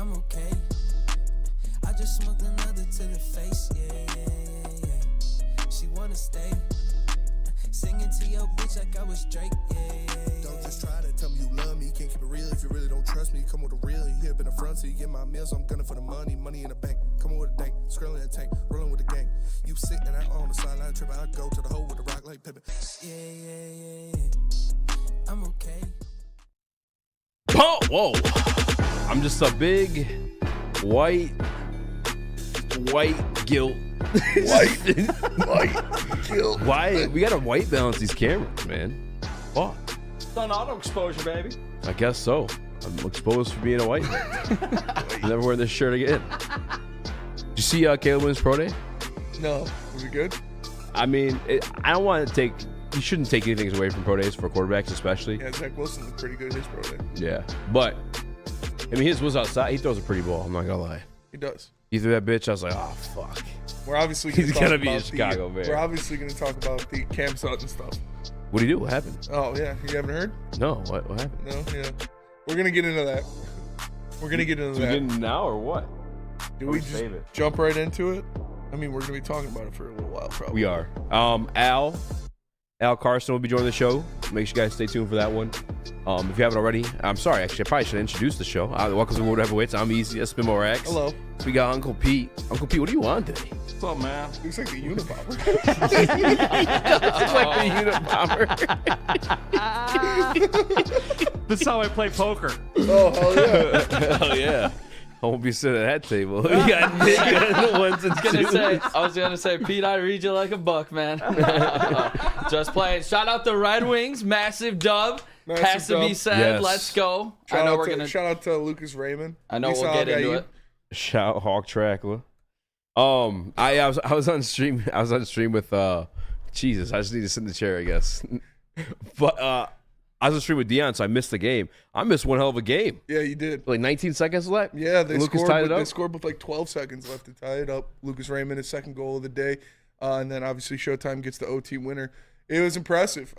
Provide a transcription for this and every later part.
I'm okay. I just smoked another to the face, yeah. She wanna stay. Singing to your bitch like I was Drake, yeah. Don't just try to tell me you love me. Can't keep it real if you really don't trust me. Come with a real, you here been the front, so you get my meals. I'm gunning for the money in the bank. Coming with a dank, scrolling a tank, rolling with the gang. You sitting out on the sideline tripping, I go to the hole with the rock like Pippin. Yeah. I'm okay. Oh, whoa. I'm just a big white guilt. White guilt. Why? We gotta white balance these cameras, man. Fuck. It's on auto exposure, baby. I guess so. I'm exposed for being a white man. I'm never wearing this shirt again. Did you see Caleb Williams' pro day? No. Was it good? I mean, I don't want to take... You shouldn't take anything away from pro days for quarterbacks, especially. Yeah, Zach Wilson looked pretty good in his pro day. Yeah. But, I mean, his was outside. He throws a pretty ball. I'm not going to lie. He does. He threw that bitch. I was like, oh, fuck. We're obviously He's going to be a Chicago Bear. We're obviously going to talk about the Cam Sutton stuff. What did he do? What happened? Oh, yeah. You haven't heard? No. What happened? No, yeah. We're going to get into that. Do we get in now or what? Do we just jump right into it? I mean, we're going to be talking about it for a little while, probably. We are. Al Carson will be joining the show. Make sure you guys stay tuned for that one. If you haven't already, I'm sorry, actually, I probably should introduce the show. Welcome to Woodward Heavyweights. I'm Eazy. That's Spimo Rax. Hello. We got Uncle Pete. Uncle Pete, what are you on today? What's up, man? Looks like the Unabomber. It's like the Unabomber. This is how I play poker. Oh, hell yeah. Hell yeah. I won't be sitting at that table. You got Nick and the ones and twos. I was gonna say, Pete, I read you like a buck, man. Just playing. Shout out the Red Wings, massive dub. Has to be said. Yes. Let's go. Shout out to Lucas Raymond. I know we'll get into it. Shout Hawk Trackler. I was on stream. I was on stream with Jesus. I just need to sit in the chair, I guess. But I was on stream with Dion, so I missed the game. I missed one hell of a game. Yeah, you did. Like 19 seconds left. Yeah, they scored with like 12 seconds left to tie it up. Lucas Raymond, his second goal of the day, and then obviously Showtime gets the OT winner. It was impressive.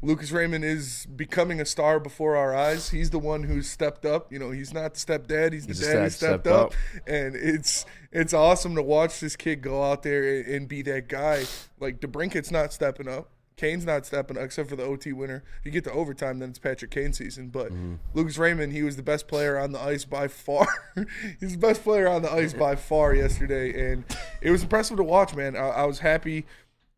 Lucas Raymond is becoming a star before our eyes. He's the one who's stepped up. You know, he's not the stepdad. He's the dad who stepped up. And it's awesome to watch this kid go out there and be that guy. Like, DeBrinket's not stepping up. Kane's not stepping up except for the OT winner. If you get to overtime, then it's Patrick Kane season. But Lucas Raymond, he was the best player on the ice by far. He's the best player on the ice by far yesterday. And it was impressive to watch, man. I was happy.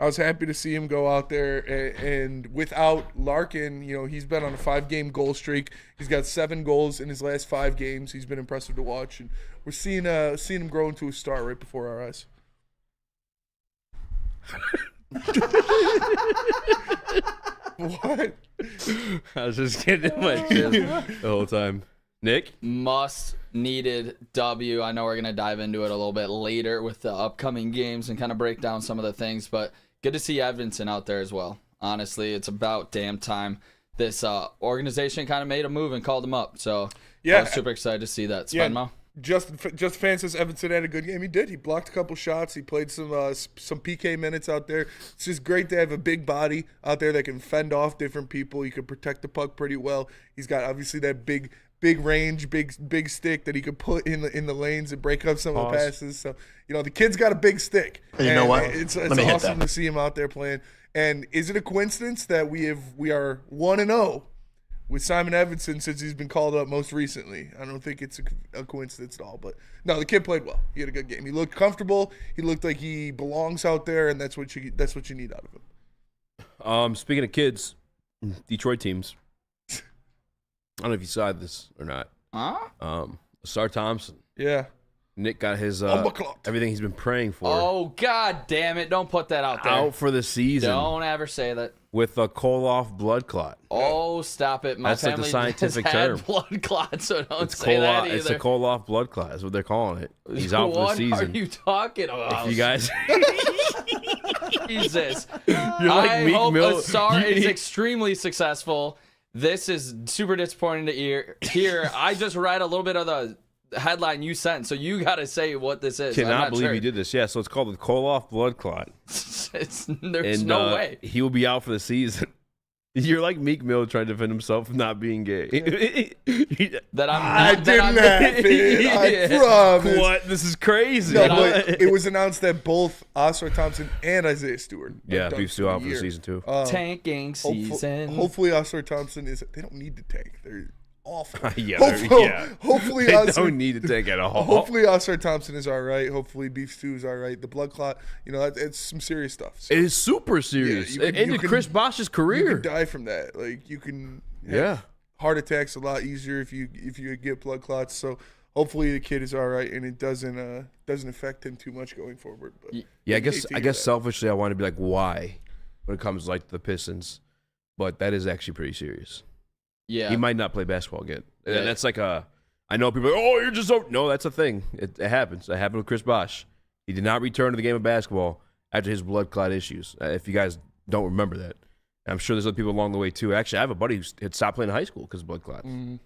I was happy to see him go out there, and without Larkin, you know, he's been on a 5-game goal streak. He's got 7 goals in his last 5 games. He's been impressive to watch, and we're seeing him grow into a star right before our eyes. What? I was just getting in my chair the whole time. Nick? Must needed W. I know we're going to dive into it a little bit later with the upcoming games and kind of break down some of the things, but good to see Edvinsson out there as well. Honestly, it's about damn time this organization kind of made a move and called him up. So yeah, I was super excited to see that. Spenmo? Just fan says Edvinsson had a good game. He did. He blocked a couple shots. He played some PK minutes out there. It's just great to have a big body out there that can fend off different people. He can protect the puck pretty well. He's got obviously that big range, big stick that he could put in the lanes and break up some of the passes. So, you know, the kid's got a big stick. You know what? It's awesome to see him out there playing. And is it a coincidence that we are 1-0 with Simon Edvinsson since he's been called up most recently? I don't think it's a coincidence at all. But no, the kid played well. He had a good game. He looked comfortable. He looked like he belongs out there, and that's what you need out of him. Speaking of kids, Detroit teams. I don't know if you saw this or not. Sar Thompson. Yeah. Nick got his everything he's been praying for. Oh, God damn it. Don't put that out there. Out for the season. Don't ever say that. With a Koloff blood clot. Oh, stop it. My That's family like the scientific has term. had blood clot, so don't say that either. It's a Koloff blood clot. That's what they're calling it. He's out for the season. What are you talking about? If you guys... Jesus. You're like I Meek hope Mill. Asar is extremely successful. This is super disappointing to hear. I just read a little bit of the headline you sent, so you got to say what this is. Cannot believe he did this. Yeah, so it's called the Koloff blood clot. There's no way. He will be out for the season. You're like Meek Mill trying to defend himself from not being gay. That I I'm didn't happen. I promise. What? This is crazy. No, but it was announced that both Oscar Thompson and Isaiah Stewart. are Yeah, done Beef Stew the out for the year. season 2. tanking season. Hopefully, Oscar Thompson is. They don't need to tank. They're awful. Yeah, Hopefully, they Oscar, don't need to take it all. hopefully Oscar Thompson is all right. Hopefully, Beef Stew is all right. The blood clot, it's some serious stuff. So, It is super serious. you It can- ended Chris Bosch's you career. can die from that. Like you can. have Yeah. Heart attacks a lot easier if you get blood clots. So hopefully the kid is all right and it doesn't affect him too much going forward. But Yeah, I hate guess to hear that. selfishly I want to be like, why? When it comes like the Pistons, but that is actually pretty serious. Yeah. He might not play basketball again. Yeah. And that's like I know people are like, oh, you're just so. No, that's a thing. It happens. It happened with Chris Bosh. He did not return to the game of basketball after his blood clot issues. If you guys don't remember that. And I'm sure there's other people along the way too. Actually, I have a buddy who had stopped playing in high school because of blood clots. Mhm.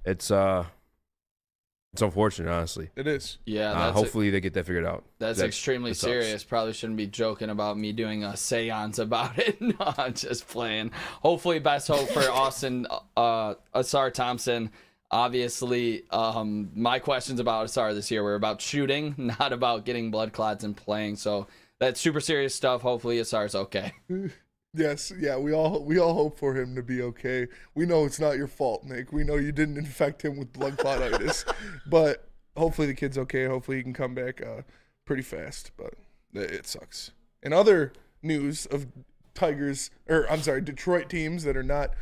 It's unfortunate, honestly. It is. Yeah. Hopefully they get that figured out. That's That- extremely that sucks. serious. Probably shouldn't be joking about me doing a seance about it. No, I'm just playing. Hopefully, best hope for Austin Asar Thompson. Obviously, my questions about Asar this year were about shooting, not about getting blood clots and playing. So that's super serious stuff. Hopefully, Asar's okay. Yes, yeah, we all hope for him to be okay. We know it's not your fault, Nick. We know you didn't infect him with blood clotitis, but hopefully the kid's okay. Hopefully he can come back pretty fast. But it sucks. In other news of Detroit teams that are not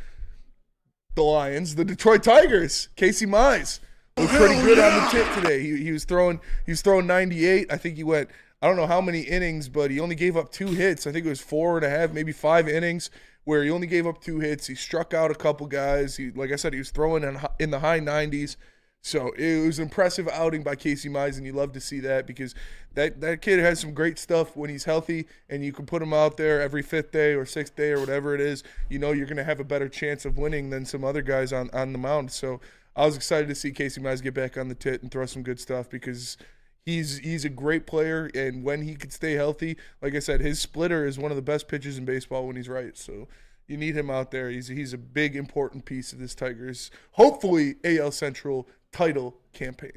the Lions, the Detroit Tigers, Casey Mize looked pretty good on the tip today. He was throwing 98. I think he went. I don't know how many innings, but he only gave up 2 hits. I think it was 4.5, maybe 5 innings where he only gave up 2 hits. He struck out a couple guys. Like I said, he was throwing in the high 90s. So it was an impressive outing by Casey Mize, and you love to see that because that kid has some great stuff when he's healthy, and you can put him out there every 5th day or 6th day or whatever it is. You know you're going to have a better chance of winning than some other guys on the mound. So I was excited to see Casey Mize get back on the tit and throw some good stuff because he's a great player, and when he could stay healthy, like I said, his splitter is one of the best pitchers in baseball when he's right. So you need him out there. He's a big, important piece of this Tigers, hopefully AL Central title campaign.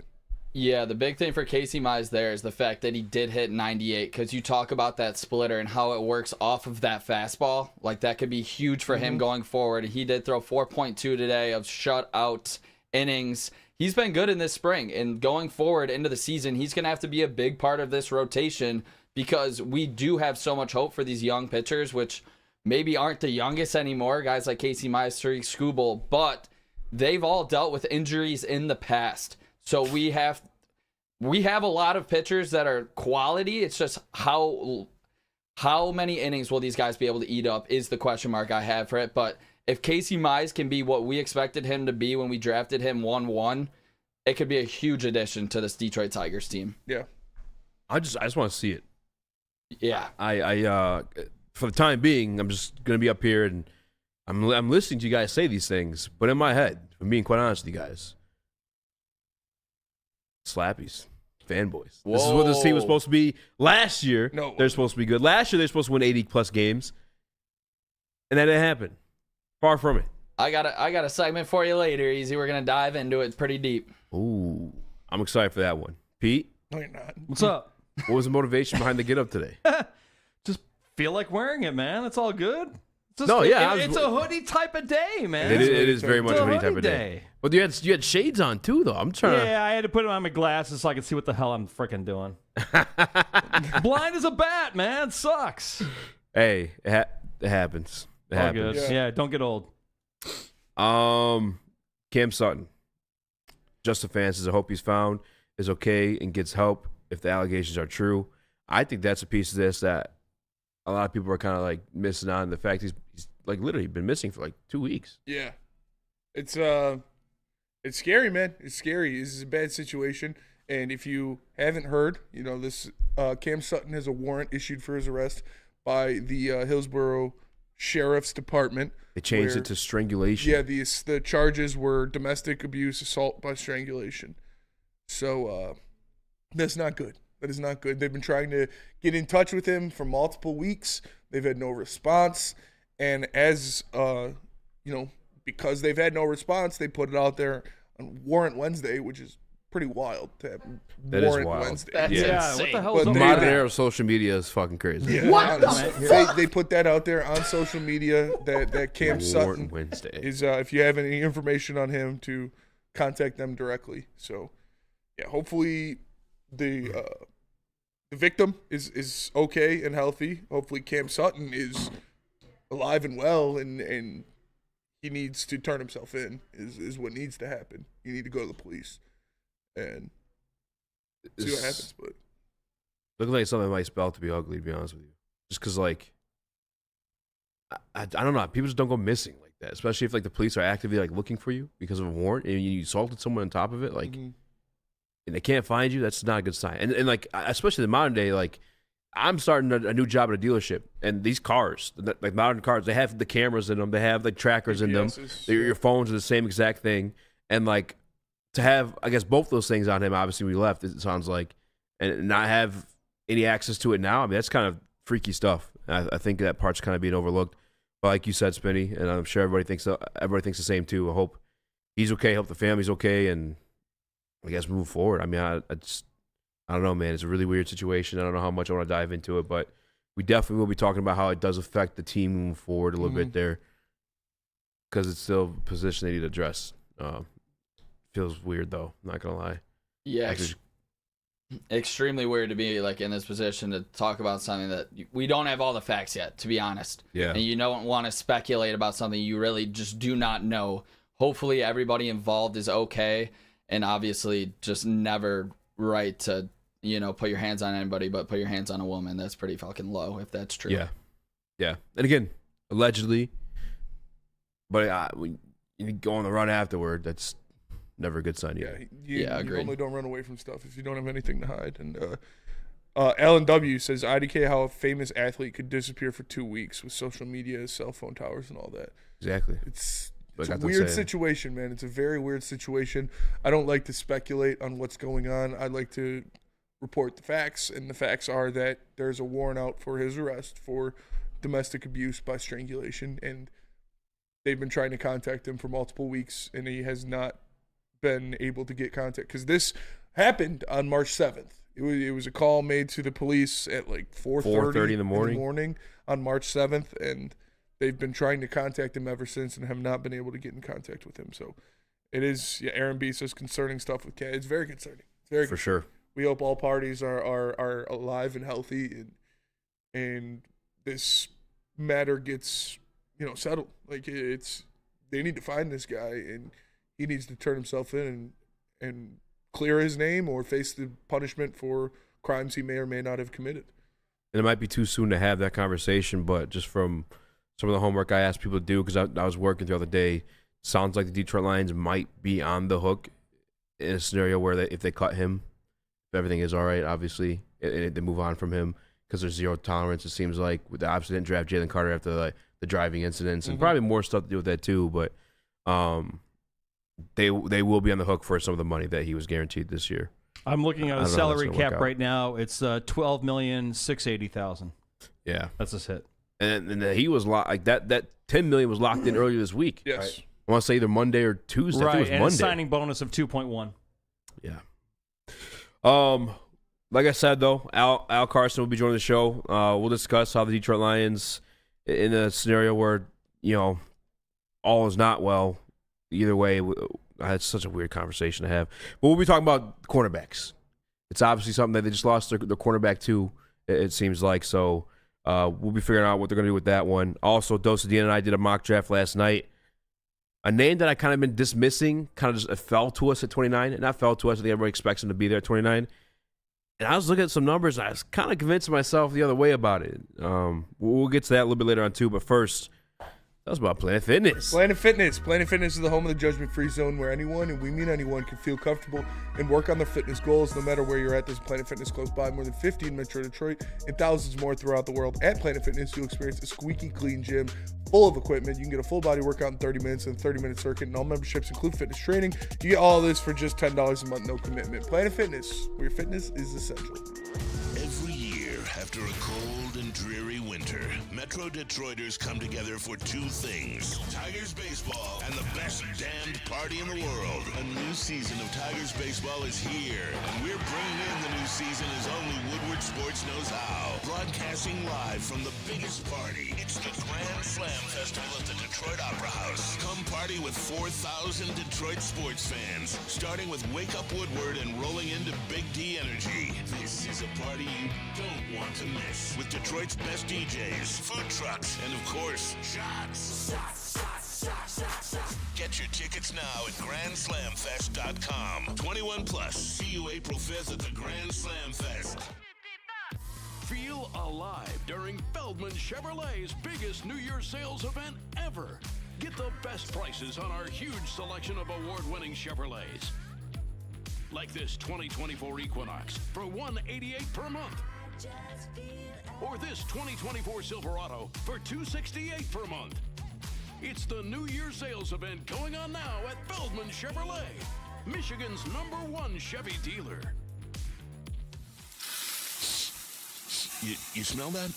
Yeah, the big thing for Casey Mize there is the fact that he did hit 98 because you talk about that splitter and how it works off of that fastball. Like, that could be huge for him going forward. He did throw 4.2 today of shutout innings. He's been good in this spring, and going forward into the season, he's going to have to be a big part of this rotation because we do have so much hope for these young pitchers, which maybe aren't the youngest anymore, guys like Casey Mize, Tariq Skubal, but they've all dealt with injuries in the past. So we have a lot of pitchers that are quality. It's just how many innings will these guys be able to eat up is the question mark I have for it. But if Casey Mize can be what we expected him to be when we drafted him 1-1, it could be a huge addition to this Detroit Tigers team. Yeah. I just want to see it. Yeah. I for the time being, I'm just gonna be up here and I'm listening to you guys say these things, but in my head, if I'm being quite honest with you guys, slappies, fanboys. This is what this team was supposed to be last year. No, They're supposed to be good. Last year, they're supposed to win 80+ games, and that didn't happen. Far from it. I got a segment for you later, Easy. We're gonna dive into it pretty deep. Ooh, I'm excited for that one. Pete, No, you're not. What's up? what was the motivation behind the get up today? Just feel like wearing it, man. It's all good. It's just, No, yeah, it's a hoodie type of day, man. It is very much It's a a hoodie type hoodie of day. But you had shades on too, though. I'm trying to. Yeah, I had to put on my glasses so I could see what the hell I'm freaking doing. Blind as a bat, man. It sucks. Hey, it happens. It All happens. good. Yeah, don't get old. Cam Sutton, just a fan says, I hope he's found, is okay, and gets help if the allegations are true. I think that's a piece of this that a lot of people are kind of like missing on. The fact he's like literally been missing for like 2 weeks. Yeah. It's scary, man. It's scary. This is a bad situation. And if you haven't heard, this Cam Sutton has a warrant issued for his arrest by the Hillsborough Sheriff's Department. They changed where- it to strangulation. Yeah, the charges were domestic abuse, assault by strangulation. So that's not good. That is not good. They've been trying to get in touch with him for multiple weeks. They've had no response. And as because they've had no response, they put it out there on Warrant Wednesday, which is pretty wild to have That is Warrant wild. Wednesday. That's Yeah, insane. what the hell But is The they- up with modern that? era of social media is fucking crazy. Yeah, What the honestly. They put that out there on social media that Cam Warrant Sutton Wednesday. is, if you have any information on him, to contact them directly. So, yeah, hopefully the victim is okay and healthy. Hopefully Cam Sutton is alive and well, and he needs to turn himself in is what needs to happen. You need to go to the police and see what happens. But Looks like something that might spell to be ugly, to be honest with you. Just because, like, I don't know. People just don't go missing like that, especially if, like, the police are actively, like, looking for you because of a warrant and you assaulted someone on top of it. Like, and they can't find you, that's not a good sign. And like, especially in the modern day, like, I'm starting a new job at a dealership, and these cars, like modern cars, they have the cameras in them, they have like trackers in them. GPSs, Your phones are the same exact thing, and like to have, I guess, both those things on him. Obviously, we left. It sounds like, and not have any access to it now. I mean, that's kind of freaky stuff. I think that part's kind of being overlooked. But like you said, Spinny, and I'm sure everybody thinks the same too. I hope he's okay. Hope the family's okay, and I guess move forward. I mean, I don't know, man. It's a really weird situation. I don't know how much I want to dive into it, but we definitely will be talking about how it does affect the team moving forward a little bit there, because it's still a position they need to address. Feels weird though. Not gonna lie. Yeah, extremely weird to be like in this position to talk about something that we don't have all the facts yet, to be honest. Yeah. And you don't want to speculate about something you really just do not know. Hopefully everybody involved is okay, and obviously just never right to, put your hands on anybody, but put your hands on a woman. That's pretty fucking low if that's true. Yeah. And again, allegedly, but when you go on the run afterward, that's never a good sign either. You agreed. normally don't run away from stuff if you don't have anything to hide. And Alan W says, IDK, how a famous athlete could disappear for 2 weeks with social media, cell phone towers, and all that. Exactly. It's Like a I was weird saying. situation, man. It's a very weird situation. I don't like to speculate on what's going on. I like to report the facts, and the facts are that there's a warrant out for his arrest for domestic abuse by strangulation, and they've been trying to contact him for multiple weeks, and he has not been able to get contact, because this happened on March 7th. It was a call made to the police at like 4:30 in the morning on March 7th, and they've been trying to contact him ever since and have not been able to get in contact with him. So it is, Aaron B says, concerning stuff with Cat. It's very concerning. It's very For sure. We hope all parties are alive and healthy, and this matter gets settled. Like, they need to find this guy, and he needs to turn himself in and clear his name or face the punishment for crimes he may or may not have committed. And it might be too soon to have that conversation, but just from some of the homework I asked people to do, because I was working the other day, sounds like the Detroit Lions might be on the hook in a scenario where if they cut him, if everything is all right, obviously, and they move on from him, because there's zero tolerance, it seems like. They obviously didn't draft Jalen Carter after the driving incidents, and probably more stuff to do with that too, but they will be on the hook for some of the money that he was guaranteed this year. I'm looking at I a don't know how that's salary gonna work cap out. right now. It's $12,680,000. Yeah. That's his hit. And he was like that $10 million was locked in earlier this week. Yes. Right? I want to say either Monday or Tuesday. I Right, think it and was a Monday. signing bonus of 2.1. Yeah. Like I said though, Al Carson will be joining the show. We'll discuss how the Detroit Lions, in a scenario where all is not well, either way. I had such a weird conversation to have. But we'll be talking about cornerbacks. It's obviously something that they just lost their cornerback to, it seems like. So we'll be figuring out what they're going to do with that one. Also, Dosadine and I did a mock draft last night. A name that I kind of been dismissing kind of just fell to us at 29. And not fell to us. I think everybody expects him to be there at 29. And I was looking at some numbers, and I was kind of convincing myself the other way about it. We'll get to that a little bit later on, too. But first, that was about Planet Fitness. Planet Fitness. Planet Fitness is the home of the judgment-free zone where anyone, and we mean anyone, can feel comfortable and work on their fitness goals no matter where you're at. There's Planet Fitness close by, more than 50 in Metro Detroit, and thousands more throughout the world. At Planet Fitness, you'll experience a squeaky clean gym full of equipment. You can get a full body workout in 30 minutes and a 30-minute circuit, and all memberships include fitness training. You get all this for just $10 a month, no commitment. Planet Fitness, where your fitness is essential. Every year After a cold and dreary winter, Metro Detroiters come together for two things: Tigers baseball and the best damned party in the world. A new season of Tigers baseball is here, and we're bringing in the new season as only Woodward Sports knows how. Broadcasting live from the biggest party. It's the Grand Slam Festival at the Detroit Opera House. Come party with 4,000 Detroit sports fans, starting with Wake Up Woodward and rolling into Big D Energy. This is a party you don't want to miss, with Detroit's best DJs, food trucks, and of course, shots. Get your tickets now at GrandSlamFest.com. 21 plus. See you April 5th at the Grand Slam Fest. Feel alive during Feldman Chevrolet's biggest New Year's sales event ever. Get the best prices on our huge selection of award-winning Chevrolets. Like this 2024 Equinox for $188 per month. Or this 2024 Silverado for $268 per month. It's the New Year's sales event going on now at Feldman Chevrolet, Michigan's #1 Chevy dealer. You smell that?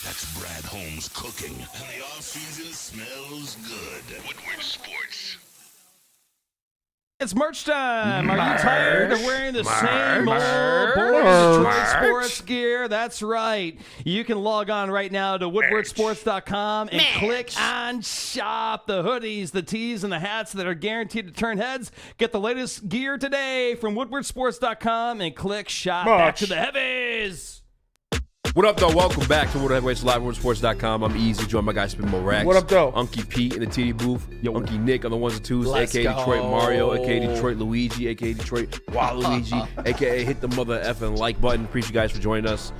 That's Brad Holmes cooking. And the off-season smells good. Woodward Sports. It's merch time. Are you tired of wearing the same old boring Detroit sports gear? That's right. You can log on right now to woodwardsports.com and click on shop. The hoodies, the tees, and the hats that are guaranteed to turn heads. Get the latest gear today from woodwardsports.com and click shop. Back to the heavies. What up, though? Welcome back to Woodward Heavyweights Live on WoodSports.com. I'm Eazy, joined by my guy Spin Rax. What up, though? Unky Pete in the TD booth. Unky Nick on the ones and twos, Let's a.k.a. go. Detroit Mario, a.k.a. Detroit Luigi, a.k.a. Detroit Waluigi, a.k.a. hit the mother effing like button. Appreciate you guys for joining us.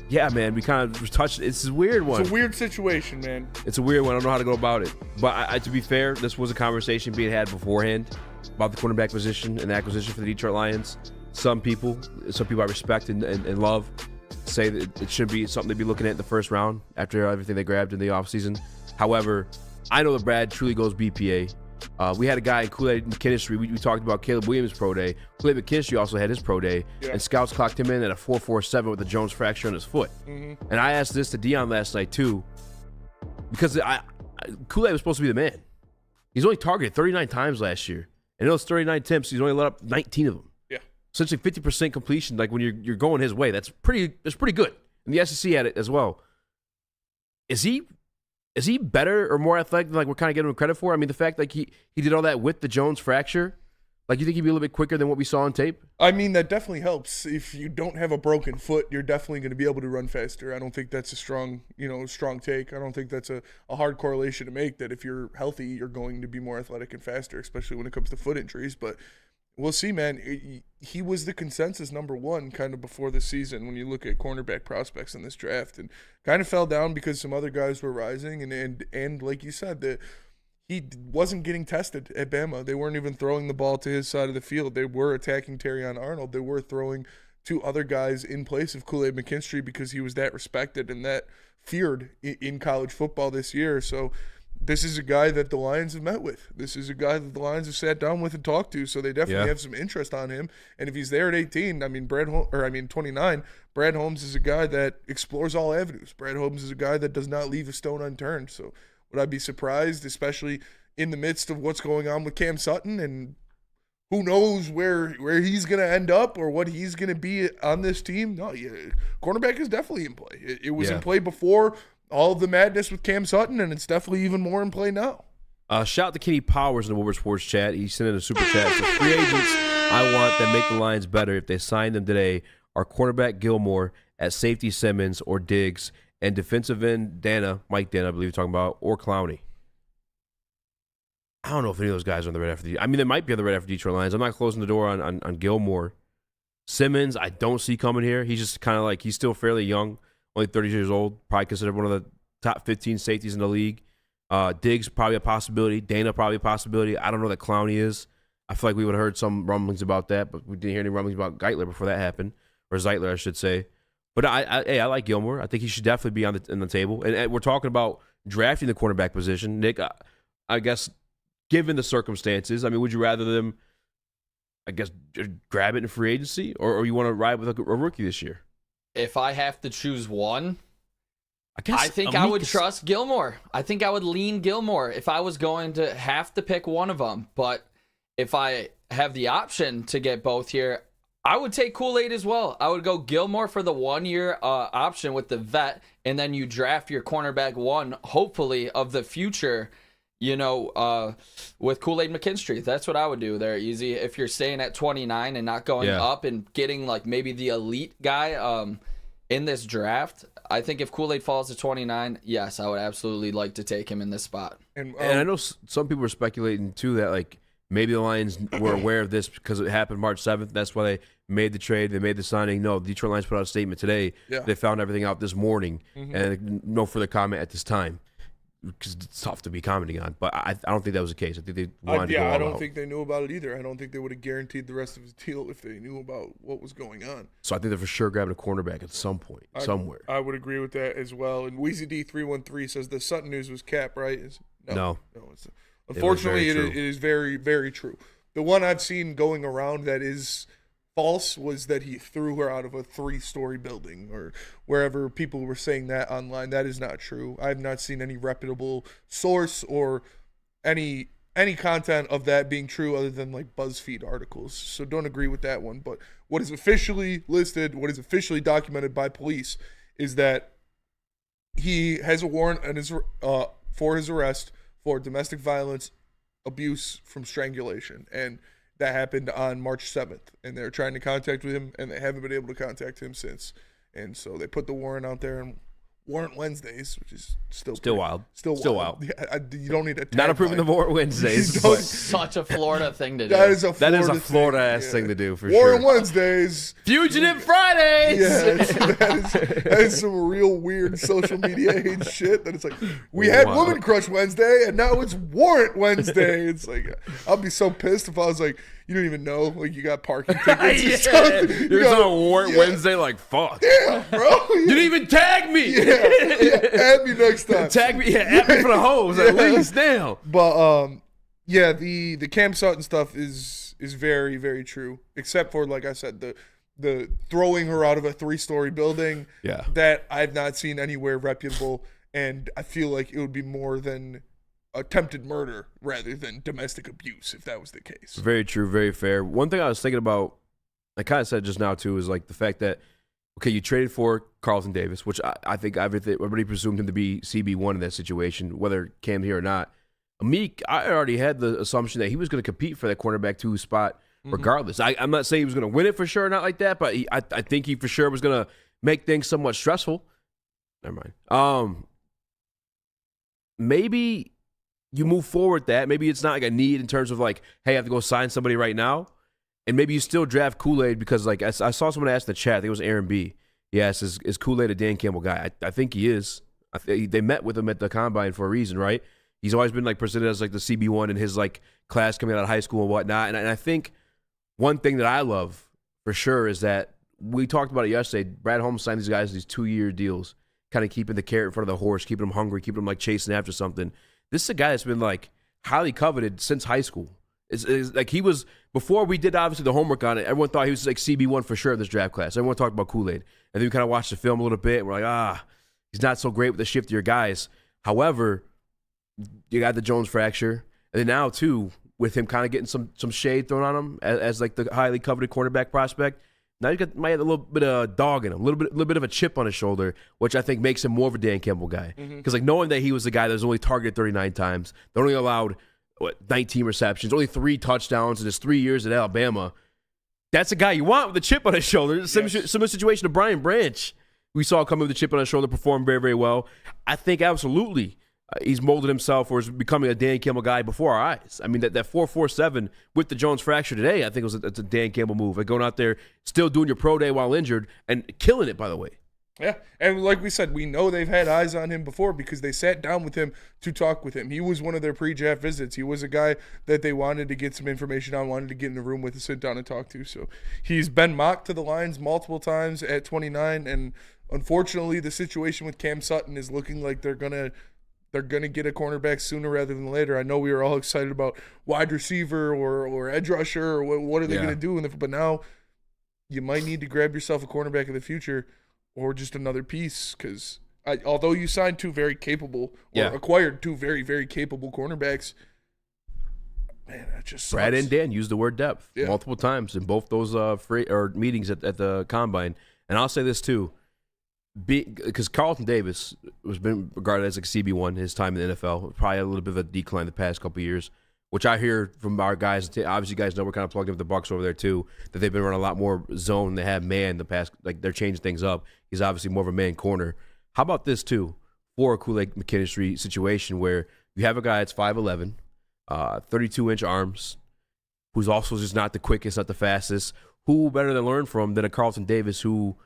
Yeah, man, we kind of touched. It's a weird one. It's a weird situation, man. It's a weird one. I don't know how to go about it. But to be fair, this was a conversation being had beforehand about the cornerback position and the acquisition for the Detroit Lions. Some people I respect and love say that it should be something to be looking at in the first round after everything they grabbed in the offseason. However, I know that Brad truly goes BPA. We had a guy in Kool-Aid McKinstry. We talked about Caleb Williams' pro day. Kool-Aid McKinstry also had his pro day, and scouts clocked him in at a 4.47 with a Jones fracture on his foot. And I asked this to Dion last night too, because Kool-Aid was supposed to be the man. He's only targeted 39 times last year, and in those 39 attempts, he's only let up 19 of them. Essentially 50% completion, like when you're going his way. That's pretty good. And the SEC had it as well. Is he better or more athletic than like we're kind of giving him credit for? I mean, the fact like he did all that with the Jones fracture, like you think he'd be a little bit quicker than what we saw on tape? I mean, that definitely helps. If you don't have a broken foot, you're definitely going to be able to run faster. I don't think that's a strong take. I don't think that's a hard correlation to make, that if you're healthy, you're going to be more athletic and faster, especially when it comes to foot injuries. But we'll see, man. He was the consensus #1 kind of before the season when you look at cornerback prospects in this draft, and kind of fell down because some other guys were rising, and like you said, that he wasn't getting tested at Bama. They weren't even throwing the ball to his side of the field. They were attacking Terrion Arnold. They were throwing to other guys in place of Kool-Aid McKinstry because he was that respected and that feared in college football this year. So this is a guy that the Lions have met with. This is a guy that the Lions have sat down with and talked to. So they definitely have some interest on him. And if he's there at 18, 29, Brad Holmes is a guy that explores all avenues. Brad Holmes is a guy that does not leave a stone unturned. So would I be surprised, especially in the midst of what's going on with Cam Sutton, and who knows where he's going to end up or what he's going to be on this team? No, cornerback is definitely in play. It was in play before all of the madness with Cam Sutton, and it's definitely even more in play now. Shout out to Kenny Powers in the Woodward Sports chat. He sent in a super chat. So free agents I want that make the Lions better if they sign them today are cornerback Gilmore, at safety Simmons or Diggs, and defensive end Mike Dana, I believe you're talking about, or Clowney. I don't know if any of those guys are on the radar for the. I mean, they might be on the radar for Detroit Lions. I'm not closing the door on Gilmore. Simmons, I don't see coming here. He's just kind of like, he's still fairly young, only 30 years old, probably considered one of the top 15 safeties in the league. Diggs, probably a possibility. Dana, probably a possibility. I don't know that Clowney is. I feel like we would have heard some rumblings about that, but we didn't hear any rumblings about Geitler before that happened, or Zeitler, I should say. But I like Gilmore. I think he should definitely be on the table. And we're talking about drafting the cornerback position. Nick, I guess, given the circumstances, I mean, would you rather them, I guess, grab it in free agency, or you want to ride with a rookie this year? if I have to choose one, guess I think I would Amik is- trust Gilmore. I think I would lean Gilmore if I was going to have to pick one of them. But if I have the option to get both here, I would take Kool-Aid as well. I would go Gilmore for the 1 year option with the vet, and then you draft your cornerback one, hopefully, of the future, with Kool-Aid McKinstry. That's what I would do there, Easy. If you're staying at 29 and not going up and getting like maybe the elite guy in this draft, I think if Kool-Aid falls to 29, yes, I would absolutely like to take him in this spot. And I know some people are speculating too that like maybe the Lions were aware of this because it happened March 7th. That's why they made the trade. They made the signing. No, the Detroit Lions put out a statement today. Yeah. They found everything out this morning, and no further comment at this time because it's tough to be commenting on. But I don't think that was the case. I think they wanted to go all I don't out. think they knew about it either. I don't think they would have guaranteed the rest of his deal if they knew about what was going on. So I think they're for sure grabbing a cornerback at some point, somewhere. I would agree with that as well. And Weezy D313 says the Sutton news was cap, right? No. It's, unfortunately, very it true. is very, very true. The one I've seen going around that is false was that he threw her out of a 3-story building or wherever people were saying that online. That is not true. I have not seen any reputable source or any content of that being true other than like BuzzFeed articles. So don't agree with that one. But what is officially listed, what is officially documented by police is that he has a warrant on his, for his arrest for domestic violence, abuse from strangulation. And that happened on March 7th. And they're trying to contact with him, and they haven't been able to contact him since. And so they put the warrant out there on Warrant Wednesdays, which is still wild. Still wild. Yeah, you don't need a Not approving the Warrant Wednesdays. You don't- but Such a Florida thing to do. That is a that is a Florida Florida thing. ass Yeah. thing to do for Warrant sure. Wednesdays. Fugitive Fridays. Yeah, that is some real weird social media age shit. That it's like we had Wow. Woman Crush Wednesday and now it's Warrant Wednesday. It's like I'll be so pissed if I was like, you don't even know, like you got parking tickets or something. You're You on got- a Warrant Wednesday, like fuck. Yeah, bro. You didn't even tag me. Add me next time. Tag me, add me for the hose at least now. But yeah, the Cam Sutton stuff is very, very true. Except for, like I said, the throwing her out of a 3-story building. Yeah. That I've not seen anywhere reputable, and I feel like it would be more than attempted murder rather than domestic abuse if that was the case. Very true, very fair. One thing I was thinking about, I kind of said just now too, is like the fact that okay, you traded for Carlton Davis, which I think everybody presumed him to be CB1 in that situation, whether Cam's here or not. Amik, I already had the assumption that he was going to compete for that cornerback 2 spot regardless. I'm not saying he was going to win it for sure, not like that, but I think he for sure was going to make things somewhat stressful. Never mind. Maybe you move forward that. Maybe it's not like a need in terms of like, hey, I have to go sign somebody right now. And maybe you still draft Kool-Aid because, like, I saw someone ask in the chat, I think it was Aaron B. He asked, is Kool-Aid a Dan Campbell guy? I think he is. They met with him at the Combine for a reason, right? He's always been, like, presented as, like, the CB1 in his, like, class coming out of high school and whatnot. And I think one thing that I love for sure is that we talked about it yesterday. Brad Holmes signed these guys these 2-year deals, kind of keeping the carrot in front of the horse, keeping them hungry, keeping them, like, chasing after something. This is a guy that's been, like, highly coveted since high school. It's like he was, before we did obviously the homework on it, everyone thought he was like CB1 for sure in this draft class. Everyone talked about Kool-Aid. And then we kind of watched the film a little bit, and we're like, he's not so great with the shiftier guys. However, you got the Jones fracture. And then now, too, with him kind of getting some shade thrown on him as like the highly coveted cornerback prospect, now you might have a little bit of dog in him, a little bit of a chip on his shoulder, which I think makes him more of a Dan Campbell guy. Because like knowing that he was the guy that was only targeted 39 times, that only allowed 19 receptions, only 3 touchdowns in his 3 years at Alabama. That's a guy you want with a chip on his shoulder. Similar situation to Brian Branch. We saw coming with a chip on his shoulder, perform very, very well. I think absolutely he's molded himself or is becoming a Dan Campbell guy before our eyes. I mean, that 4.47 with the Jones fracture today, I think it's a Dan Campbell move. Like going out there, still doing your pro day while injured and killing it, by the way. Yeah, and like we said, we know they've had eyes on him before because they sat down with him to talk with him. He was one of their pre-draft visits. He was a guy that they wanted to get some information on, wanted to get in the room with, to sit down and talk to. So he's been mocked to the Lions multiple times at 29, and unfortunately the situation with Cam Sutton is looking like they're gonna get a cornerback sooner rather than later. I know we were all excited about wide receiver or edge rusher or what are they going to do, but now you might need to grab yourself a cornerback in the future. or just another piece. Because although you signed two very capable, or Yeah. acquired two very, very capable cornerbacks, man, that just sucks. Brad and Dan used the word depth Yeah. multiple times in both those meetings at the combine. And I'll say this too, because Carlton Davis has been regarded as like CB1 his time in the NFL, probably a little bit of a decline the past couple of years, which I hear from our guys. Obviously, you guys know we're kind of plugged in with the Bucs over there too, that they've been running a lot more zone than they have man the past. Like they're changing things up. He's obviously more of a man corner. How about this too for a Kool-Aid McKinstry situation where you have a guy that's 5'11", 32-inch arms, who's also just not the quickest, not the fastest. Who better to learn from than a Carlton Davis who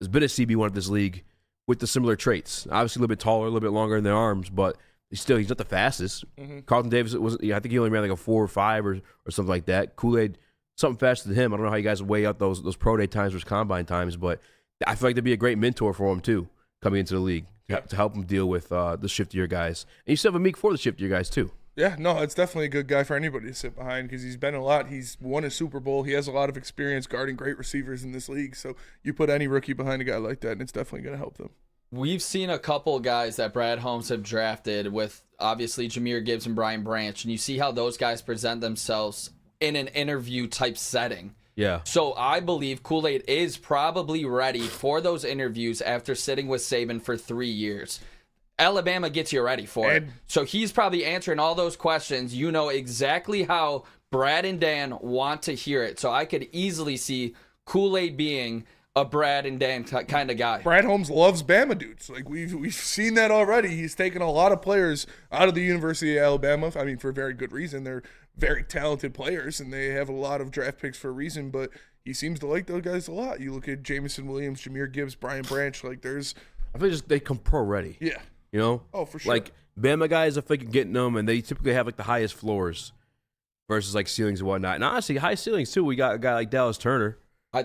has been a CB1 of this league with the similar traits? Obviously a little bit taller, a little bit longer in their arms, but he's not the fastest. Carlton Davis I think he only ran like a 4 or 5 or something like that. Kool-Aid, something faster than him. I don't know how you guys weigh out those pro day times versus combine times, but I feel like that'd be a great mentor for him too, coming into the league to help him deal with the shiftier guys. And you still have a Meek for the shiftier guys too. Yeah, no, it's definitely a good guy for anybody to sit behind because he's been a lot. He's won a Super Bowl. He has a lot of experience guarding great receivers in this league. So you put any rookie behind a guy like that, and it's definitely going to help them. We've seen a couple guys that Brad Holmes have drafted with obviously Jahmyr Gibbs and Brian Branch, and you see how those guys present themselves in an interview type setting. Yeah. So I believe Kool-Aid is probably ready for those interviews after sitting with Saban for 3 years. Alabama gets you ready for it. So he's probably answering all those questions. You know exactly how Brad and Dan want to hear it. So I could easily see Kool-Aid being a Brad and Dan kind of guy. Brad Holmes loves Bama dudes. Like we've seen that already. He's taken a lot of players out of the University of Alabama. I mean, for very good reason. They're very talented players, and they have a lot of draft picks for a reason. But he seems to like those guys a lot. You look at Jamison Williams, Jahmyr Gibbs, Brian Branch. Like I feel they come pro ready. Yeah. You know? Oh, for sure. Like, Bama guys, I think you're getting them, and they typically have, like, the highest floors versus, like, ceilings and whatnot. And honestly, high ceilings, too. We got a guy like Dallas Turner,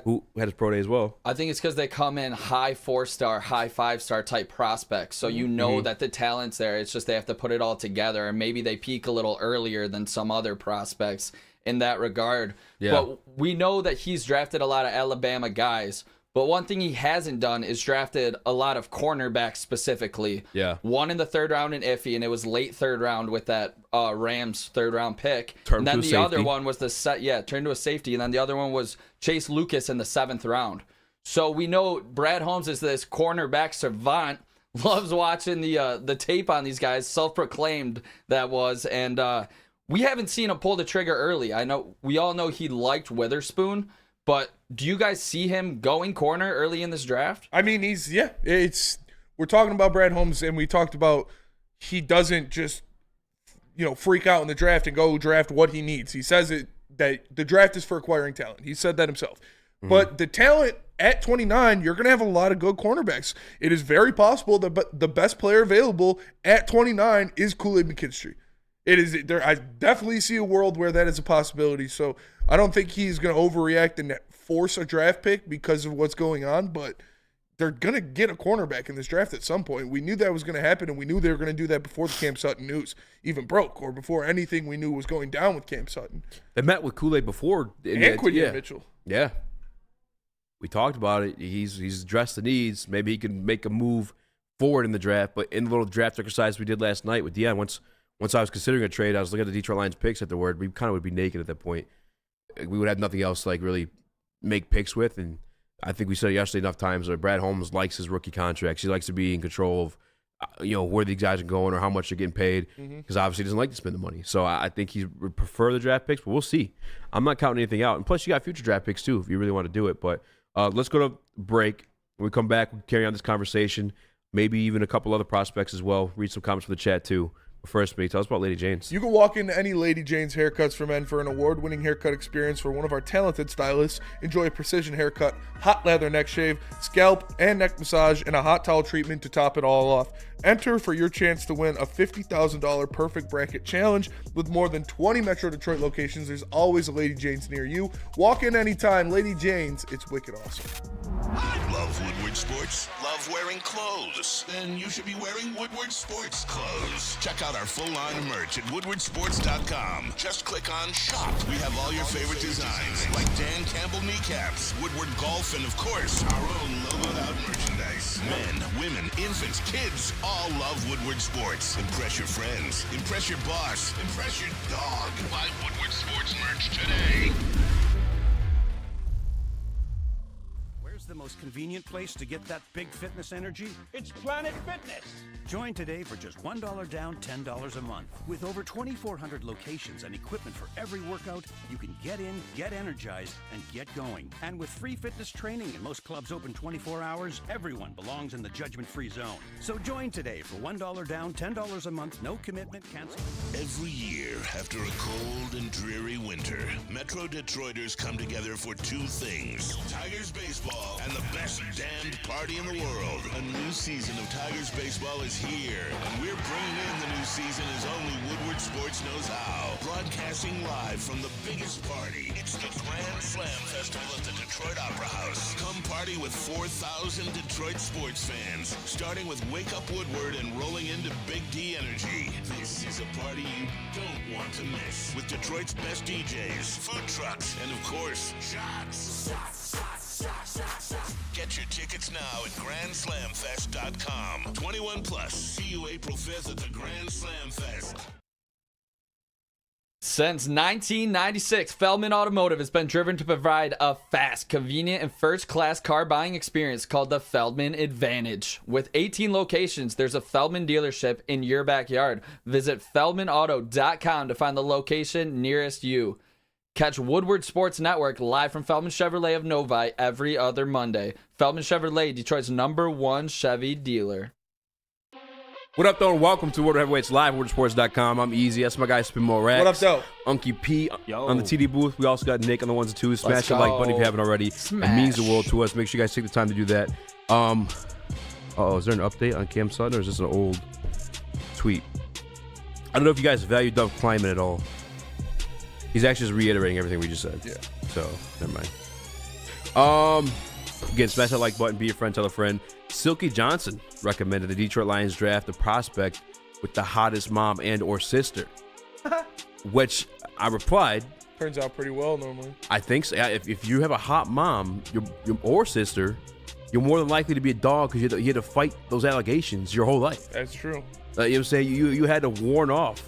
who had his pro day as well. I think it's because they come in high 4-star, high 5-star type prospects. So you know that the talent's there. It's just they have to put it all together, and maybe they peak a little earlier than some other prospects in that regard. Yeah. But we know that he's drafted a lot of Alabama guys. But one thing he hasn't done is drafted a lot of cornerbacks specifically. Yeah. One in the 3rd round in Iffy, and it was late 3rd round with that Rams 3rd round pick. Turned and then to a the other safety. one was turned to a safety, and then the other one was Chase Lucas in the 7th round. So we know Brad Holmes is this cornerback savant, loves watching the tape on these guys, self-proclaimed that was, and we haven't seen him pull the trigger early. We all know he liked Witherspoon. But do you guys see him going corner early in this draft? I mean, we're talking about Brad Holmes, and we talked about he doesn't just, freak out in the draft and go draft what he needs. He says that the draft is for acquiring talent. He said that himself. But the talent at 29, you're going to have a lot of good cornerbacks. It is very possible that the best player available at 29 is Kool-Aid McKinstry. It is there. I definitely see a world where that is a possibility. So I don't think he's going to overreact and force a draft pick because of what's going on. But they're going to get a cornerback in this draft at some point. We knew that was going to happen, and we knew they were going to do that before the Cam Sutton news even broke, or before anything we knew was going down with Cam Sutton. They met with Kool-Aid before. And Quinton Mitchell. Yeah. We talked about it. He's addressed the needs. Maybe he can make a move forward in the draft. But in the little draft exercise we did last night with Deion, once I was considering a trade, I was looking at the Detroit Lions picks at the word. We kind of would be naked at that point. We would have nothing else to like really make picks with. And I think we said yesterday enough times that Brad Holmes likes his rookie contracts. He likes to be in control of where these guys are going or how much they're getting paid, because obviously he doesn't like to spend the money. So I think he would prefer the draft picks, but we'll see. I'm not counting anything out. And plus, you got future draft picks too if you really want to do it. But let's go to break. When we come back, we'll carry on this conversation. Maybe even a couple other prospects as well. Read some comments from the chat too. First, tell us about Lady Jane's. You can walk into any Lady Jane's Haircuts for Men for an award-winning haircut experience for one of our talented stylists. Enjoy a precision haircut, hot lather neck shave, scalp and neck massage, and a hot towel treatment to top it all off. Enter for your chance to win a $50,000 Perfect Bracket Challenge. With more than 20 Metro Detroit locations, there's always a Lady Jane's near you. Walk in anytime. Lady Jane's, it's wicked awesome. Love Woodward Sports? Love wearing clothes? Then you should be wearing Woodward Sports clothes. Check out our full line of merch at woodwardsports.com. Just click on shop. We have all your favorite designs, like Dan Campbell kneecaps, Woodward golf, and of course, our own logoed out merchandise. Men, women, infants, kids all love Woodward Sports. Impress your friends. Impress your boss. Impress your dog. Buy Woodward Sports merch today. The most convenient place to get that big fitness energy? It's Planet Fitness. Join today for just $1 down, $10 a month. With over 2,400 locations and equipment for every workout, you can get in, get energized, and get going. And with free fitness training and most clubs open 24 hours, everyone belongs in the judgment-free zone. So join today for $1 down, $10 a month, no commitment, cancel. Every year, after a cold and dreary winter, Metro Detroiters come together for two things: Tigers baseball and the best damned party in the world. A new season of Tigers baseball is here, and we're bringing in the new season as only Woodward Sports knows how. Broadcasting live from the biggest party. It's the Grand Slam Festival at the Detroit Opera House. Come party with 4,000 Detroit sports fans, starting with Wake Up Woodward and rolling into Big D Energy. This is a party you don't want to miss, with Detroit's best DJs, food trucks, and of course, shots. Get your tickets now at GrandSlamFest.com. 21 plus. See you April 5th at the Grand Slam Fest. Since 1996, Feldman Automotive has been driven to provide a fast, convenient, and first-class car buying experience called the Feldman Advantage. With 18 locations, there's a Feldman dealership in your backyard. Visit FeldmanAuto.com to find the location nearest you. Catch Woodward Sports Network live from Feldman Chevrolet of Novi every other Monday. Feldman Chevrolet, Detroit's #1 Chevy dealer. What up, though, and welcome to World Heavyweights Live, WoodwardSports.com. I'm Easy. That's my guy, Spinmo Rax. What up, though? Unky P on the TD booth. We also got Nick on the ones and twos. Smash Let's the like go. button if you haven't already. Smash. It means the world to us. Make sure you guys take the time to do that. Is there an update on Cam Sutton, or is this an old tweet? I don't know if you guys value Dove Kleiman at all. He's actually just reiterating everything we just said. Yeah. So, never mind. Again, smash that like button, be a friend, tell a friend. Silky Johnson recommended the Detroit Lions draft a prospect with the hottest mom and or sister. Which I replied, Turns out pretty well normally. I think so. If you have a hot mom or sister, you're more than likely to be a dog because you had to fight those allegations your whole life. That's true. You know what I'm saying? You had to warn off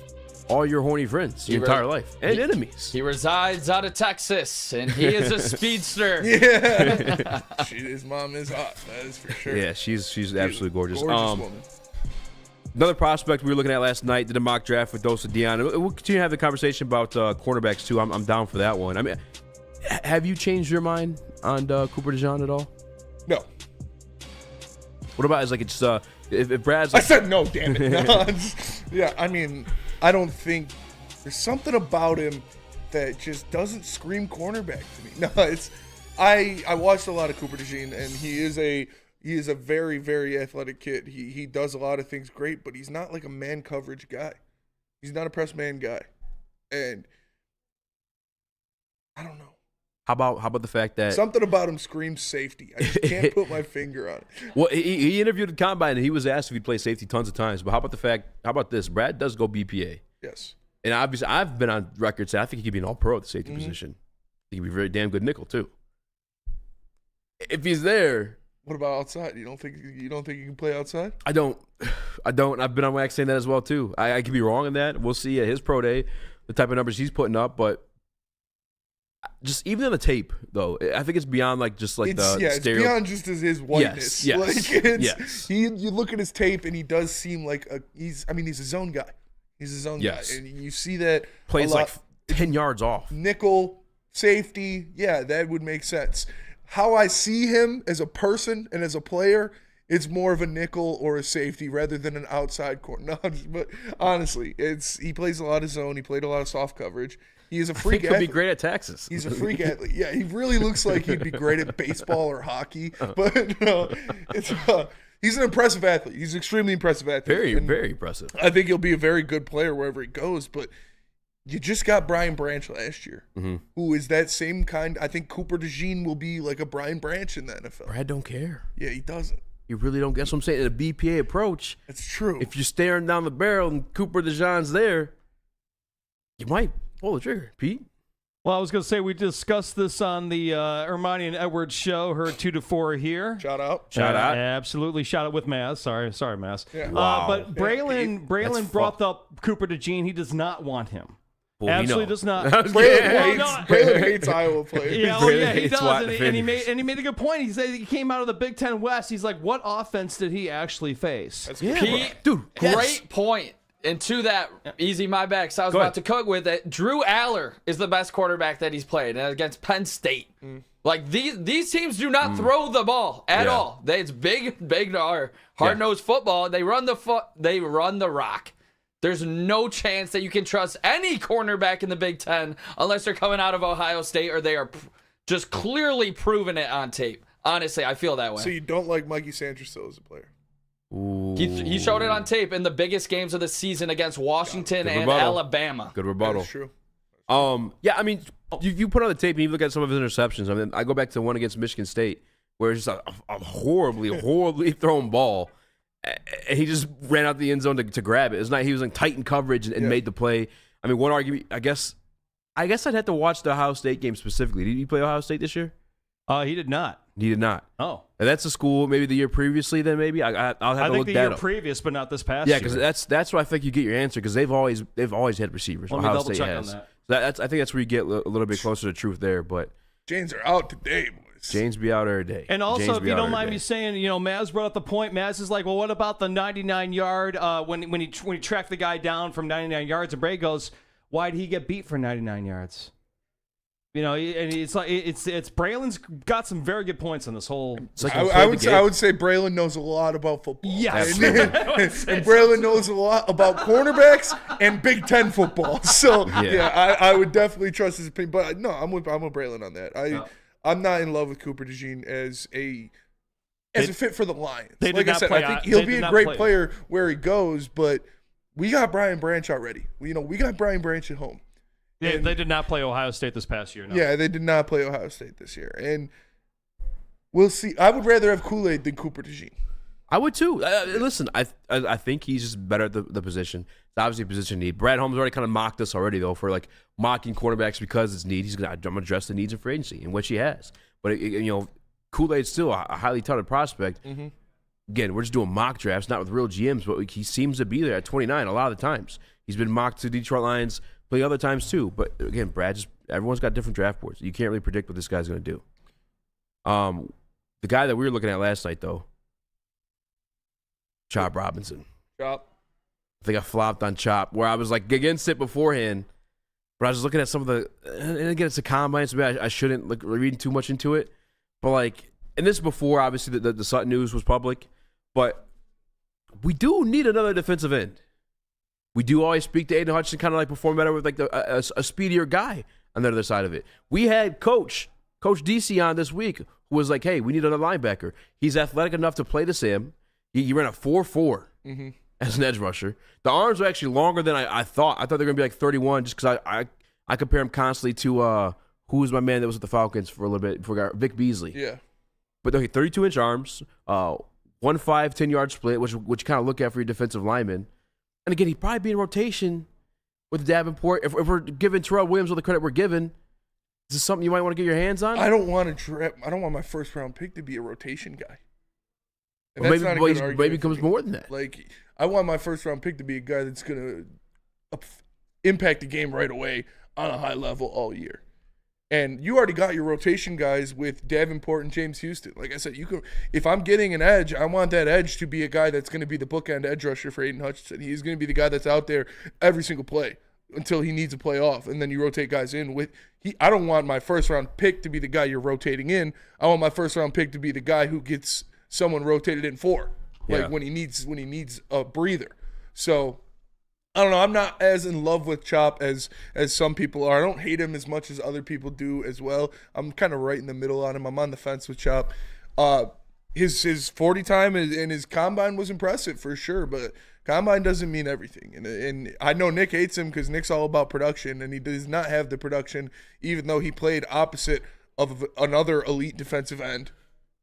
all your horny friends your entire life and enemies. He resides out of Texas, and he is a speedster. Yeah. His mom is hot. That is for sure. Yeah, she's absolutely gorgeous. Gorgeous woman. Another prospect we were looking at last night did a mock draft with Dosa Dion. We'll continue to have the conversation about cornerbacks too. I'm down for that one. I mean, have you changed your mind on Cooper DeJean at all? No. What about if Brad's I like, said no, damn it. No, yeah, I mean, I don't think there's something about him that just doesn't scream cornerback to me. No, I watched a lot of Cooper DeJean, and he is a very, very athletic kid. He does a lot of things great, but he's not like a man coverage guy. He's not a press man guy. And I don't know. how about the fact that Something about him screams safety. I just can't put my finger on it. well, he interviewed at Combine and he was asked if he'd play safety tons of times. But how about this? Brad does go BPA. Yes. And obviously, I've been on record saying I think he could be an all-pro at the safety position. He could be a very damn good nickel too. If he's there, What about outside? You don't think you can play outside? I don't. I've been on wax saying that as well too. I could be wrong in that. We'll see at his pro day the type of numbers he's putting up, but just even on the tape though, I think it's beyond it's beyond just his whiteness. Yes. Yes. You look at his tape and he does seem like he's a zone guy. He's a zone guy, and you see that plays like 10 yards off. Nickel, safety, yeah, that would make sense. How I see him as a person and as a player, it's more of a nickel or a safety rather than an outside corner. No, but honestly, he plays a lot of zone. He played a lot of soft coverage. He is a freak athlete. He could be great at Texas. He's a freak athlete. Yeah, he really looks like he'd be great at baseball or hockey. But no, he's an impressive athlete. He's an extremely impressive athlete. Very, very impressive. I think he'll be a very good player wherever he goes. But You just got Brian Branch last year, who is that same kind. I think Cooper DeJean will be like a Brian Branch in the NFL. Brad don't care. Yeah, he doesn't. You really don't. That's what I'm saying. In a BPA approach, That's true. if you're staring down the barrel and Cooper DeJean's there, you might pull the trigger, Pete. Well, I was going to say we discussed this on the Ermanni and Edwards show. Heard 2 to 4 here. Shout out. Shout out. Absolutely. Shout out with Maz. Sorry, Maz. Yeah. Wow. But Braylon That's brought up Cooper DeJean. He does not want him. Well, we Absolutely know. does not. Braylon hates Iowa players. Yeah, Braylon he hates does. Watt And he made a good point. He said he came out of the Big Ten West. He's like, what offense did he actually face? Yeah, Pete, dude. great point. And to that, Easy, my back. So I was Go about ahead. to cook with it. Drew Aller is the best quarterback that he's played, and against Penn State. Like these teams do not throw the ball at all. It's big hard-nosed football. They run the rock. There's no chance that you can trust any cornerback in the Big Ten unless they're coming out of Ohio State or they are just clearly proving it on tape. Honestly, I feel that way. So you don't like Mikey Sanchez though as a player? Ooh. He showed it on tape in the biggest games of the season against Washington and rebuttal. Alabama. Good rebuttal. That's true. Yeah, I mean, you put on the tape and you look at some of his interceptions. I mean, I go back to one against Michigan State where it's just a horribly thrown ball. And he just ran out the end zone to grab it. It's not he was in tight in coverage and made the play. I mean, one argument, I guess I'd have to watch the Ohio State game specifically. Did he play Ohio State this year? He did not. He did not. Oh. And that's a school maybe the year previously. Then maybe I'll have to I look think the that year up. previous, but not this past Yeah, year. because that's where I think you get your answer because they've always had receivers. Let me Ohio double State check has. on that. So I think that's where you get a little bit closer to truth there. But Janes are out today, boys. James be out every day. And also, James if be you out don't every mind day. me saying, Maz brought up the point. Maz is like, well, what about the 99-yard when he tracked the guy down from 99 yards? And Bray goes, why did he get beat for 99 yards? And it's like it's Braylon's got some very good points on this whole. It's like I would say Braylon knows a lot about football. Yes. and Braylon knows a lot about cornerbacks and Big Ten football. So I would definitely trust his opinion. But no, I'm with Braylon on that. I'm not in love with Cooper DeJean as a fit for the Lions. They did Like I not said, play I think out- he'll they be did a not great play. player where he goes. But we got Brian Branch already. We got Brian Branch at home. They did not play Ohio State this past year. No. Yeah, they did not play Ohio State this year. And we'll see. I would rather have Kool-Aid than Cooper DeJean. I would too. Listen, I think he's just better at the position. It's obviously a position need. Brad Holmes already kind of mocked us already though for like mocking quarterbacks because it's need. I'm gonna address the needs of free agency, in which he has. But Kool-Aid's still a highly touted prospect. Mm-hmm. Again, we're just doing mock drafts, not with real GMs, but he seems to be there at 29 a lot of the times. He's been mocked to Detroit Lions, play other times too. But again, everyone's got different draft boards. You can't really predict what this guy's going to do. The guy that we were looking at last night, though, Chop Robinson. Chop. I think I flopped on Chop, where I was like against it beforehand, but I was looking at some of the, and again, it's a combine, so maybe I shouldn't look reading too much into it. But like, and this before obviously the Sutton news was public, but we do need another defensive end. We do always speak to Aiden Hutchinson, kind of like perform better with like a speedier guy on the other side of it. We had Coach DC on this week who was like, hey, we need another linebacker. He's athletic enough to play the Sim. He ran a 4.4 as an edge rusher. The arms are actually longer than I thought. I thought they were going to be like 31 just because I compare him constantly to who was my man that was with the Falcons for a little bit, Vic Beasley. Yeah. But okay, 32-inch arms, 1.5, 10-yard split, which you kind of look at for your defensive lineman. And again, he'd probably be in rotation with Davenport. If we're giving Terrell Williams all the credit we're giving, is this something you might want to get your hands on? I don't want my first round pick to be a rotation guy. And Or that's not a good argument maybe for becomes me. more than that. Like, I want my first round pick to be a guy that's going to impact the game right away on a high level all year. And you already got your rotation guys with Davenport and James Houston. Like I said, if I'm getting an edge, I want that edge to be a guy that's going to be the bookend edge rusher for Aiden Hutchinson. He's going to be the guy that's out there every single play until he needs a play off, and then you rotate guys in. I don't want my first round pick to be the guy you're rotating in. I want my first round pick to be the guy who gets someone rotated in for, like when he needs a breather. So I don't know. I'm not as in love with Chop as some people are. I don't hate him as much as other people do as well. I'm kind of right in the middle on him. I'm on the fence with Chop. his 40 time and his combine was impressive for sure, but combine doesn't mean everything. And I know Nick hates him because Nick's all about production, and he does not have the production, even though he played opposite of another elite defensive end.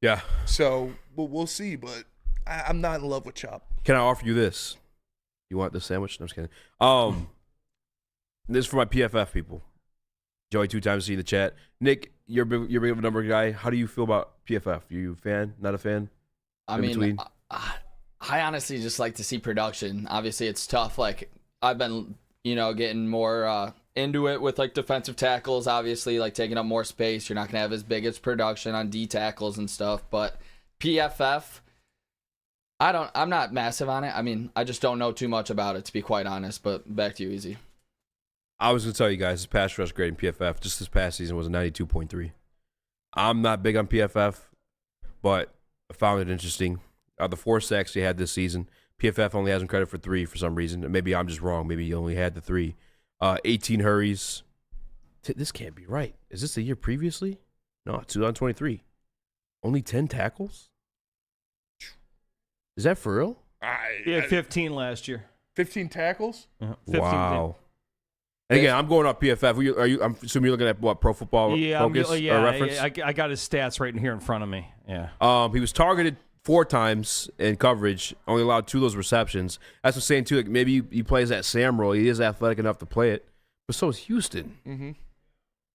Yeah. So we'll see, but I'm not in love with Chop. Can I offer you this? You want the sandwich? No, I'm just kidding. This is for my PFF people. Joey, 2 times see the chat. Nick, you're big of a number guy. How do you feel about PFF? You a fan? Not a fan? I mean, I honestly just like to see production. Obviously, it's tough. Like, I've been, getting more into it with, like, defensive tackles. Obviously, like, taking up more space. You're not going to have as big as production on D tackles and stuff. But PFF, I'm not massive on it. I mean, I just don't know too much about it, to be quite honest. But back to you, Easy. I was going to tell you guys, his pass rush grade in PFF just this past season was a 92.3. I'm not big on PFF, but I found it interesting. The 4 sacks he had this season, PFF only has him credit for 3 for some reason. Maybe I'm just wrong. Maybe he only had the 3. 18 hurries. This can't be right. Is this the year previously? No, 2023. Only 10 tackles? Is that for real? He had 15 last year. 15 tackles? 15. Wow. And again, I'm going off PFF. I'm assuming you're looking at what, Pro Football Focus or reference? Yeah, I got his stats right in here in front of me. Yeah. He was targeted 4 times in coverage, only allowed 2 of those receptions. That's what I'm saying, too. Like maybe he plays that Sam role. He is athletic enough to play it. But so is Houston. Mm-hmm.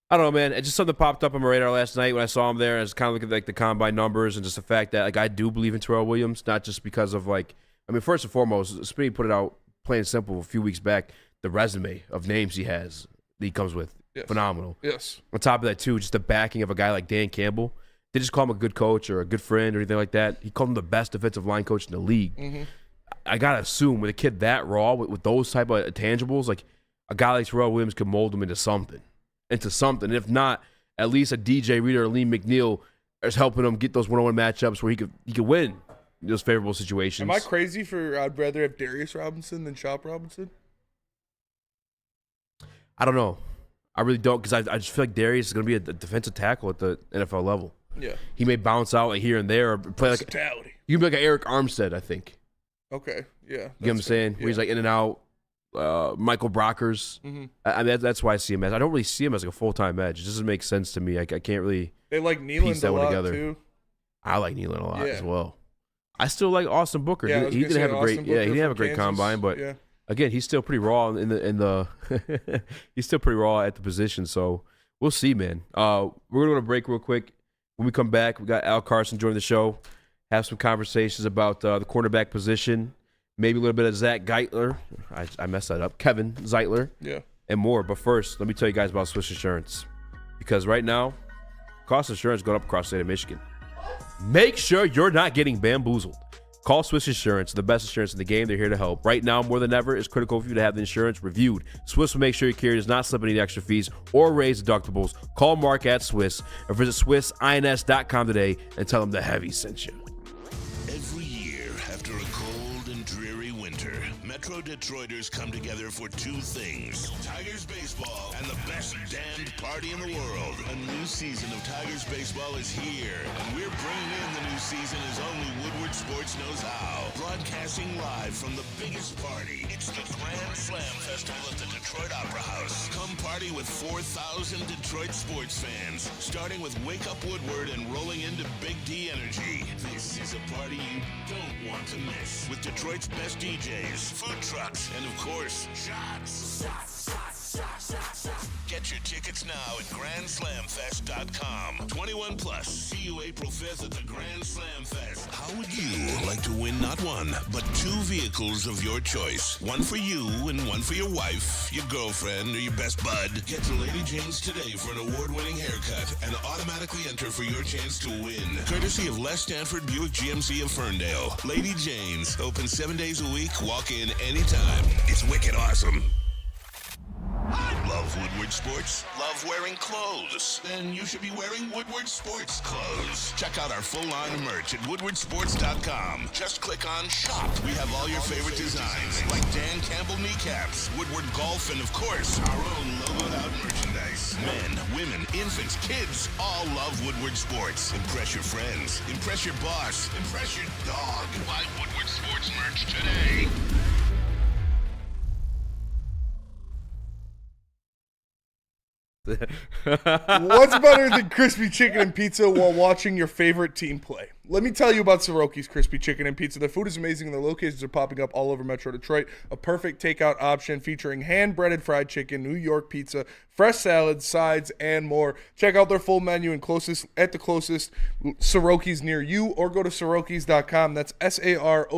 I don't know, man. It just something popped up on my radar last night when I saw him there. I was kind of looking at like the combine numbers and just the fact that like I do believe in Terrell Williams, not just because of like, I mean, first and foremost, Spinny put it out plain and simple a few weeks back. The resume of names he has that he comes with, phenomenal. Yes. On top of that, too, just the backing of a guy like Dan Campbell. They just call him a good coach or a good friend or anything like that. He called him the best defensive line coach in the league. Mm-hmm. I got to assume with a kid that raw, with those type of intangibles, like a guy like Terrell Williams could mold him into something. And if not, at least a DJ Reader or Lee McNeil is helping him get those one-on-one matchups where he could win those favorable situations. Am I crazy for I'd rather have Darius Robinson than Chop Robinson? I don't know. I really don't because I just feel like Darius is going to be a defensive tackle at the NFL level. Yeah. He may bounce out like here and there or play like you can be like an Eric Armstead, I think. Okay. Yeah. You know what I'm saying? Yeah. Where he's like in and out. Michael Brockers. Mm-hmm. I mean, that's why I see him as. I don't really see him as like a full-time edge. It doesn't make sense to me. I can't really They like piece Nealand that a one lot together. too. I like Nealand a lot as well. I still like Austin Booker. Yeah, he didn't have a great. Austin Yeah, he Booker didn't have a from great Kansas. combine, but Yeah. again, he's still pretty raw in the he's still pretty raw at the position. So we'll see, man. We're gonna go to break real quick. When we come back, we got Al Carson joining the show. Have some conversations about the cornerback position. Maybe a little bit of Zach Geitler. I messed that up. Kevin Zeitler. Yeah. And more. But first, let me tell you guys about Swiss Insurance. Because right now, cost of insurance is going up across the state of Michigan. Make sure you're not getting bamboozled. Call Swiss Insurance, the best insurance in the game. They're here to help. Right now, more than ever, it's critical for you to have the insurance reviewed. Swiss will make sure your carrier does not slip any extra fees or raise deductibles. Call Mark at Swiss or visit SwissINS.com today and tell them the Heavy sent you. Every year, after a cold and dreary winter, Metro Detroiters come together for 2 things: Tigers baseball and the best damned party in the world. A new season of Tigers baseball is here, and we're bringing in the new season as only Woodward Sports knows how. Broadcasting live from the biggest party. It's the Grand Slam Festival at the Detroit Opera House. Come party with 4,000 Detroit sports fans, starting with Wake Up Woodward and rolling into Big D Energy. This is a party you don't want to miss, with Detroit's best DJs, food trucks, and of course, shots. Get your tickets now at GrandSlamFest.com. 21 plus. See you April 5th at the Grand Slam Fest. How would you like to win not one, but 2 vehicles of your choice? One for you and one for your wife, your girlfriend, or your best bud. Get to Lady Jane's today for an award-winning haircut and automatically enter for your chance to win. Courtesy of Les Stanford Buick GMC of Ferndale. Lady Jane's, open 7 days a week. Walk in anytime. It's wicked awesome. Love Woodward Woodward Sports? Love wearing clothes? Then you should be wearing Woodward Sports clothes. Check out our full line of merch at woodwardsports.com. Just click on shop. We have all your favorite designs, like Dan Campbell kneecaps, Woodward golf, and of course, our own logoed out merchandise. Men, women, infants, kids all love Woodward Sports. Impress your friends. Impress your boss. Impress your dog. Buy Woodward Sports merch today. What's better than crispy chicken and pizza while watching your favorite team play? Let me tell you about Soroki's Crispy Chicken and Pizza. Their food is amazing and their locations are popping up all over Metro Detroit. A perfect takeout option featuring hand-breaded fried chicken, New York pizza, fresh salads, sides, and more. Check out their full menu and at the closest Soroki's near you, or go to Sorokis.com. That's SAROKIS.com.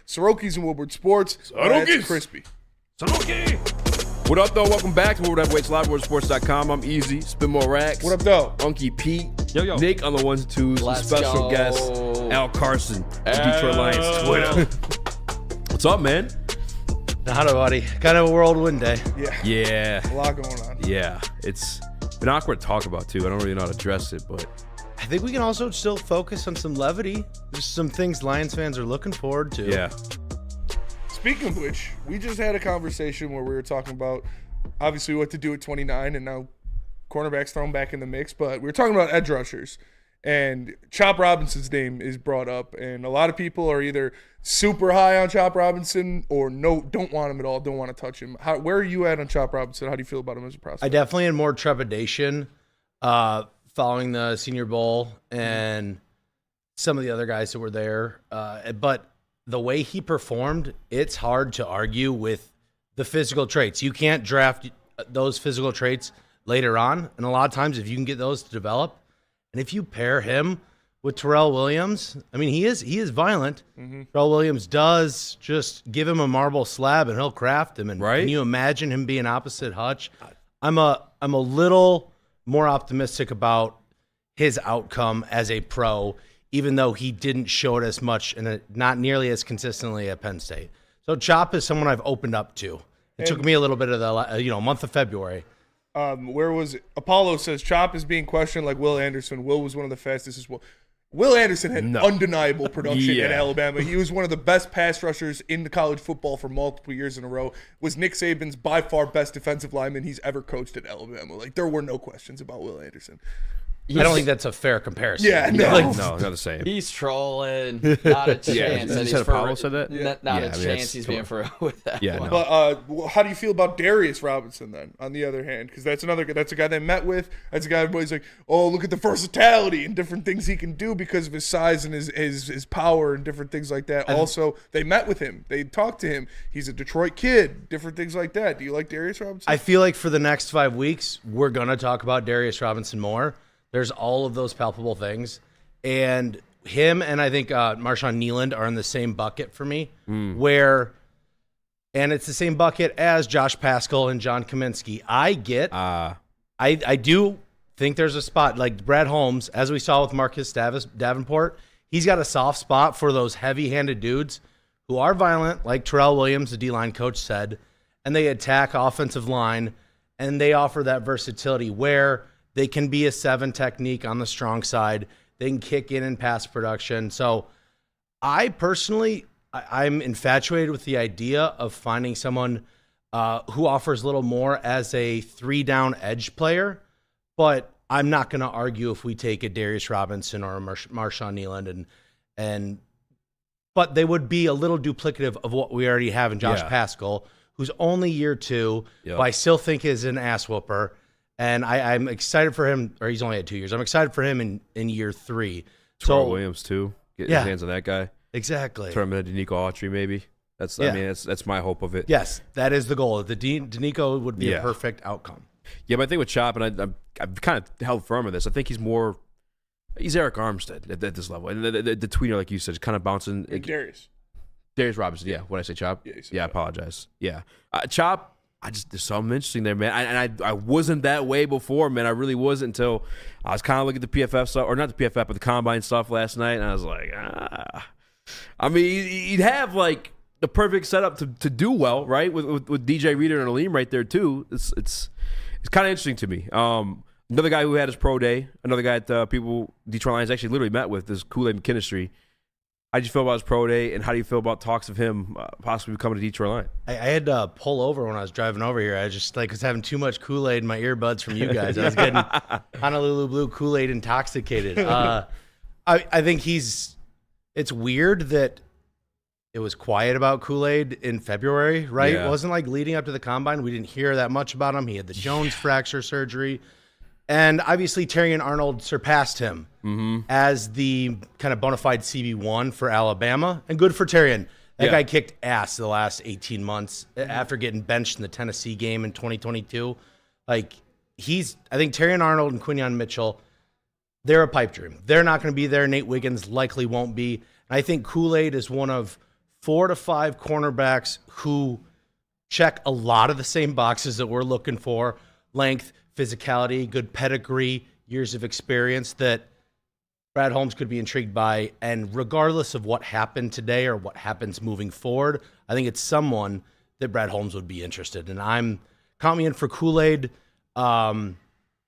Soroki's and Woodward Sports. It's crispy. What up, though? Welcome back to Woodward Heavyweights Live, WoodwardSports.com. I'm Easy. Spin more racks. What up, though? Unky Pete. Yo. Nick on the ones and twos. Let's Special go. guest, Al Carson, Detroit Lions Twitter. What's up, man? Not a buddy. Kind of a whirlwind day. Yeah. A lot going on. Yeah. It's been awkward to talk about, too. I don't really know how to address it, but I think we can also still focus on some levity. There's some things Lions fans are looking forward to. yeah. Speaking of which, we just had a conversation where we were talking about obviously what to do at 29, and now cornerbacks thrown back in the mix, but we were talking about edge rushers, and Chop Robinson's name is brought up, and a lot of people are either super high on Chop Robinson or don't want him at all, don't want to touch him. Where are you at on Chop Robinson? How do you feel about him as a prospect? I definitely had more trepidation following the Senior Bowl and some of the other guys that were there, but the way he performed, it's hard to argue with the physical traits. You can't draft those physical traits later on, and a lot of times if you can get those to develop, and if you pair him with Terrell Williams, I mean, he is violent. Terrell Williams does just give him a marble slab and he'll craft him. And can you imagine him being opposite Hutch? I'm a little more optimistic about his outcome as a pro, even though he didn't show it as much and not nearly as consistently at Penn State. So Chop is someone I've opened up to. It took me a little bit of the month of February. Where was it? Apollo says Chop is being questioned like Will Anderson. Will was one of the fastest as well. Will Anderson had undeniable production at Alabama. He was one of the best pass rushers in the college football for multiple years in a row. Was Nick Saban's by far best defensive lineman he's ever coached at Alabama. Like, there were no questions about Will Anderson. I don't think that's a fair comparison. Yeah, no. No, not the same. He's trolling. Not a chance. You that said he's Apollo said that? Not a chance he's being for real with that one. But how do you feel about Darius Robinson then, on the other hand? Because that's a guy they met with. That's a guy everybody's like, oh, look at the versatility and different things he can do because of his size and his power and different things like that. Also, they met with him. They talked to him. He's a Detroit kid, different things like that. Do you like Darius Robinson? I feel like for the next 5 weeks, we're going to talk about Darius Robinson more. There's all of those palpable things. And him and I think Marshawn Nealand are in the same bucket for me, and it's the same bucket as Josh Paschal and John Kaminsky. I do think there's a spot like Brad Holmes, as we saw with Marcus Davenport. He's got a soft spot for those heavy-handed dudes who are violent, like Terrell Williams, the D-line coach said, and they attack offensive line, and they offer that versatility where they can be a 7 technique on the strong side. They can kick in pass production. So I personally, I'm infatuated with the idea of finding someone who offers a little more as a 3-down edge player. But I'm not going to argue if we take a Darius Robinson or a Marshawn Nealand. But they would be a little duplicative of what we already have in Josh Paschal, who's only year 2, but I still think is an ass whooper. And I'm excited for him, or he's only had 2 years. I'm excited for him in year 3. Terrell Williams, too. Get his hands on that guy. Exactly. Turn him into Danico Autry, maybe. That's my hope of it. Yes, that is the goal. The Danico would be a perfect outcome. Yeah, but I think with Chop, and I've kind of held firm on this, I think he's Eric Armstead at this level. And the tweener, like you said, is kind of bouncing. Darius Robinson, yeah. What did I say, Chop? Yeah, I apologize. Yeah. Chop, there's something interesting there, man. And I wasn't that way before, man. I really wasn't until I was kind of looking at the PFF stuff, or not the PFF, but the Combine stuff last night, and I was like, I mean, he'd have like the perfect setup to do well, right? With DJ Reader and Aleem right there too. It's kind of interesting to me. Another guy who had his pro day, another guy that Detroit Lions actually literally met with, is Kool-Aid McKinstry. How do you feel about his pro day, and how do you feel about talks of him possibly becoming a Detroit Lion? I had to pull over when I was driving over here. I just was having too much Kool-Aid in my earbuds from you guys. I was getting Honolulu Blue Kool-Aid intoxicated. I think it's weird that it was quiet about Kool-Aid in February, right? Yeah. It wasn't like leading up to the combine. We didn't hear that much about him. He had the Jones fracture surgery. And obviously, Terrion Arnold surpassed him as the kind of bona fide CB1 for Alabama. And good for Terrion. That guy kicked ass the last 18 months after getting benched in the Tennessee game in 2022. I think Terrion Arnold and Quinyon Mitchell, they're a pipe dream. They're not going to be there. Nate Wiggins likely won't be. And I think Kool-Aid is one of 4 to 5 cornerbacks who check a lot of the same boxes that we're looking for. Length, physicality, good pedigree, years of experience that Brad Holmes could be intrigued by. And regardless of what happened today or what happens moving forward, I think it's someone that Brad Holmes would be interested in. Count me in for Kool-Aid. And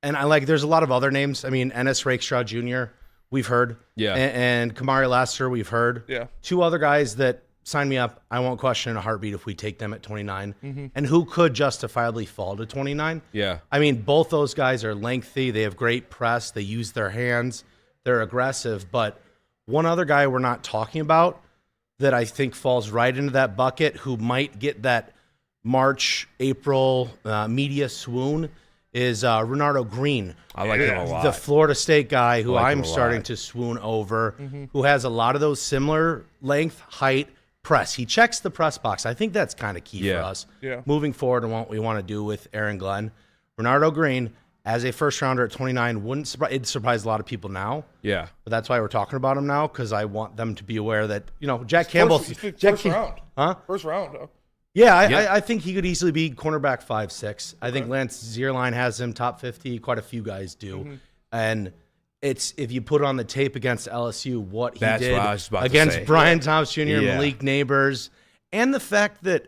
there's a lot of other names. I mean, Ennis Rakestraw Jr., we've heard. Yeah. And Kamari Lassiter, we've heard. Yeah. 2 other guys that sign me up. I won't question in a heartbeat if we take them at 29. And who could justifiably fall to 29? Yeah. I mean, both those guys are lengthy. They have great press. They use their hands. They're aggressive. But one other guy we're not talking about that I think falls right into that bucket, who might get that March, April media swoon, is Renardo Green. I like him a lot. The Florida State guy who like him I'm a starting lot. to swoon over, who has a lot of those similar length, height, press. He checks the press box. I think that's kind of key for us moving forward and what we want to do with Aaron Glenn. Renardo Green, as a first rounder at 29, it'd surprise a lot of people now. Yeah. But that's why we're talking about him now, because I want them to be aware that, Jack Campbell. First round. Huh? First round, though. Yeah, I think he could easily be cornerback 5'6". I think Lance Zierlein has him top 50. Quite a few guys do. And it's, if you put on the tape against LSU, what he That's did what I was about to against say. Brian Thomas Jr. and Yeah. Malik Neighbors, and the fact that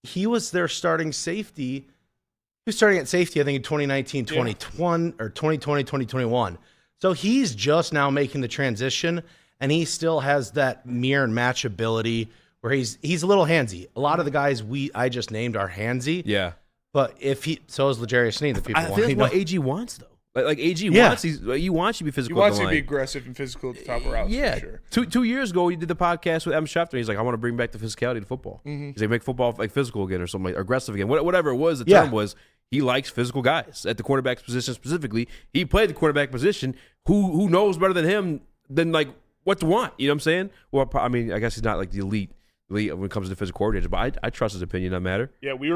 he was their starting safety. He was starting at safety, I think, in 2019, 2020, or 2020, 2021. So he's just now making the transition, and he still has that mirror and match ability where he's a little handsy. A lot of the guys I just named are handsy. Yeah. But so is L'Jarius Sneed. I think that's what AG wants, though. Like AG wants, he wants you to be physical. He wants at the you to be line. aggressive and physical at the top of routes. Yeah. For sure. Two years ago, he did the podcast with M. Schefter. He's like, I want to bring back the physicality to football. He's like, make football like physical again or something, like aggressive again. Whatever it was, the term was, he likes physical guys at the quarterback position specifically. He played the quarterback position. Who knows better than him than like what to want? You know what I'm saying? Well, I mean, I guess he's not like the elite when it comes to the physical coordinator, but I trust his opinion on that matter. Yeah, we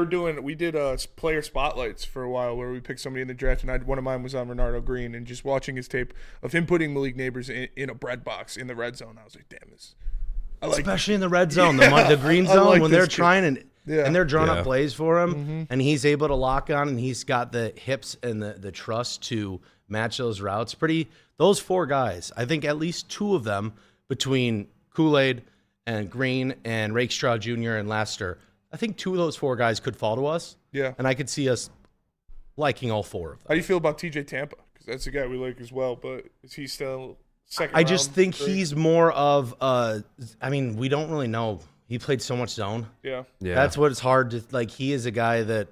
did player spotlights for a while where we picked somebody in the draft, and one of mine was on Renardo Green, and just watching his tape of him putting Malik Neighbors in a bread box in the red zone, I was like, damn this. Especially in the red zone, the green zone, like when they're this kid. trying and they're drawing Yeah. up plays for him, and he's able to lock on, and he's got the hips and the trust to match those routes. Those 4 guys, I think at least 2 of them, between Kool-Aid and Green and Rakestraw Jr. and Lassiter, I think 2 of those 4 guys could fall to us. Yeah. And I could see us liking all 4 of them. How do you feel about TJ Tampa? Because that's a guy we like as well, but is he still second I just round, think third? he's more of we don't really know. He played so much zone. Yeah. That's what it's hard to like. He is a guy that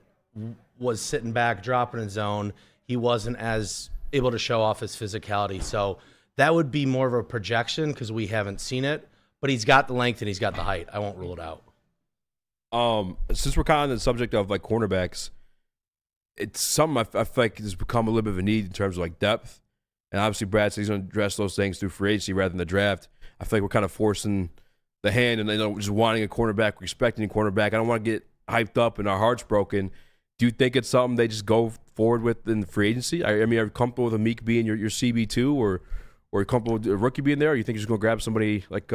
was sitting back, dropping his zone. He wasn't as able to show off his physicality. So that would be more of a projection because we haven't seen it. But he's got the length and he's got the height. I won't rule it out. Since we're kind of on the subject of like cornerbacks, it's something I feel like has become a little bit of a need in terms of like depth. And obviously Brad said he's going to address those things through free agency rather than the draft. I feel like we're kind of forcing the hand and just wanting a cornerback, respecting a cornerback. I don't want to get hyped up and our hearts broken. Do you think it's something they just go forward with in free agency? I mean, are you comfortable with a Meek being your CB2 or are you comfortable with a rookie being there? Or you think you're just going to grab somebody like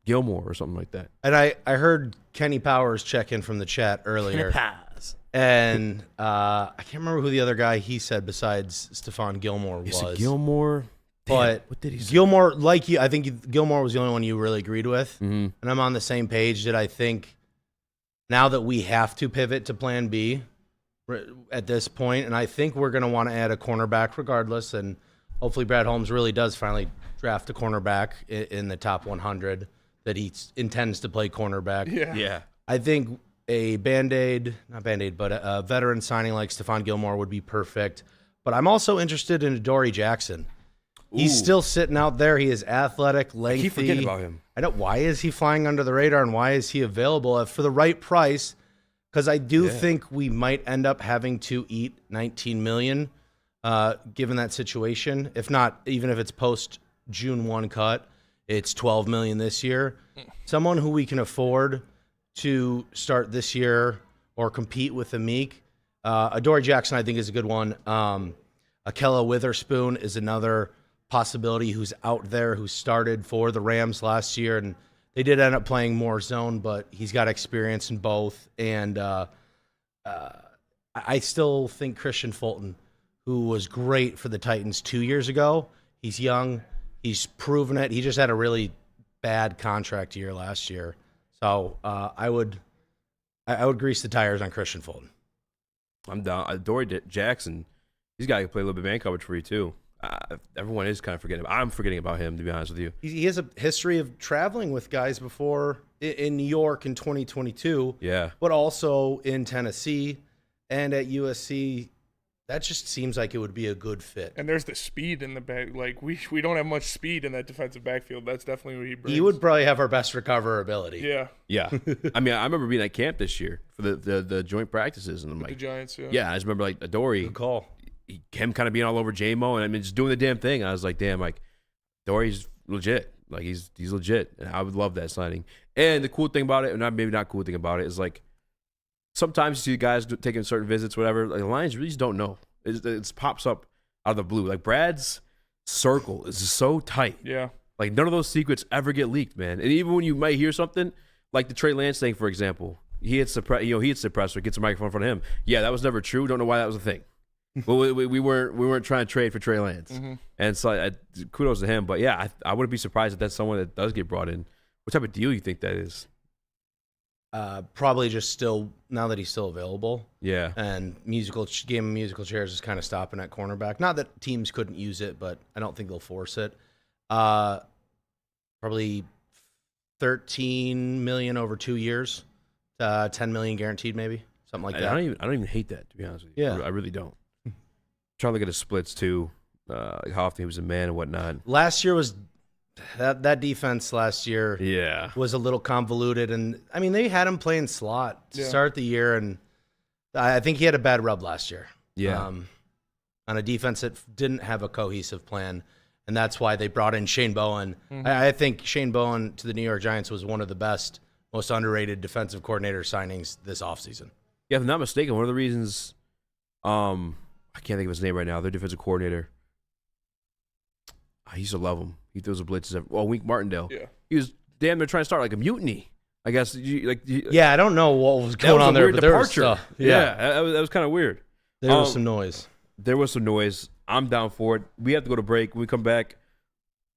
Gilmore or something like that? And I heard Kenny Powers check in from the chat earlier. And I can't remember who the other guy he said besides Stephon Gilmore was. Is it Gilmore? But what did he say? Gilmore, like you, I think Gilmore was the only one you really agreed with. Mm-hmm. And I'm on the same page that I think now that we have to pivot to plan B at this point, and I think we're going to want to add a cornerback regardless, and hopefully Brad Holmes really does finally draft a cornerback in the top 100 that he intends to play cornerback. Yeah. I think a not Band-Aid, but a veteran signing like Stephon Gilmore would be perfect. But I'm also interested in Adoree Jackson. He's still sitting out there. He is athletic, lengthy. I keep forgetting about him. I know. Why is he flying under the radar, and why is he available for the right price? Because I do think we might end up having to eat $19 million, given that situation. If not, even if it's post June 1 cut, it's $12 million this year. Someone who we can afford to start this year or compete with Amik. Adoree Jackson, I think, is a good one. Akella Witherspoon is another possibility who's out there, who started for the Rams last year, and they did end up playing more zone, but he's got experience in both. And I still think Christian Fulton, who was great for the Titans 2 years ago, he's young, he's proven it. He just had a really bad contract year last year. So I would grease the tires on Christian Fulton. I'm down. Adoree Jackson, he's got to play a little bit of man coverage for you, too. Everyone is kind of forgetting. I'm forgetting about him, to be honest with you. He has a history of traveling with guys before in New York in 2022. Yeah. But also in Tennessee and at USC. That just seems like it would be a good fit. And there's the speed in the back. Like, we don't have much speed in that defensive backfield. That's definitely what he brings. He would probably have our best recoverability. Yeah. Yeah. I mean, I remember being at camp this year for the joint practices, and I'm like, the Giants, yeah, I just remember like Adoree. Good call. Him kind of being all over J-Mo, and I mean, just doing the damn thing. I was like, damn, like, Dory's legit. Like, he's legit. And I would love that signing. And the cool thing about it, and maybe not cool thing about it, is like, sometimes you see guys taking certain visits, whatever. Like, the Lions really just don't know. It pops up out of the blue. Like, Brad's circle is so tight. Yeah. Like, none of those secrets ever get leaked, man. And even when you might hear something, like the Trey Lance thing, for example, he hits the presser, gets a microphone in front of him. Yeah, that was never true. Don't know why that was a thing. Well, we weren't trying to trade for Trey Lance, and so kudos to him. But yeah, I wouldn't be surprised if that's someone that does get brought in. What type of deal you think that is? Probably just still now that he's still available. Yeah, and game of musical chairs is kind of stopping at cornerback. Not that teams couldn't use it, but I don't think they'll force it. Probably $13 million over 2 years, $10 million guaranteed, maybe something like that. I don't even hate that, to be honest with you. Yeah, I really don't. Trying to look at his splits too, how often he was a man and whatnot. Last year was that defense. Last year, was a little convoluted, and I mean they had him playing slot to start the year, and I think he had a bad rub last year. Yeah, on a defense that didn't have a cohesive plan, and that's why they brought in Shane Bowen. I think Shane Bowen to the New York Giants was one of the best, most underrated defensive coordinator signings this offseason. Yeah, if I'm not mistaken, one of the reasons, I can't think of his name right now. Their defensive coordinator. I used to love him. He throws the blitzes. Wink Martindale. Yeah. He was damn near trying to start like a mutiny. I guess. I don't know what was going on there, but there was stuff. That was kind of weird. There was some noise. There was some noise. I'm down for it. We have to go to break. When we come back,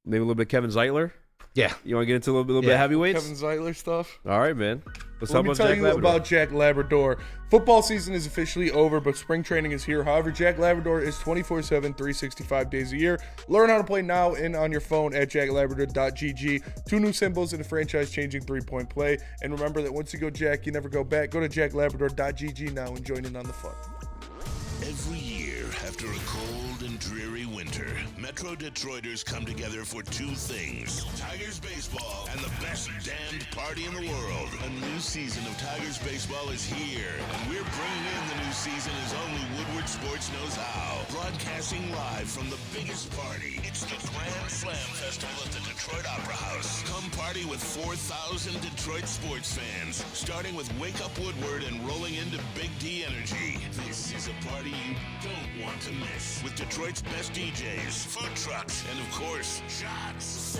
maybe a little bit of Kevin Zeitler. Yeah. You want to get into a little bit of heavyweights? Kevin Zeitler stuff. All right, man. Let me tell you about Jack Labrador. Football season is officially over, but spring training is here. However, Jack Labrador is 24/7, 365 days a year. Learn how to play now and on your phone at jacklabrador.gg. 2 new symbols in a franchise-changing 3-point play. And remember that once you go Jack, you never go back. Go to jacklabrador.gg now and join in on the fun. Every year, after a cold and dreary winter, Metro Detroiters come together for 2 things: Tigers baseball and the best damned party in the world. A new season of Tigers baseball is here, and we're bringing in the new season as only Woodward Sports knows how. Broadcasting live from the biggest party. It's the Grand Slam Festival at the Detroit Opera House. Come party with 4,000 Detroit sports fans, starting with Wake Up Woodward and rolling into Big D Energy. This is a party you don't want to miss, with Detroit's best DJs, food trucks, and of course, shots.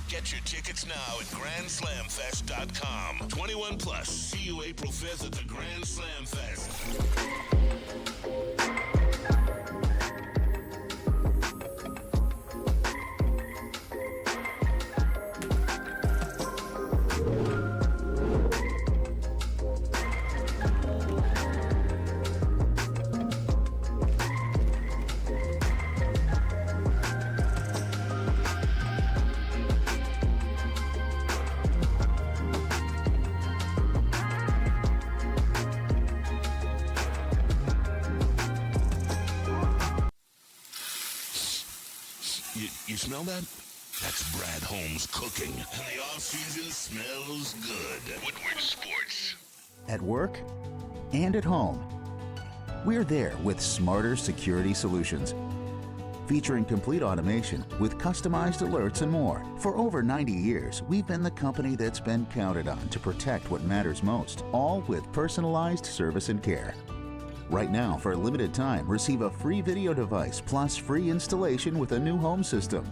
Get your tickets now at GrandSlamFest.com. 21 plus. See you April 5th at the Grand Slam Fest. You smell that? That's Brad Holmes cooking. And the off-season smells good. Woodward Sports. At work and at home, we're there with smarter security solutions. Featuring complete automation with customized alerts and more. For over 90 years, we've been the company that's been counted on to protect what matters most, all with personalized service and care. Right now, for a limited time, receive a free video device plus free installation with a new home system.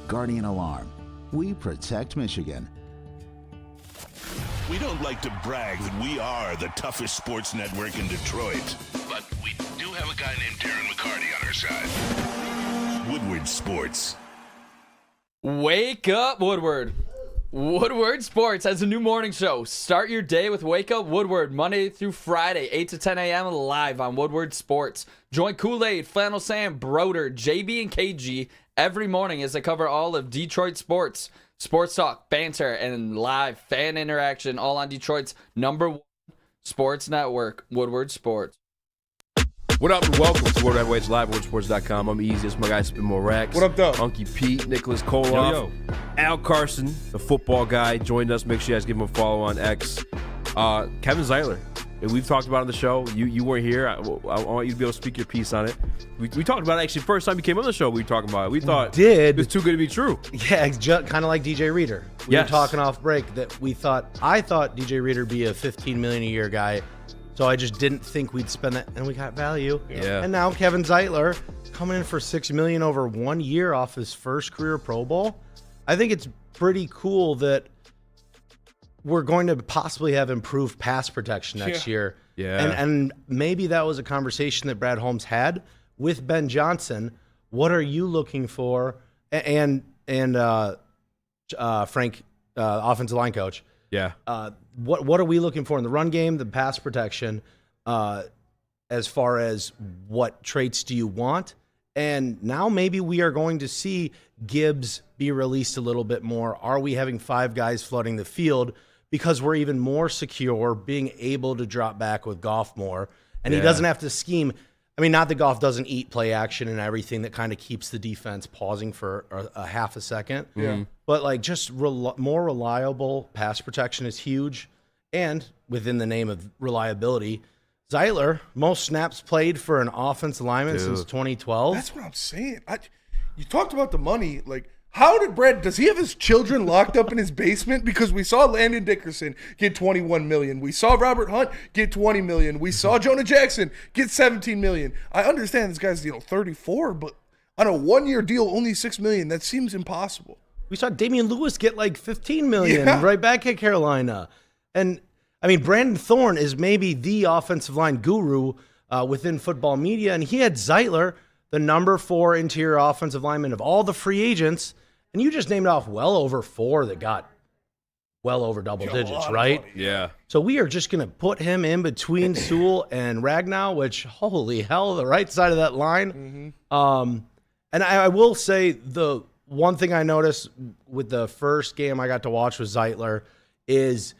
Guardian Alarm. We protect Michigan. We don't like to brag that we are the toughest sports network in Detroit, but we do have a guy named Darren McCarty on our side. Woodward Sports. Wake up, Woodward. Woodward Sports has a new morning show. Start your day with Wake Up Woodward, Monday through Friday, 8 to 10 a.m. live on Woodward Sports. Join Kool-Aid, Flannel Sam, Broder, JB, and KG every morning as they cover all of Detroit sports. Sports talk, banter, and live fan interaction, all on Detroit's #1 sports network, Woodward Sports. What up and welcome to World Heavyweights Live, WoodWardSports.com. I'm Easy. It's my guy, Spin More Rax. What up, though? Unky Pete, Nicholas Koloff, Al Carson, the football guy, joined us. Make sure you guys give him a follow on X. Kevin Zeitler. We've talked about it on the show. You weren't here. I want you to be able to speak your piece on it. We talked about it actually first time you came on the show. We were talking about it. We thought it was too good to be true. Yeah, kind of like DJ Reader. We were talking off break that I thought DJ Reader would be a $15 million a year guy, so I just didn't think we'd spend that, and we got value. Yeah. And now Kevin Zeitler coming in for $6 million over 1 year off his first career Pro Bowl. I think it's pretty cool that we're going to possibly have improved pass protection next year. Yeah. And maybe that was a conversation that Brad Holmes had with Ben Johnson. What are you looking for? And Frank, offensive line coach. Yeah. What are we looking for in the run game, the pass protection, as far as what traits do you want? And now maybe we are going to see Gibbs be released a little bit more. Are we having 5 guys flooding the field because we're even more secure being able to drop back with Goff more? And he doesn't have to scheme. I mean, not that Goff doesn't eat play action and everything that kind of keeps the defense pausing for a half a second. Yeah. But like just more reliable pass protection is huge. And within the name of reliability, Zeitler, most snaps played for an offensive lineman since 2012. That's what I'm saying. You talked about the money. Like, does he have his children locked up in his basement? Because we saw Landon Dickerson get $21 million. We saw Robert Hunt get $20 million. We saw Jonah Jackson get $17 million. I understand this guy's 34, but on a 1-year deal, only $6 million. That seems impossible. We saw Damian Lewis get like $15 million right back at Carolina. And I mean, Brandon Thorne is maybe the offensive line guru within football media, and he had Zeitler, the number 4 interior offensive lineman of all the free agents, and you just named off well over 4 that got well over double digits, right? Yeah. So we are just going to put him in between Sewell and Ragnow, which, holy hell, the right side of that line. And I will say the one thing I noticed with the first game I got to watch with Zeitler is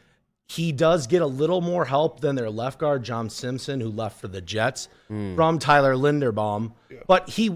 he does get a little more help than their left guard, John Simpson, who left for the Jets, from Tyler Linderbaum. Yeah. But he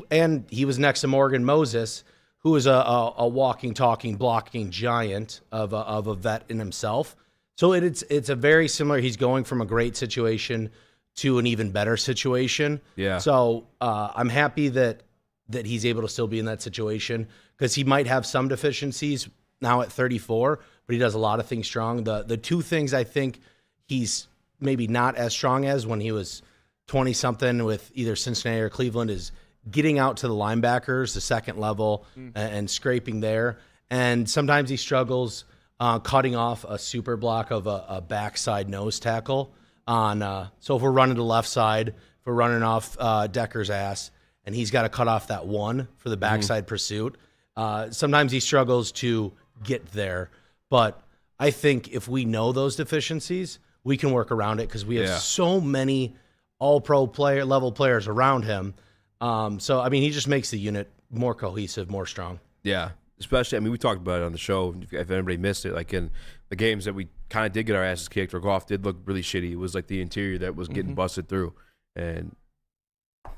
was next to Morgan Moses, who is a walking, talking, blocking giant of a vet in himself. So it's a very similar. He's going from a great situation to an even better situation. Yeah. So I'm happy that he's able to still be in that situation because he might have some deficiencies now at 34, but he does a lot of things strong. The 2 things I think he's maybe not as strong as when he was 20-something with either Cincinnati or Cleveland is getting out to the linebackers, the second level, and scraping there. And sometimes he struggles cutting off a super block of a backside nose tackle. So if we're running to the left side, if we're running off Decker's ass, and he's got to cut off that 1 for the backside pursuit, sometimes he struggles to get there. But I think if we know those deficiencies, we can work around it because we have so many all-pro level players around him. So, I mean, he just makes the unit more cohesive, more strong. Yeah, especially, I mean, we talked about it on the show. If anybody missed it, like in the games that we kind of did get our asses kicked, or Goff did look really shitty. It was like the interior that was getting busted through. And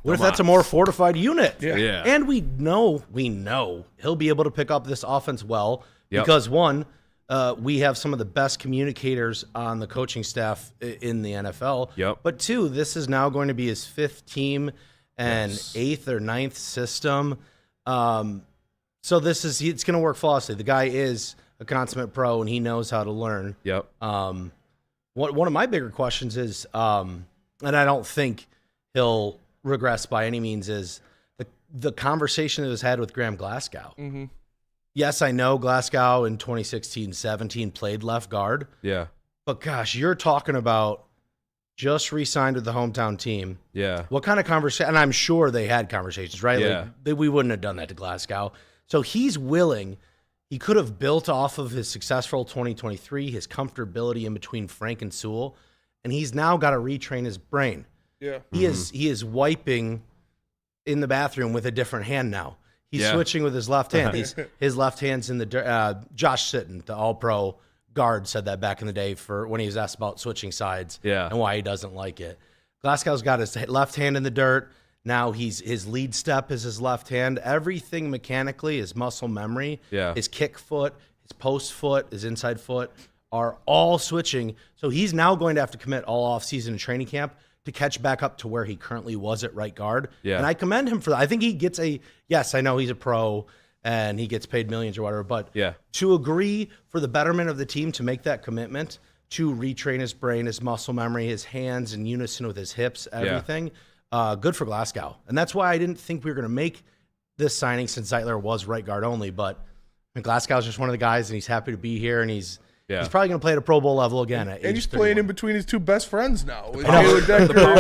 What if that's a more fortified unit? Yeah. And we know he'll be able to pick up this offense well because one, we have some of the best communicators on the coaching staff in the NFL. Yep. But two, this is now going to be his 5th team and 8th or 9th system. So it's going to work flawlessly. The guy is a consummate pro and he knows how to learn. Yep. One of my bigger questions is, and I don't think he'll regress by any means, is the conversation that was had with Graham Glasgow. Mm-hmm. Yes, I know Glasgow in 2016-17 played left guard. Yeah. But gosh, you're talking about just re-signed with the hometown team. Yeah. What kind of conversation? And I'm sure they had conversations, right? Yeah. We wouldn't have done that to Glasgow. So he's willing. He could have built off of his successful 2023, his comfortability in between Frank and Sewell, and he's now got to retrain his brain. Yeah. He is wiping in the bathroom with a different hand now. He's switching with his left hand. His left hand's in the Josh Sitton, the All-Pro guard, said that back in the day for when he was asked about switching sides and why he doesn't like it. Glasgow's got his left hand in the dirt. Now his lead step is his left hand. Everything mechanically, his muscle memory, his kick foot, his post foot, his inside foot are all switching. So he's now going to have to commit all offseason and training camp to catch back up to where he currently was at right guard. Yeah. And I commend him for that. I think he gets yes, I know he's a pro and he gets paid millions or whatever, but to agree for the betterment of the team to make that commitment to retrain his brain, his muscle memory, his hands in unison with his hips, everything, good for Glasgow. And that's why I didn't think we were going to make this signing since Zeitler was right guard only, but Glasgow's just one of the guys and he's happy to be here and he's probably going to play at a Pro Bowl level again. And he's playing in between his two best friends now. The power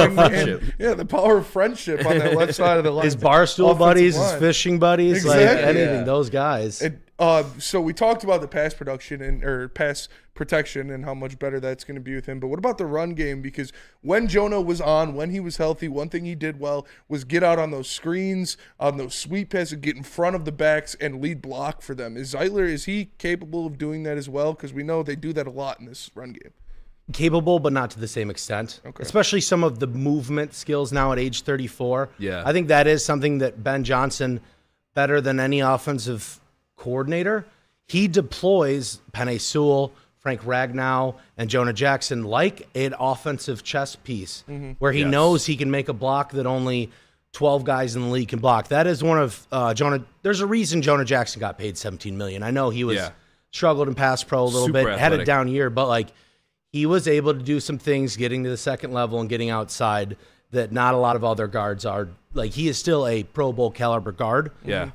of friendship. The power of friendship on that left side of the line. His barstool buddies, his fishing buddies, like anything, those guys. So we talked about the pass production or pass protection and how much better that's going to be with him. But what about the run game? Because when Jonah was on, when he was healthy, one thing he did well was get out on those screens, on those sweep passes, get in front of the backs and lead block for them. Is he capable of doing that as well? Because we know they do that a lot in this run game. Capable, but not to the same extent. Okay. Especially some of the movement skills now at age 34. Yeah. I think that is something that Ben Johnson, better than any offensive coordinator, he deploys Penei Sewell, Frank Ragnow, and Jonah Jackson like an offensive chess piece where he knows he can make a block that only 12 guys in the league can block. That is one of Jonah. There's a reason Jonah Jackson got paid $17 million. I know he was struggled in pass pro a little bit, had a down year, but like he was able to do some things getting to the second level and getting outside that not a lot of other guards are. Like he is still a Pro Bowl caliber guard. Yeah.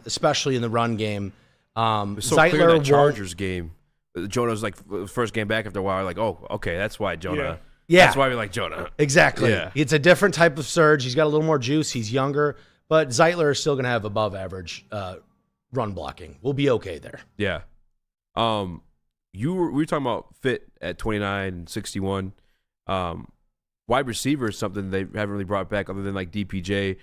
Especially in the run game. So Zeitler clear that Chargers game. Jonah's like first game back after a while. Like, oh, okay, that's why Jonah. Yeah. That's why we like Jonah. Exactly. Yeah. It's a different type of surge. He's got a little more juice. He's younger, but Zeitler is still going to have above average run blocking. We'll be okay there. Yeah. We were talking about fit at 29, 61. Wide receiver is something they haven't really brought back other than like DPJ.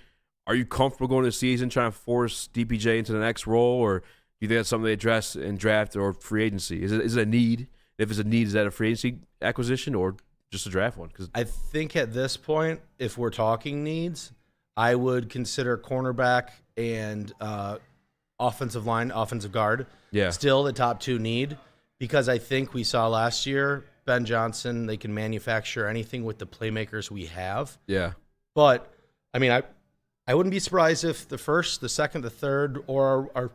Are you comfortable going to the season trying to force DPJ into the next role, or do you think that's something they address in draft or free agency? Is it a need? If it's a need, is that a free agency acquisition or just a draft one? Cause I think at this point, if we're talking needs, I would consider cornerback and offensive line, offensive guard still the top two need, because I think we saw last year Ben Johnson, they can manufacture anything with the playmakers we have. Yeah. But, I mean, I wouldn't be surprised if the first, the second, the third, or our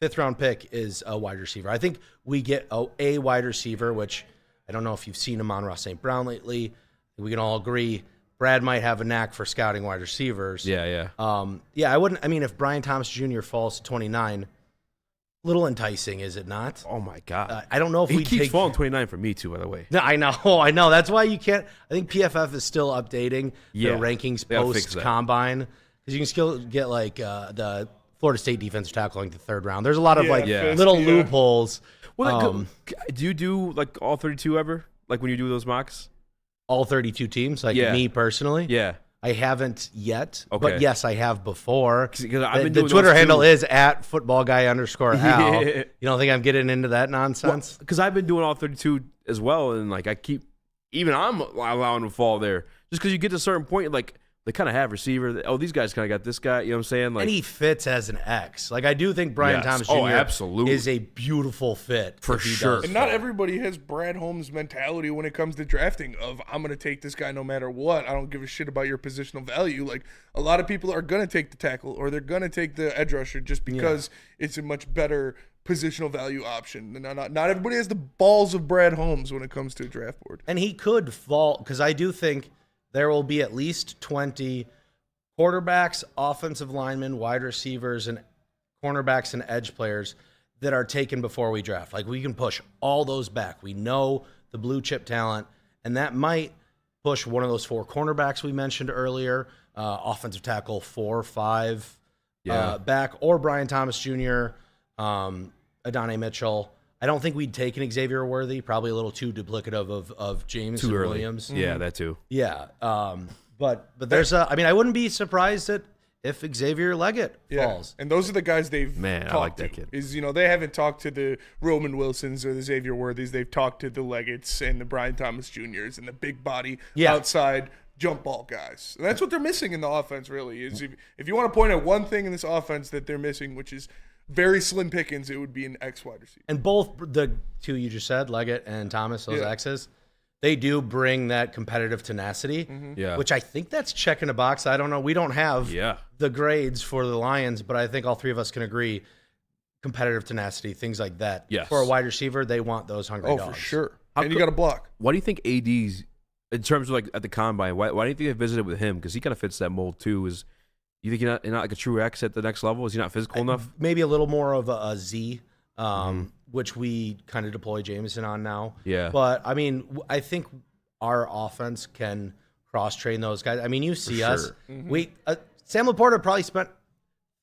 fifth-round pick is a wide receiver. I think we get a wide receiver, which I don't know if you've seen Amon-Ra St. Brown lately. We can all agree Brad might have a knack for scouting wide receivers. Yeah. I wouldn't – I mean, if Brian Thomas Jr. falls to 29 – little enticing, is it not? Oh, my God. I don't know if he keeps falling 29 for me, too, by the way. No, I know. That's why you can't – I think PFF is still updating their rankings post-combine, because you can still get, like, the Florida State defensive tackle in the third round. There's a lot of, little loopholes. Well, do you do, like, all 32 ever? Like, when you do those mocks? All 32 teams? Like, me personally? Yeah. I haven't yet, but yes, I have before. The Twitter handle is @footballguy_Al. You don't think I'm getting into that nonsense? Because I've been doing all 32 as well, and like I'm allowing to fall there just because you get to a certain point, like they kind of have receiver. Oh, these guys kind of got this guy. You know what I'm saying? Like, and he fits as an X. Like, I do think Brian Thomas Jr. absolutely. is a beautiful fit. For if he sure. does And not fit. everybody has Brad Holmes' mentality when it comes to drafting of, I'm going to take this guy no matter what. I don't give a shit about your positional value. Like, a lot of people are going to take the tackle or they're going to take the edge rusher just because it's a much better positional value option. Not everybody has the balls of Brad Holmes when it comes to a draft board. And he could fall, because I do think there will be at least 20 quarterbacks, offensive linemen, wide receivers, and cornerbacks and edge players that are taken before we draft. Like, we can push all those back. We know the blue chip talent, and that might push one of those 4 cornerbacks we mentioned earlier, offensive tackle 4, 5 back, or Brian Thomas Jr., Adonai Mitchell. I don't think we'd take an Xavier Worthy, probably a little too duplicative of James too early. Williams. Yeah, that too. Yeah. But there's I mean, I wouldn't be surprised if Xavier Leggett falls. And those are the guys they've Man, I talked like that to. kid. Is, they haven't talked to the Roman Wilsons or the Xavier Worthies. They've talked to the Leggetts and the Brian Thomas Juniors and the big body outside jump ball guys. And that's what they're missing in the offense, really. Is if you want to point out one thing in this offense that they're missing, which is very slim pickings, it would be an X wide receiver. And both the 2 you just said, Leggett and Thomas, those X's, they do bring that competitive tenacity, which I think that's checking a box. I don't know. We don't have the grades for the Lions, but I think all 3 of us can agree competitive tenacity, things like that. Yes. For a wide receiver, they want those hungry dogs. Oh, for sure. And you got to block. Why do you think AD's, in terms of like at the combine, why do you think they visited with him? Because he kind of fits that mold too. You think you're not like a true X at the next level? Is he not physical enough? Maybe a little more of a Z, which we kind of deploy Jameson on now. Yeah. But, I mean, I think our offense can cross-train those guys. I mean, you see us. Sam Laporta probably spent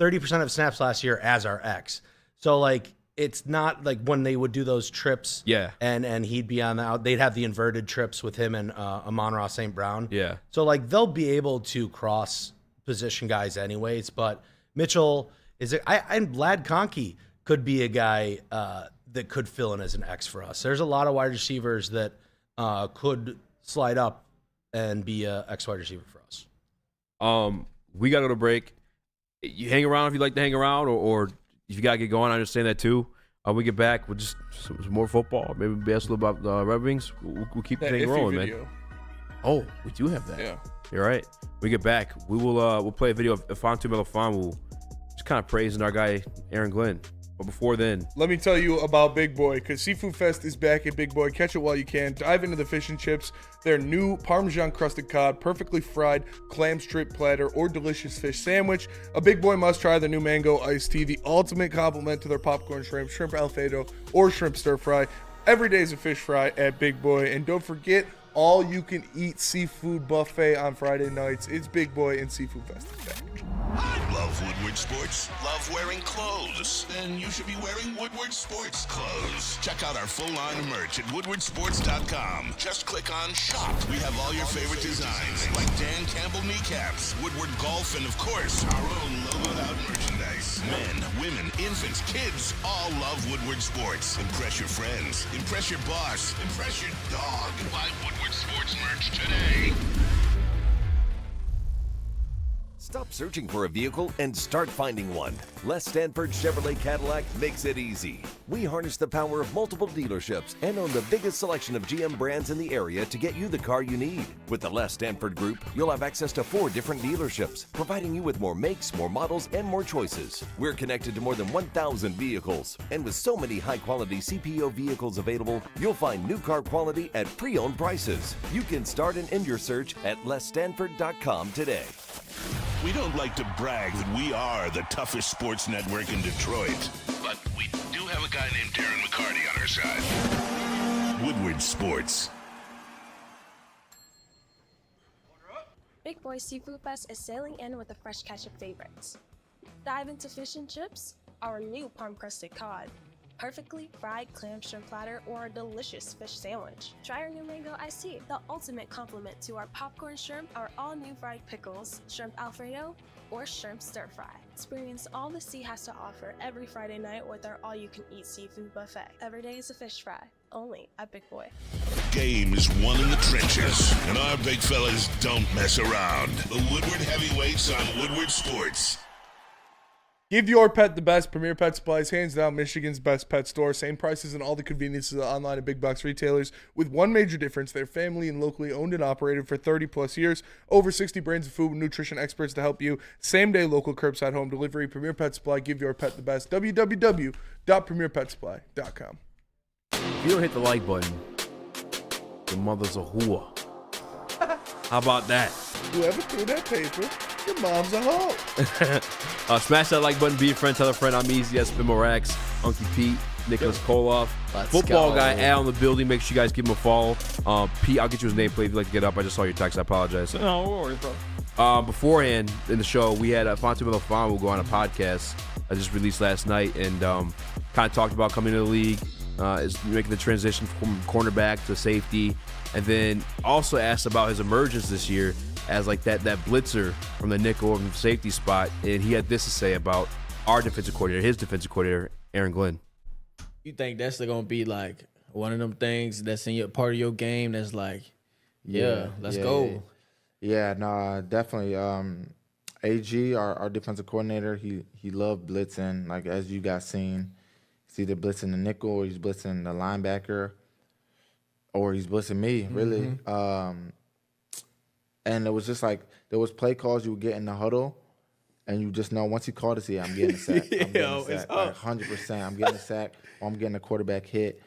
30% of snaps last year as our X. So, like, it's not like when they would do those trips and he'd be on the out. They'd have the inverted trips with him and Amon-Ra St. Brown. Yeah. So, like, they'll be able to cross position guys anyways, but Mitchell and Lad Conkey could be a guy that could fill in as an X for us. There's a lot of wide receivers that could slide up and be a X wide receiver for us. We got to go to break. You hang around if you'd like to hang around, or if you got to get going, I understand that too. We get back, we'll just some more football. Maybe we'll ask a little about Red Wings. We'll keep the thing rolling, man. Oh, we do have that. Yeah. You're right. When we get back, we'll play a video of Fontu Melifonwu just kind of praising our guy, Aaron Glenn. But before then, let me tell you about Big Boy, because Seafood Fest is back at Big Boy. Catch it while you can. Dive into the fish and chips, their new Parmesan crusted cod, perfectly fried clam strip platter, or delicious fish sandwich. A Big Boy must try their new mango iced tea, the ultimate complement to their popcorn shrimp, shrimp Alfredo, or shrimp stir fry. Every day is a fish fry at Big Boy. And don't forget, all you can eat seafood buffet on Friday nights. It's Big Boy and Seafood Fest. Love Woodward Sports? Love wearing clothes? Then you should be wearing Woodward Sports clothes. Check out our full line of merch at woodwardsports.com. Just click on shop. We have all your favorite designs, like Dan Campbell kneecaps, Woodward golf, and of course, our own logoed out merchandise. Men, women, infants, kids all love Woodward Sports. Impress your friends. Impress your boss. Impress your dog. Buy Woodward Sports merch today. Stop searching for a vehicle and start finding one. Les Stanford Chevrolet Cadillac makes it easy. We harness the power of multiple dealerships and own the biggest selection of GM brands in the area to get you the car you need. With the Les Stanford Group, you'll have access to 4 different dealerships, providing you with more makes, more models, and more choices. We're connected to more than 1,000 vehicles. And with so many high-quality CPO vehicles available, you'll find new car quality at pre-owned prices. You can start and end your search at lesstanford.com today. We don't like to brag that we are the toughest sports network in Detroit, but we do have a guy named Darren McCarty on our side. Woodward Sports. Big Boy Seafood Fest is sailing in with a fresh catch of favorites. Dive into fish and chips, our new palm-crusted cod, perfectly fried clam shrimp platter, or a delicious fish sandwich. Try our new mango iced tea, the ultimate complement to our popcorn shrimp, our all-new fried pickles, shrimp Alfredo, or shrimp stir fry. Experience all the sea has to offer every Friday night with our all-you-can-eat seafood buffet. Every day is a fish fry, only at Big Boy. game is won in the trenches, and our big fellas don't mess around. The Woodward Heavyweights on Woodward Sports. Give your pet the best. Premier Pet Supplies, hands down, Michigan's best pet store. Same prices and all the conveniences online and big box retailers, with one major difference. They're family and locally owned and operated for 30-plus years. Over 60 brands of food and nutrition experts to help you. Same-day local curbside home delivery. Premier Pet Supply, give your pet the best. www.premierpetsupply.com. If you don't hit the like button, your mother's a whore. How about that? Whoever threw that paper, your mom's a hoe. Smash that like button, be a friend, tell a friend. I'm Easy, Espimo Rax, Unky Pete, Nicholas Koloff. Football go. guy Al in the building. Make sure you guys give him a follow. Pete, I'll get you his name, please, if you'd like to get up. I just saw your text. I apologize. No worries, bro. Beforehand in the show, we had Fonte Milofan will go on a podcast I just released last night and kind of talked about coming to the league, is making the transition from cornerback to safety, and then also asked about his emergence this year as like that blitzer from the nickel or from the safety spot, and he had this to say about our defensive coordinator, his defensive coordinator, Aaron Glenn. You think that's gonna be like one of them things that's in your part of your game that's like, let's go. Yeah, no, definitely. AG, our defensive coordinator, he loved blitzing. Like as you guys seen, he's either blitzing the nickel or he's blitzing the linebacker, or he's blitzing me, really. And it was just like there was play calls you would get in the huddle, and you just know once he called it, I'm getting a sack. I'm getting a sack. Like 100%. I'm getting a sack, or I'm getting a quarterback hit.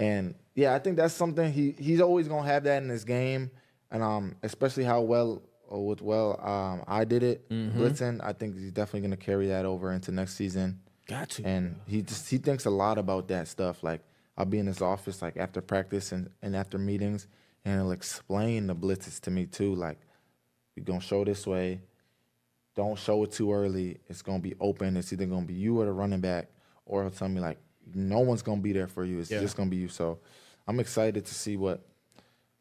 And yeah, I think that's something he's always gonna have that in his game, and especially how I did it blitzing. I think he's definitely gonna carry that over into next season. Got you. And he thinks a lot about that stuff. Like I'll be in his office like after practice and after meetings, and he'll explain the blitzes to me too. Like, we're going to show this way. Don't show it too early. It's going to be open. It's either going to be you or the running back. Or he'll tell me, like, no one's going to be there for you. It's just going to be you. So I'm excited to see what,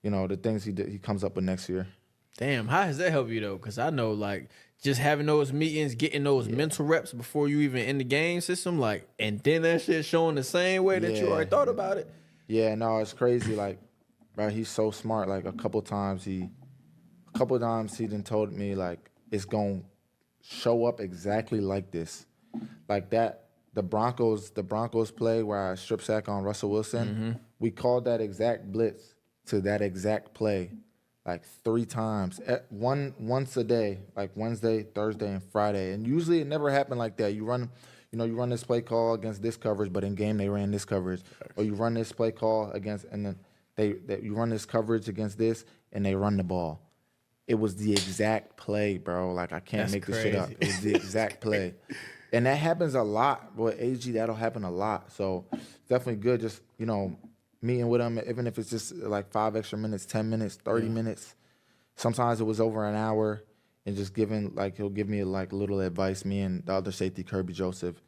the things he comes up with next year. Damn, how has that helped you, though? Because I know, like, just having those meetings, getting those mental reps before you even in the game system, like, and then that shit showing the same way that you already thought about it. Yeah, no, it's crazy. Like, bro, he's so smart. Like a couple times he done told me like it's gonna show up exactly like this, like that. The Broncos play where I strip sack on Russell Wilson. We called that exact blitz to that exact play, like 3 times, once a day, like Wednesday, Thursday, and Friday. And usually it never happened like that. You run this play call against this coverage, but in game they ran this coverage, or you run this play call against and then. You run this coverage against this, and they run the ball. It was the exact play, bro. Like, I can't make this shit up. It was the exact play. And that happens a lot. Boy, AG, that'll happen a lot. So, it's definitely good just, meeting with him, even if it's just like 5 extra minutes, 10 minutes, 30 minutes. Sometimes it was over an hour, and just he'll give me, like, little advice, me and the other safety, Kirby Joseph.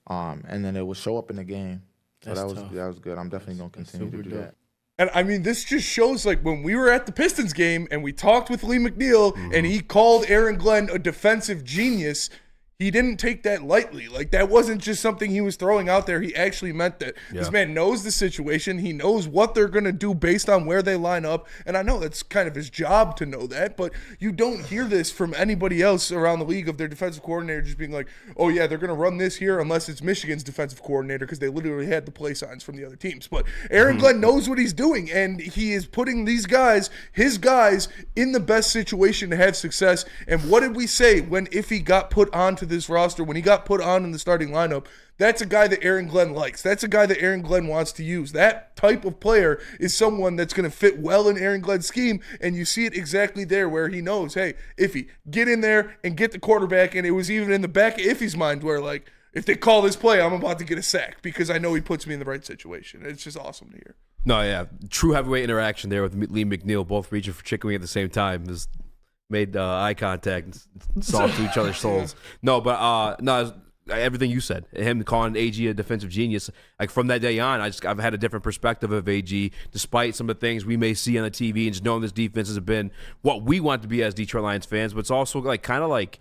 And then it would show up in the game. So that was good. I'm definitely going to continue to do that. And I mean, this just shows like when we were at the Pistons game and we talked with Lee McNeil and he called Aaron Glenn a defensive genius, he didn't take that lightly. Like, that wasn't just something he was throwing out there. He actually meant that. Yeah. This man knows the situation. He knows what they're going to do based on where they line up. And I know that's kind of his job to know that, but you don't hear this from anybody else around the league of their defensive coordinator just being like, oh, yeah, they're going to run this here unless it's Michigan's defensive coordinator because they literally had the play signs from the other teams. But Aaron Glenn knows what he's doing, and he is putting these guys, his guys, in the best situation to have success. And what did we say when Iffy got put onto this roster, when he got put on in the starting lineup? That's a guy that Aaron Glenn likes. That's a guy that Aaron Glenn wants to use. That type of player is someone that's going to fit well in Aaron Glenn's scheme, and you see it exactly there where he knows, hey, Iffy, get in there and get the quarterback. And it was even in the back of Iffy's mind where, like, if they call this play, I'm about to get a sack because I know he puts me in the right situation. It's just awesome to hear. No, yeah. True heavyweight interaction there with Lee McNeil, both reaching for chicken wing at the same time. Just made eye contact and saw to each other's souls. No, but everything you said, him calling AG a defensive genius, like from that day on, I've had a different perspective of AG, despite some of the things we may see on the TV, and just knowing this defense has been what we want to be as Detroit Lions fans. But it's also like kind of like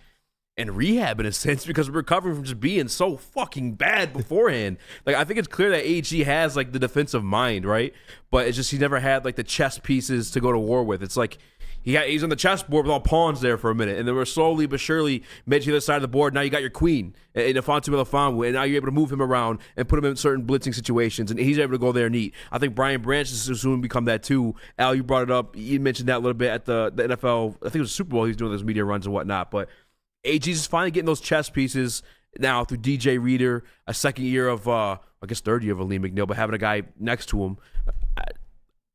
and rehab in a sense because we're recovering from just being so fucking bad beforehand. Like, I think it's clear that AG has like the defensive mind, right? But it's just he never had like the chess pieces to go to war with. It's like he's on the chessboard with all pawns there for a minute, and then we're slowly but surely made to the other side of the board. Now you got your queen, and Afonso Melifonwu, and now you're able to move him around and put him in certain blitzing situations, and he's able to go there and eat. I think Brian Branch is soon become that too. Al, you brought it up. You mentioned that a little bit at the NFL. I think it was Super Bowl. He was doing those media runs and whatnot, but AG's is finally getting those chess pieces now through DJ Reader, a second year of, I guess third year of Aleem McNeil, but having a guy next to him.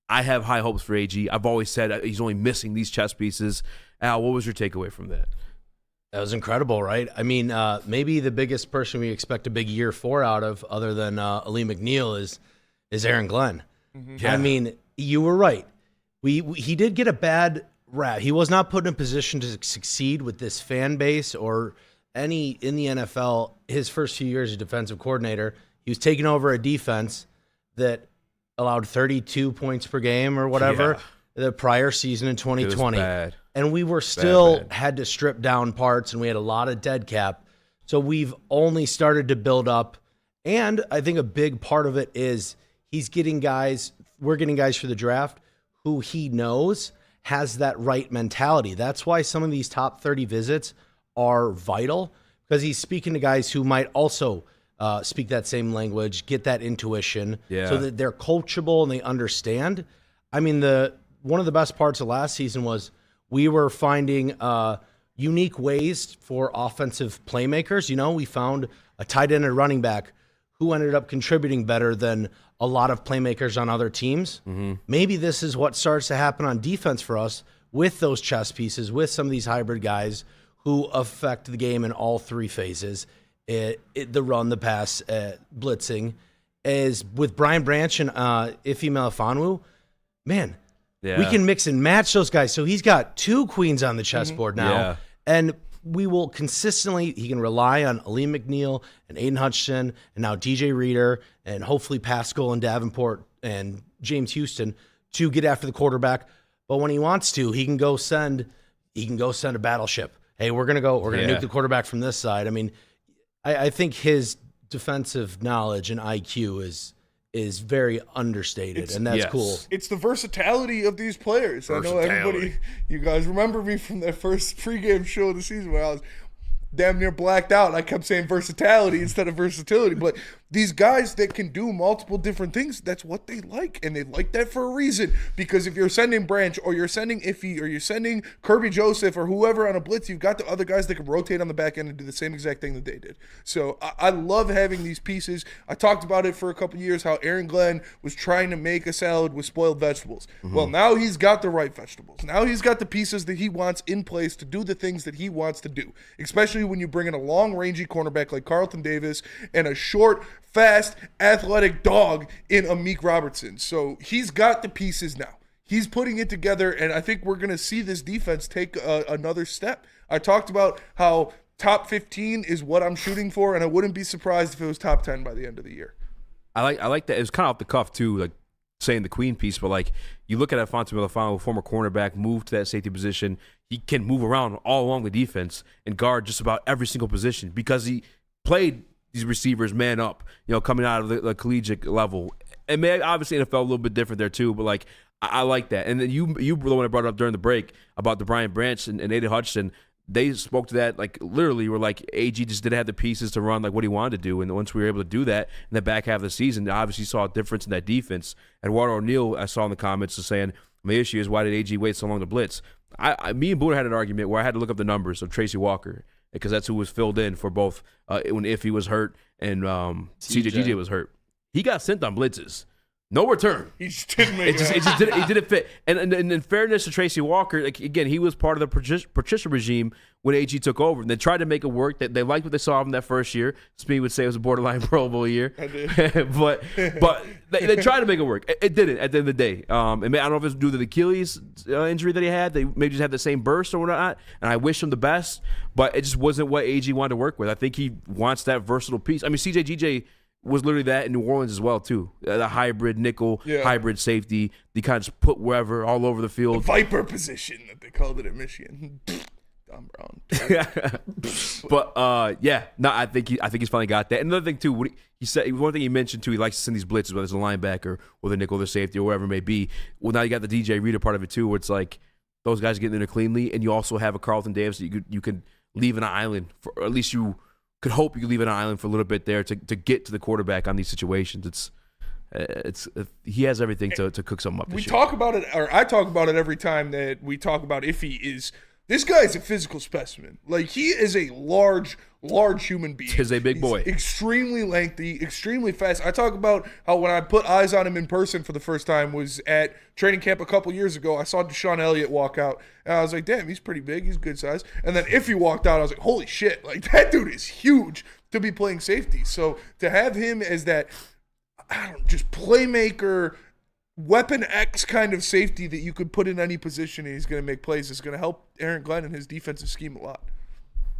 I have high hopes for AG. I've always said he's only missing these chess pieces. Al, what was your takeaway from that? That was incredible, right? I mean, maybe the biggest person we expect a big year 4 out of, other than Aleem McNeil, is Aaron Glenn. Mm-hmm. Yeah. I mean, you were right. He did get a bad rap. He was not put in a position to succeed with this fan base or any in the NFL. His first few years as defensive coordinator, he was taking over a defense that allowed 32 points per game or whatever the prior season in 2020. And we were still had to strip down parts, and we had a lot of dead cap. So we've only started to build up. And I think a big part of it is we're getting guys for the draft who he knows has that right mentality. That's why some of these top 30 visits are vital, because he's speaking to guys who might also speak that same language, get that intuition, so that they're coachable and they understand. I mean, one of the best parts of last season was we were finding unique ways for offensive playmakers. You know, we found a tight end and running back who ended up contributing better than a lot of playmakers on other teams. Mm-hmm. Maybe this is what starts to happen on defense for us with those chess pieces, with some of these hybrid guys who affect the game in all three phases. The run, the pass, blitzing, is with Brian Branch and Ife Melifonwu. Man, we can mix and match those guys. So he's got 2 queens on the chessboard now. And we will consistently, he can rely on Aleem McNeil and Aiden Hutchinson and now DJ Reader and hopefully Pascal and Davenport and James Houston to get after the quarterback. But when he wants to, he can go send a battleship. Hey, we're going to nuke the quarterback from this side. I mean, I think his defensive knowledge and IQ is very understated, and that's cool. It's the versatility of these players. I know everybody, you guys remember me from that first pregame show of the season where I was damn near blacked out. I kept saying versatility instead of versatility. But these guys that can do multiple different things, that's what they like. And they like that for a reason. Because if you're sending Branch or you're sending Ife or you're sending Kirby Joseph or whoever on a blitz, you've got the other guys that can rotate on the back end and do the same exact thing that they did. So I love having these pieces. I talked about it for a couple years, how Aaron Glenn was trying to make a salad with spoiled vegetables. Mm-hmm. Well, now he's got the right vegetables. Now he's got the pieces that he wants in place to do the things that he wants to do, especially when you bring in a long, rangy cornerback like Carlton Davis and a short, fast, athletic dog in Amik Robertson. So he's got the pieces now. He's putting it together, and I think we're going to see this defense take another step. I talked about how top 15 is what I'm shooting for, and I wouldn't be surprised if it was top 10 by the end of the year. I like that. It was kind of off the cuff, too, like saying the queen piece, but like you look at Afonso Melifonwu, former cornerback, moved to that safety position. He can move around all along the defense and guard just about every single position because he played these receivers man up, coming out of the collegiate level. And obviously NFL a little bit different there too, but like I like that. And then you were the one that brought it up during the break about the Brian Branch and Aiden Hutchinson. They spoke to that like literally were like AG just didn't have the pieces to run like what he wanted to do. And once we were able to do that in the back half of the season, they obviously saw a difference in that defense. And Eduardo O'Neal, I saw in the comments, was saying, my issue is why did AG wait so long to blitz? Me and Booner had an argument where I had to look up the numbers of Tracy Walker because that's who was filled in for both when Ife was hurt and CJ was hurt. He got sent on blitzes. No return. He just didn't make it. It didn't fit. And in fairness to Tracy Walker, like, again, he was part of the Patricia regime when AG took over. And they tried to make it work. They liked what they saw of him that first year. Speed would say it was a borderline Pro Bowl year. I did. but they tried to make it work. It didn't at the end of the day. I don't know if it's due to the Achilles injury that he had. They maybe just had the same burst or whatnot. And I wish him the best. But it just wasn't what AG wanted to work with. I think he wants that versatile piece. I mean, CJ was literally that in New Orleans as well, too. The hybrid nickel, hybrid safety. They kind of just put wherever, all over the field. The Viper position that they called it at Michigan. Don Brown. But I think he's finally got that. And another thing too, he said one thing he mentioned too, he likes to send these blitzes, whether it's a linebacker or the nickel, or the safety, or whatever it may be. Well, now you got the DJ Reader part of it too, where it's like those guys getting in there cleanly, and you also have a Carlton Davis that you could leave an island for, or at least you could hope you could leave an island for a little bit there to get to the quarterback on these situations. He has everything to cook something up. We talk about it, or I talk about it every time that we talk about Iffy. This guy is a physical specimen. Like, he is a large human being. He's a big boy. Extremely lengthy, extremely fast. I talk about how when I put eyes on him in person for the first time was at training camp a couple years ago. I saw Deshaun Elliott walk out, and I was like, damn, he's pretty big. He's good size. And then Iffy walked out, I was like, holy shit. Like, that dude is huge to be playing safety. So to have him as that, just playmaker, Weapon X kind of safety that you could put in any position and he's going to make plays is going to help Aaron Glenn and his defensive scheme a lot.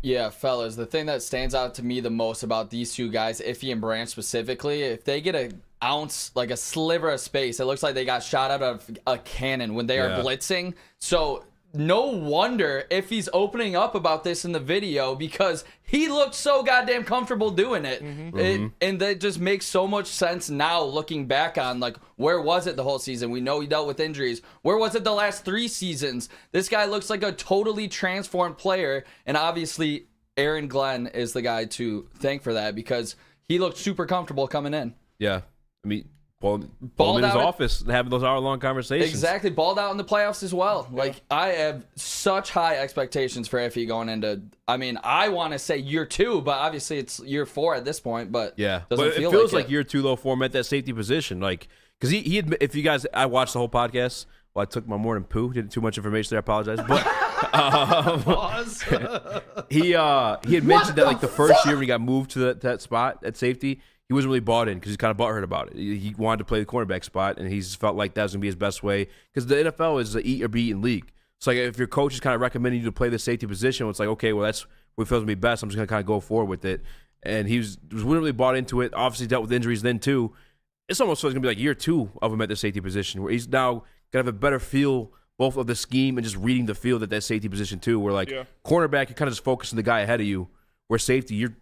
Yeah, fellas, the thing that stands out to me the most about these two guys, Iffy and Branch specifically, if they get an ounce, like a sliver of space, it looks like they got shot out of a cannon when they are blitzing. So no wonder Iffy's opening up about this in the video, because he looked so goddamn comfortable doing it. And that just makes so much sense now looking back on, like, where was it the whole season? We know he dealt with injuries. Where was it the last 3 seasons? This guy looks like a totally transformed player, and obviously Aaron Glenn is the guy to thank for that, because he looked super comfortable coming in. Yeah. I mean, balled in his office, having those hour-long conversations. Exactly. Balled out in the playoffs as well. Yeah. Like, I have such high expectations for Iffy going into, I mean, I want to say year 2, but obviously it's year 4 at this point. But yeah, but it feels like year 2 though for him at that safety position. Like, because he if you guys, I watched the whole podcast. Well, I took my morning poo. Did too much information there. I apologize. But he had mentioned that like the first year when he got moved to that spot at safety, he wasn't really bought in because he's kind of butthurt about it. He wanted to play the cornerback spot, and he's felt like that was going to be his best way, because the NFL is an eat or be eaten league. So like if your coach is kind of recommending you to play the safety position, it's like, okay, well, that's what feels to be best. I'm just going to kind of go forward with it. And he was really bought into it. Obviously dealt with injuries then too. It's almost going to be like year 2 of him at the safety position, where he's now going to have a better feel both of the scheme and just reading the field at that safety position too, where like cornerback, you're kind of just focusing the guy ahead of you, where safety, you're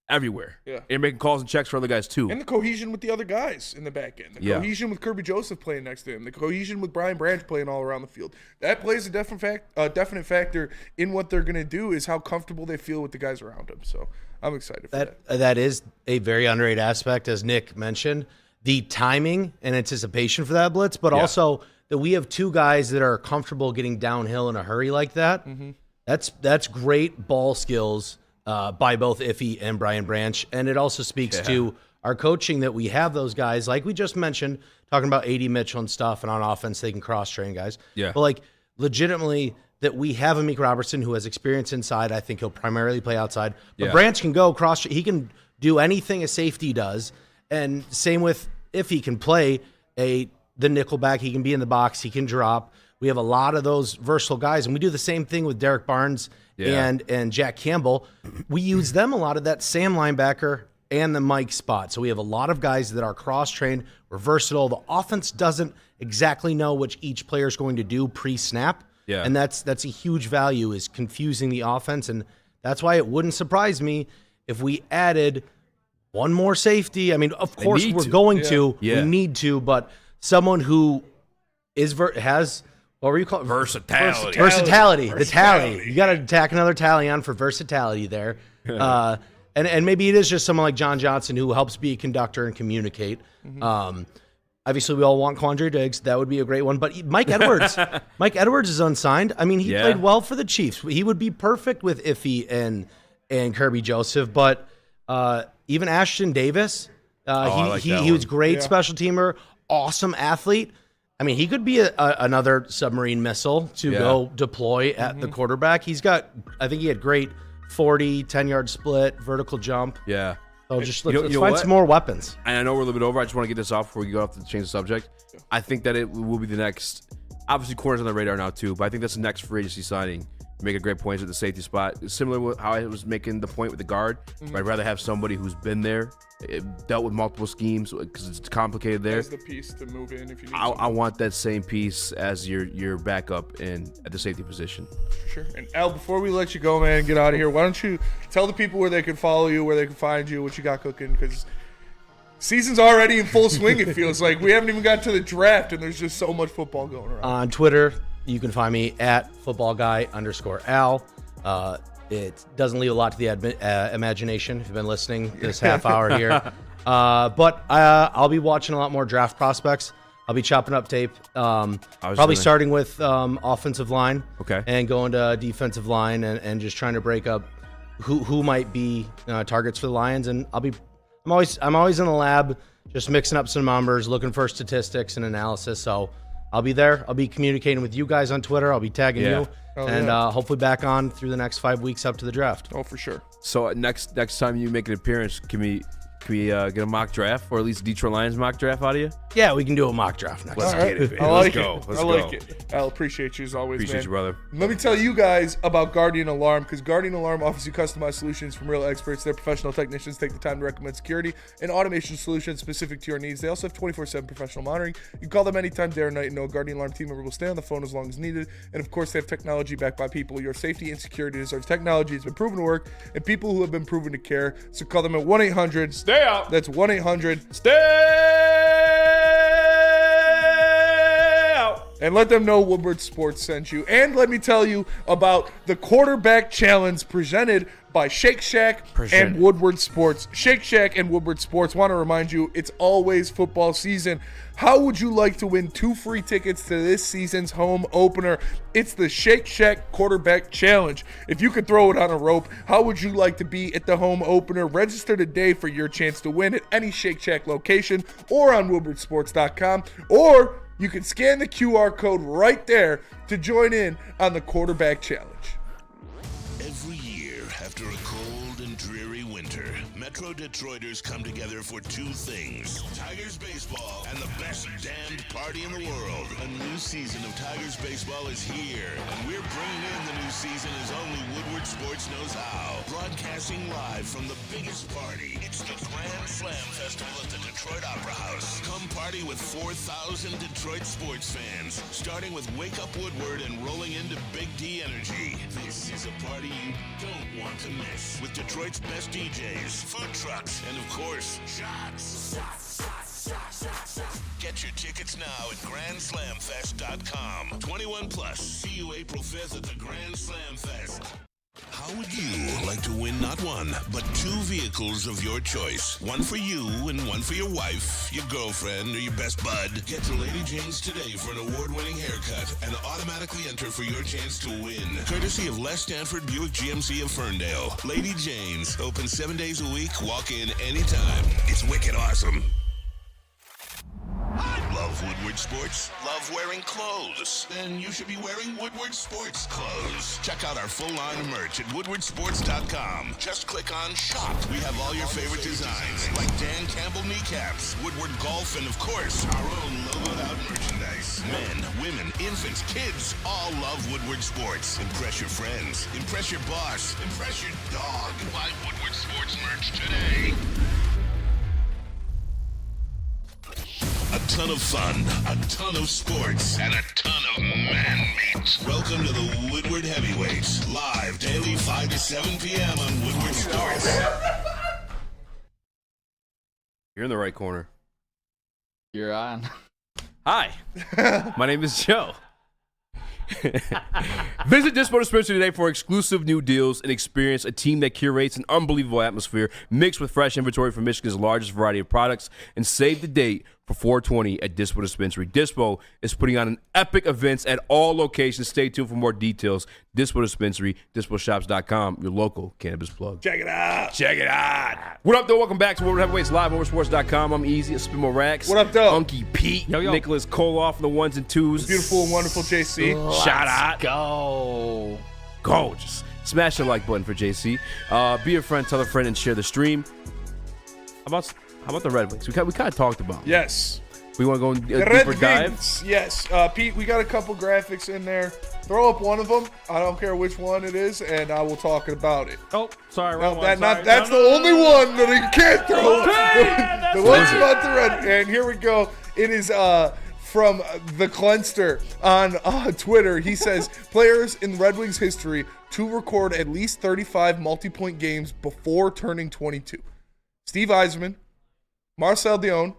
everywhere. Yeah. And you're making calls and checks for other guys too. And the cohesion with the other guys in the back end. The cohesion with Kirby Joseph playing next to him. The cohesion with Brian Branch playing all around the field. That plays a definite factor in what they're going to do, is how comfortable they feel with the guys around them. So I'm excited for that. That is a very underrated aspect, as Nick mentioned. The timing and anticipation for that blitz, but also that we have 2 guys that are comfortable getting downhill in a hurry like that. That's great ball skills by both Iffy and Brian Branch. And it also speaks to our coaching that we have those guys, like we just mentioned, talking about A.D. Mitchell and stuff, and on offense they can cross-train guys. Yeah. But like legitimately that we have a Meek Robertson who has experience inside. I think he'll primarily play outside. But Branch can go cross. He can do anything a safety does. And same with if he can play the nickelback, he can be in the box, he can drop. We have a lot of those versatile guys, and we do the same thing with Derek Barnes and Jack Campbell. We use them a lot of that Sam linebacker and the Mike spot. So we have a lot of guys that are cross-trained, we're versatile. The offense doesn't exactly know what each player is going to do pre-snap, and that's a huge value, is confusing the offense, and that's why it wouldn't surprise me if we added one more safety. I mean, of course we're going to. We need to, but someone who has, what were you calling? Versatility. The tally. You got to tack another tally on for versatility there. And maybe it is just someone like John Johnson who helps be a conductor and communicate. Obviously, we all want Quandre Diggs. That would be a great one. But Mike Edwards is unsigned. I mean, he played well for the Chiefs. He would be perfect with Iffy and Kirby Joseph. But even Ashton Davis, he was great special teamer, awesome athlete. I mean, he could be another submarine missile to go deploy at the quarterback. I think he had great 40, 10-yard split, vertical jump. Yeah. So just let's find some more weapons. And I know we're a little bit over. I just want to get this off before we go off to change the subject. I think that it will be the next. Obviously, corners on the radar now too, but I think that's the next free agency signing make a great point at the safety spot. It's similar with how I was making the point with the guard. Mhm. But I'd rather have somebody who's been there, dealt with multiple schemes because it's complicated there. There's the piece to move in if you need I want that same piece as your backup at the safety position. Sure. And Al, before we let you go, man, and get out of here, why don't you tell the people where they can follow you, where they can find you, what you got cooking? Because season's already in full swing, it feels like. We haven't even got to the draft, and there's just so much football going around. On Twitter, you can find me at footballguy_Al. It doesn't leave a lot to the imagination if you've been listening this half hour here. But I'll be watching a lot more draft prospects. I'll be chopping up tape. Probably starting with offensive line. Okay. And going to defensive line and just trying to break up who might be targets for the Lions. And I'm always in the lab just mixing up some numbers, looking for statistics and analysis. So I'll be there. I'll be communicating with you guys on Twitter. I'll be tagging you. And hopefully back on through the next 5 weeks up to the draft. Oh, for sure. So next time you make an appearance, can we get a mock draft, or at least Detroit Lions mock draft out of you? Yeah, we can do a mock draft next Let's time. get it, baby. I like Let's go. I like it. I'll appreciate you as always, Appreciate man. you, brother. Let me tell you guys about Guardian Alarm, because Guardian Alarm offers you customized solutions from real experts. Their professional technicians take the time to recommend security and automation solutions specific to your needs. They also have 24/7 professional monitoring. You can call them anytime, day or night, and know a Guardian Alarm team member will stay on the phone as long as needed. And of course, they have technology backed by people. Your safety and security deserves technology. It's been proven to work, and people who have been proven to care. So call them at 1-800. Stay out. That's 1-800. Stay out. And let them know Woodward Sports sent you. And let me tell you about the quarterback challenge presented by Shake Shack and Woodward Sports. Shake Shack and Woodward Sports want to remind you it's always football season. How would you like to win 2 free tickets to this season's home opener? It's the Shake Shack Quarterback Challenge. If you could throw it on a rope, how would you like to be at the home opener? Register today for your chance to win at any Shake Shack location or on WoodwardSports.com, or you can scan the QR code right there to join in on the Quarterback Challenge. Every year, after a cold and dreary winter, Metro Detroiters come together for 2 things: Tigers baseball and the best damned party in the world. A new season of Tigers baseball is here, and we're bringing in the new season as only Woodward Sports knows how. Broadcasting live from the biggest party, it's the Grand Slam Festival at the Detroit Opera House. Come party with 4,000 Detroit sports fans, starting with Wake Up Woodward and rolling into Big D Energy. This is a party you don't want to miss, with Detroit's best DJs, food trucks, and of course, shots. Get your tickets now at GrandSlamFest.com. 21 plus. See you April 5th at the Grand Slam Fest. How would you like to win not 1, but 2 vehicles of your choice? One for you and one for your wife, your girlfriend, or your best bud. Get to Lady Jane's today for an award-winning haircut and automatically enter for your chance to win. Courtesy of Les Stanford Buick GMC of Ferndale. Lady Jane's, open 7 days a week, walk in anytime. It's wicked awesome. Love Woodward Sports? Love wearing clothes? Then you should be wearing Woodward Sports clothes. Check out our full line of merch at woodwardsports.com. Just click on Shop. We have all your favorite designs, like Dan Campbell kneecaps, Woodward Golf, and of course, our own logoed out merchandise. Men, women, infants, kids, all love Woodward Sports. Impress your friends. Impress your boss. Impress your dog. Buy Woodward Sports merch today. A ton of fun, a ton of sports, and a ton of man meat. Welcome to the Woodward Heavyweights, live daily 5 to 7 p.m. on Woodward Sports. You're in the right corner. You're on. Hi, my name is Joe. Visit Dispo Dispensary today for exclusive new deals and experience a team that curates an unbelievable atmosphere mixed with fresh inventory from Michigan's largest variety of products, and save the date for 420 at Dispo Dispensary. Dispo is putting on an epic events at all locations. Stay tuned for more details. Dispo Dispensary, disposhops.com, your local cannabis plug. Check it out. Check it out. What up, though? Welcome back to Woodward Heavyweights Live, WoodwardSports.com. I'm Easy, Spimo Rax. What up, though? Unky Pete, Nicholas Koloff, the 1s and 2s. Beautiful and wonderful JC. Shout out. Go. Go. Just smash the like button for JC. Be a friend, tell a friend, and share the stream. How about the Red Wings? We kind of talked about them. Yes. We want to go in The a Red deeper dive? Wings, yes. Pete, we got a couple graphics in there. Throw up one of them. I don't care which one it is, and I will talk about it. Oh, sorry, No, wrong one. that's the only one that you can't throw. The one's about the red. And here we go. It is from the Clenster on Twitter. He says, players in Red Wings history to record at least 35 multi-point games before turning 22. Steve Yzerman, Marcel Dion,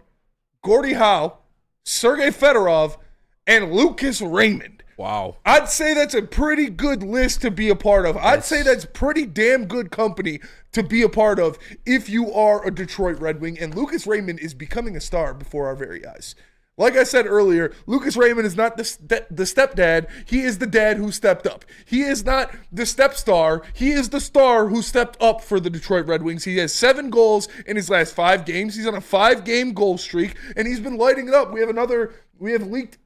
Gordie Howe, Sergei Fedorov, and Lucas Raymond. Wow. I'd say that's a pretty good list to be a part of. I'd say that's pretty damn good company to be a part of if you are a Detroit Red Wing. And Lucas Raymond is becoming a star before our very eyes. Like I said earlier, Lucas Raymond is not the stepdad. He is the dad who stepped up. He is not the step star. He is the star who stepped up for the Detroit Red Wings. He has 7 goals in his last 5 games. He's on a 5-game goal streak, and he's been lighting it up. We have leaked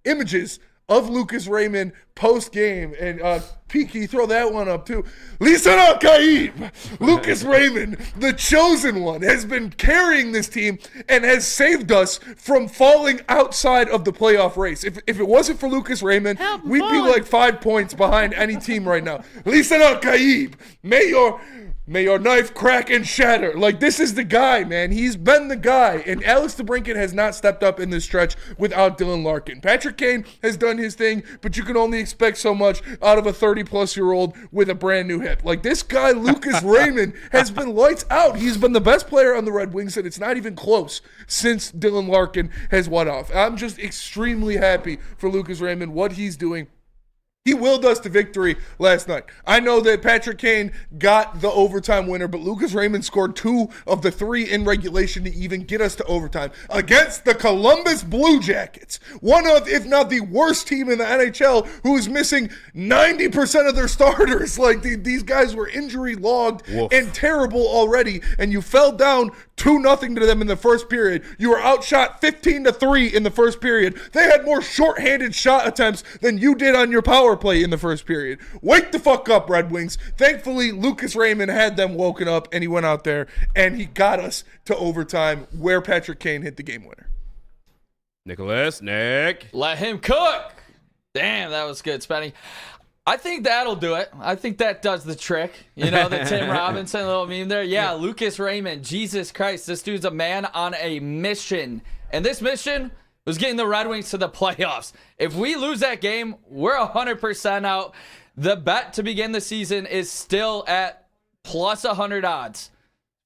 images of Lucas Raymond post-game. And Peaky, throw that one up too. Listen up, Kaib! Lucas Raymond, the chosen one, has been carrying this team and has saved us from falling outside of the playoff race. If it wasn't for Lucas Raymond, we'd be like 5 points behind any team right now. Listen up, Kaib! May your knife crack and shatter. Like, this is the guy, man. He's been the guy. And Alex DeBrincat has not stepped up in this stretch without Dylan Larkin. Patrick Kane has done his thing, but you can only expect so much out of a 30-plus-year-old with a brand new hip. Like, this guy, Lucas Raymond, has been lights out. He's been the best player on the Red Wings, and it's not even close since Dylan Larkin has went off. I'm just extremely happy for Lucas Raymond, what he's doing. He willed us to victory last night. I know that Patrick Kane got the overtime winner, but Lucas Raymond scored 2 of the 3 in regulation to even get us to overtime against the Columbus Blue Jackets, one of, if not the worst team in the NHL, who is missing 90% of their starters. Like, these guys were injury logged and terrible already, and you fell down 2-0 to them in the first period. You were outshot 15-3 in the first period. They had more shorthanded shot attempts than you did on your power play in the first period. Wake the fuck up, Red Wings. Thankfully, Lucas Raymond had them woken up, and he went out there, and he got us to overtime where Patrick Kane hit the game winner. Nick. Let him cook. Damn, that was good, Spenny. I think that'll do it. I think that does the trick. You know, the Tim Robinson little meme there. Yeah, Lucas Raymond. Jesus Christ, this dude's a man on a mission. And this mission was getting the Red Wings to the playoffs. If we lose that game, we're 100% out. The bet to begin the season is still at plus 100 odds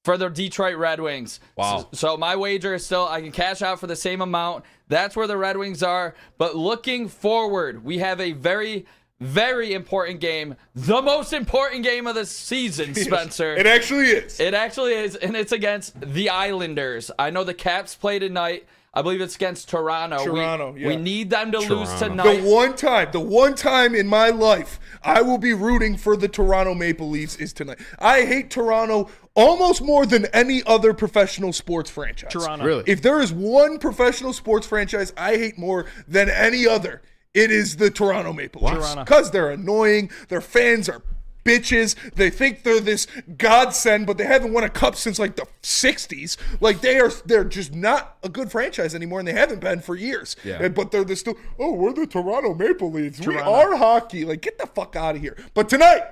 for the Detroit Red Wings. Wow. So my wager is still, I can cash out for the same amount. That's where the Red Wings are. But looking forward, we have a very, very important game. The most important game of the season, Spencer. It actually is. It actually is, and it's against the Islanders. I know the Caps play tonight. I believe it's against Toronto. We need them to lose tonight. The one time in my life I will be rooting for the Toronto Maple Leafs is tonight. I hate Toronto almost more than any other professional sports franchise. Toronto. Really? If there is one professional sports franchise I hate more than any other, it is the Toronto Maple Leafs. Because they're annoying. Their fans are bitches. They think they're this godsend, but they haven't won a cup since like the 60s. Like they're just not a good franchise anymore, and they haven't been for years. Yeah. But they're still, we're the Toronto Maple Leafs. We are hockey. Like, get the fuck out of here. But tonight,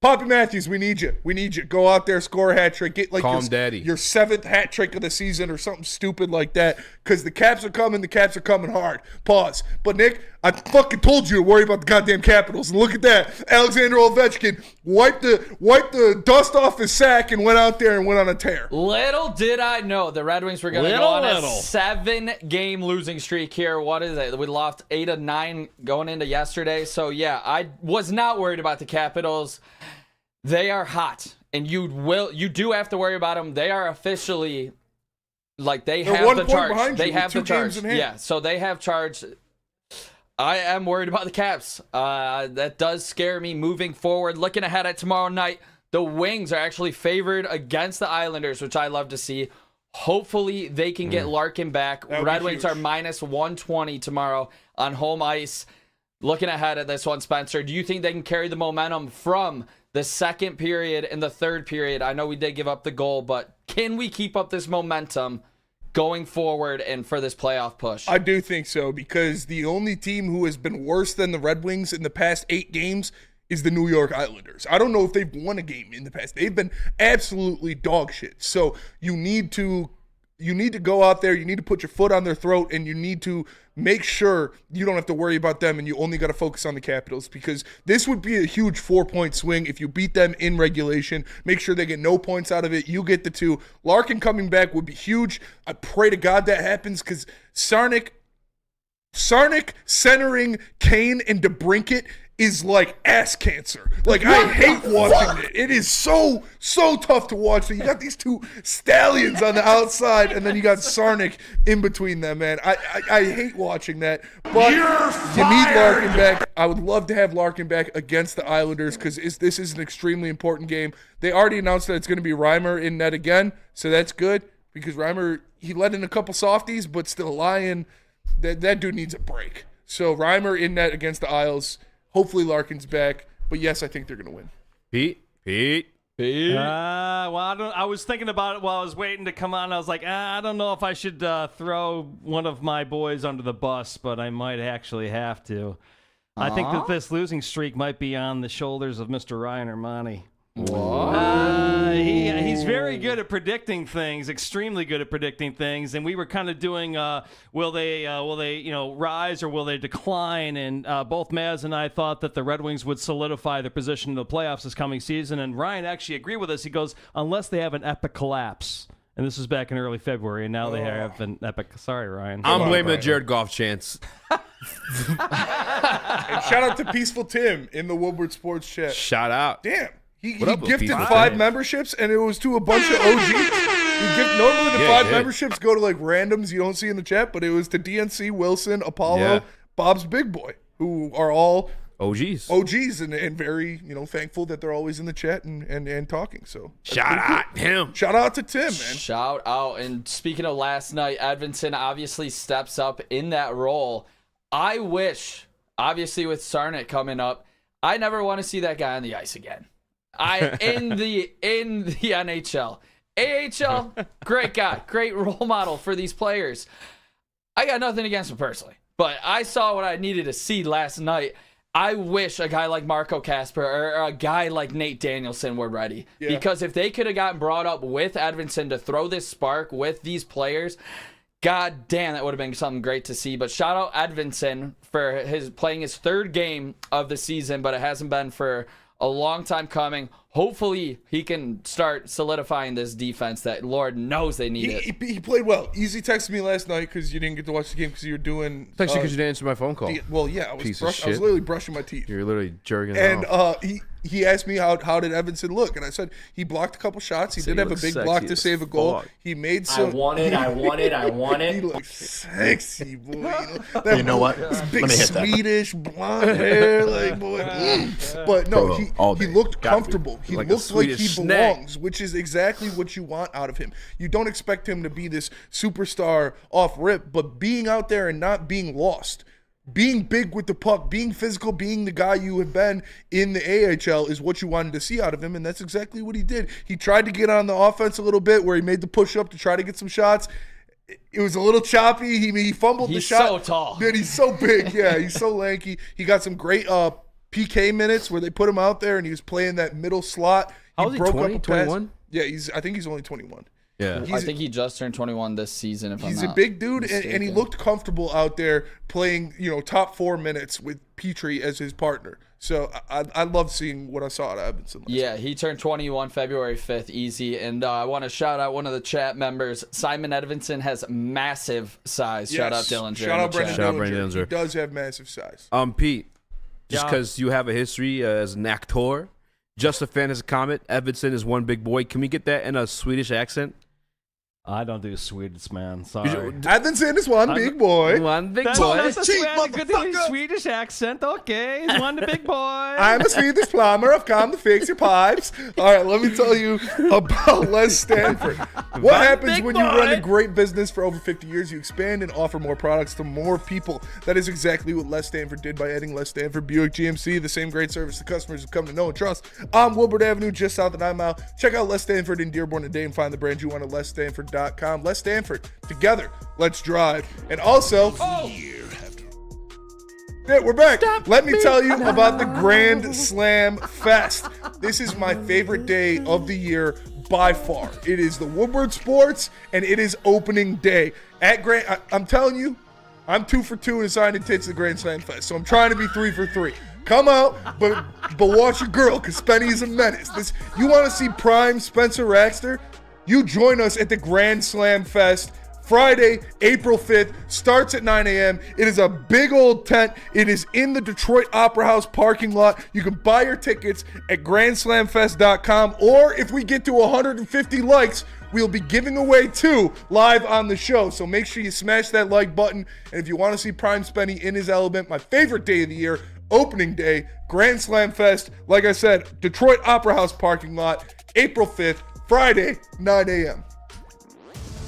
Poppy Matthews, we need you. We need you. Go out there, score a hat trick. Get like Calm daddy. your 7th hat trick of the season or something stupid like that. Because the Caps are coming. The Caps are coming hard. Pause. But Nick, I fucking told you to worry about the goddamn Capitals. And look at that. Alexander Ovechkin wiped the dust off his sack and went out there and went on a tear. Little did I know the Red Wings were going to go on a 7-game losing streak here. What is it? We lost 8 of 9 going into yesterday. So, yeah, I was not worried about the Capitals. They are hot, and you do have to worry about them. They are officially, like, they have the charge. They have the charge. Yeah, so they have charge. I am worried about the Caps. That does scare me moving forward. Looking ahead at tomorrow night, the Wings are actually favored against the Islanders, which I love to see. Hopefully, they can get Larkin back. Red Wings are minus 120 tomorrow on home ice. Looking ahead at this one, Spencer, do you think they can carry the momentum from the second period and the third period? I know we did give up the goal, but can we keep up this momentum going forward and for this playoff push? I do think so, because the only team who has been worse than the Red Wings in the past 8 games is the New York Islanders. I don't know if they've won a game in the past. They've been absolutely dog shit. So you need to go out there, you need to put your foot on their throat, and you need to make sure you don't have to worry about them and you only got to focus on the Capitals, because this would be a huge 4-point swing if you beat them in regulation. Make sure they get no points out of it. You get the 2. Larkin coming back would be huge. I pray to God that happens, because Sarnik centering Kane and DeBrincat is like ass cancer. Like, I hate watching it. It is so tough to watch. So you got these 2 stallions on the outside, and then you got Sarnik in between them, man. I hate watching that. But you need Larkin back. I would love to have Larkin back against the Islanders, because this is an extremely important game. They already announced that it's going to be Reimer in net again, so that's good, because Reimer, he let in a couple softies, but still lying. That dude needs a break. So Reimer in net against the Isles. Hopefully Larkin's back, but yes, I think they're going to win. Pete. Well, I was thinking about it while I was waiting to come on. I was like, I don't know if I should throw one of my boys under the bus, but I might actually have to. I think that this losing streak might be on the shoulders of Mr. Ryan Ermanni. What? He's very good at predicting things, extremely good at predicting things, and we were kind of doing will they rise or will they decline, and both Maz and I thought that the Red Wings would solidify their position in the playoffs this coming season, and Ryan actually agreed with us. He goes, unless they have an epic collapse. And this was back in early February, and now they have an epic. Sorry, Ryan. I'm blaming the Jared Goff chance. And shout out to Peaceful Tim in the Woodward Sports chat. Shout out. Damn. He What up, gifted Peaceful 5 Tim? memberships, and it was to a bunch of OGs. Normally the 5 memberships go to like randoms you don't see in the chat, but it was to DNC, Wilson, Apollo, Bob's Big Boy, who are all OGs and very, thankful that they're always in the chat and talking. So shout out him. Shout out to Tim, man. Shout out. And speaking of last night, Edvinsson obviously steps up in that role. I wish, obviously with Sarnik coming up, I never want to see that guy on the ice again. In the NHL. AHL, great guy, great role model for these players. I got nothing against him personally, but I saw what I needed to see last night. I wish a guy like Marco Kasper or a guy like Nate Danielson were ready. Yeah. Because if they could have gotten brought up with Edvinsson to throw this spark with these players, god damn, that would have been something great to see. But shout out Edvinsson for playing his 3rd game of the season, but it hasn't been for a long time coming. Hopefully he can start solidifying this defense that Lord knows they need it. He played well. Easy texted me last night because you didn't get to watch the game because you were doing. Thanks because you didn't answer my phone call. Well, yeah, I was literally brushing my teeth. You're literally jerking. And he asked me how did Edvinsson look, and I said he blocked a couple shots. He did have a big block to save a goal. He made some. I want it. He looks sexy, boy. You know what? This big Swedish blonde hair, like boy. But no, he looked comfortable. He looked like he belongs, which is exactly what you want out of him. You don't expect him to be this superstar off rip, but being out there and not being lost. Being big with the puck, being physical, being the guy you have been in the AHL is what you wanted to see out of him, and that's exactly what he did. He tried to get on the offense a little bit where he made the push-up to try to get some shots. It was a little choppy. He fumbled the shot. He's so tall. Man, he's so big. Yeah, he's so lanky. He got some great PK minutes where they put him out there, and he was playing that middle slot. How old is he, 20, 21? Yeah, I think he's only 21. Yeah, I think he just turned 21 this season. He's a big dude, and he looked comfortable out there playing, top 4 minutes with Petrie as his partner. So I love seeing what I saw out of Edvinsson. Yeah, he turned 21 February 5th, easy. And I want to shout out one of the chat members. Simon Edvinsson has massive size. Yes. Shout out Dillinger. Shout out Brendan Dillinger. He does have massive size. Pete, just because you have a history as an actor, just a fan has a comment. Edvinsson is one big boy. Can we get that in a Swedish accent? I don't do Swedish, man. Sorry. Edvinsson is one big boy. One big That's boy. That's a good Swedish accent. Okay, he's one big boy. I'm a Swedish plumber. I've come to fix your pipes. All right, let me tell you about Les Stanford. What happens when you run a great business for over 50 years? You expand and offer more products to more people. That is exactly what Les Stanford did by adding Les Stanford Buick GMC, the same great service the customers have come to know and trust. On Woodward Avenue, just south of 9 Mile. Check out Les Stanford in Dearborn today and find the brand you want at lesstanford.com. GrandSlamFest.com. Les Stanford, together, let's drive. And also, yeah, we're back. Let me tell you about the Grand Slam Fest. This is my favorite day of the year by far. It is the Woodward Sports, and it is opening day. I'm telling you, I'm 2 for 2 in signing tickets to the Grand Slam Fest, so I'm trying to be 3 for 3. Come out, but watch your girl, because Spenny is a menace. You want to see prime Spencer Raxter? You join us at the Grand Slam Fest Friday, April 5th, starts at 9 a.m. It is a big old tent. It is in the Detroit Opera House parking lot. You can buy your tickets at GrandSlamFest.com, or if we get to 150 likes, we'll be giving away 2 live on the show. So make sure you smash that like button. And if you want to see Prime Spenny in his element, my favorite day of the year, opening day, Grand Slam Fest, like I said, Detroit Opera House parking lot, April 5th, Friday, 9 a.m.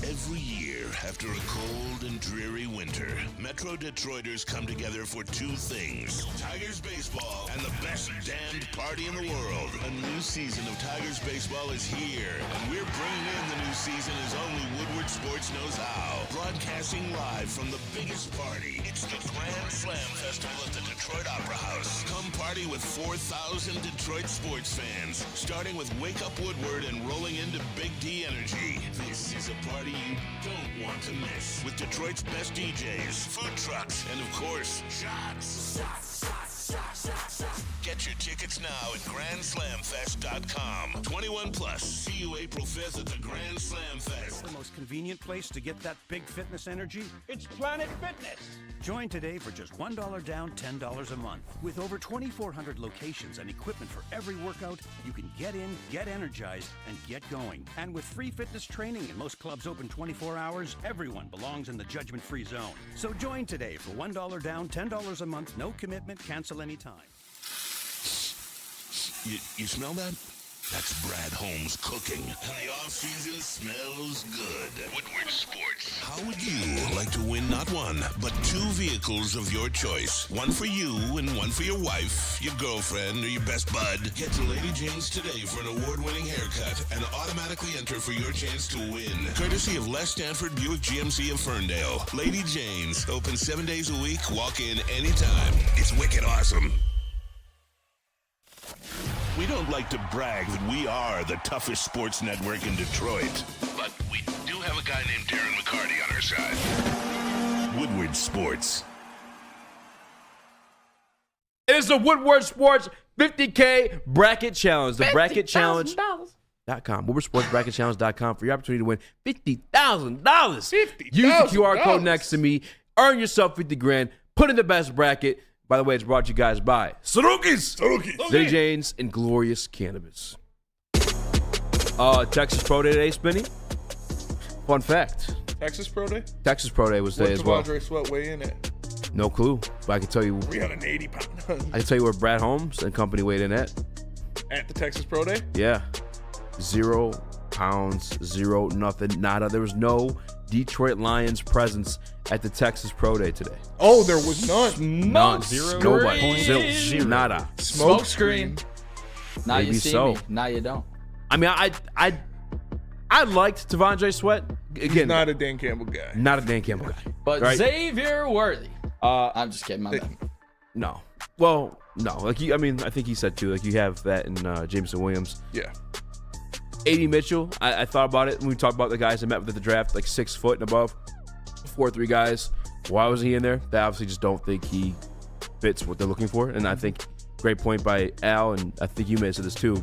Every year, after a cold and dreary winter, Metro Detroiters come together for 2 things: Tigers baseball and the best damned party in the world. A new season of Tigers baseball is here, and we're bringing in the new season as only Woodward Sports knows how. Broadcasting live from the biggest party, it's the Grand Slam Festival at the Detroit Opera House. Come party with 4,000 Detroit sports fans, starting with Wake Up Woodward and rolling into Big D Energy. This is a party you don't want to miss, with Detroit's best DJs, food trucks, and of course, shots. Get your tickets now at GrandSlamFest.com. 21 plus. See you April 5th at the Grand Slam Fest. The most convenient place to get that big fitness energy? It's Planet Fitness. Join today for just $1 down, $10 a month. With over 2,400 locations and equipment for every workout, you can get in, get energized, and get going. And with free fitness training and most clubs open 24 hours, everyone belongs in the judgment-free zone. So join today for $1 down, $10 a month, no commitment, cancel anytime. You smell that? That's Brad Holmes cooking. And the off-season smells good. Woodward Sports. How would you like to win not 1, but 2 vehicles of your choice? One for you and one for your wife, your girlfriend, or your best bud. Get to Lady Jane's today for an award-winning haircut and automatically enter for your chance to win. Courtesy of Les Stanford Buick GMC of Ferndale. Lady Jane's, open 7 days a week. Walk in anytime. It's wicked awesome. We don't like to brag that we are the toughest sports network in Detroit, but we do have a guy named Darren McCarty on our side. Woodward Sports. It is the Woodward Sports 50K Bracket Challenge. The Bracket Challenge. .com. WoodwardSportsBracketChallenge.com for your opportunity to win $50,000. Use the QR code next to me. Earn yourself $50,000. Put in the best bracket. By the way, it's brought to you guys by Sarukis, Lady Jane's, and Glorious Cannabis. Texas Pro Day today, Spinny. Fun fact. Texas Pro Day? Texas Pro Day was today as well. What's Devondre Sweat weigh in at? No clue, but I can tell you. 380 pounds. I can tell you where Brad Holmes and company weighed in at. At the Texas Pro Day? Yeah. 0 pounds, 0 nothing, nada. There was no Detroit Lions presence at the Texas Pro Day today. Oh, there was none. None. Zero. Nobody. Zilch. Zero. Nada. Smoke screen. Now Maybe you see so. me. Now you don't. I mean, I liked Devondre Sweat. Again, He's not a Dan Campbell guy. Not a Dan Campbell guy. But right? Xavier Worthy. I'm just kidding. My bad. No. Well, no. Like I think he said too. Like you have that in Jameson Williams. Yeah. A.D. Mitchell. I thought about it when we talked about the guys I met with at the draft, like 6 foot and above, 4'3" guys. Why was he in there? They obviously just don't think he fits what they're looking for. And I think great point by Al, and I think you may have said this too.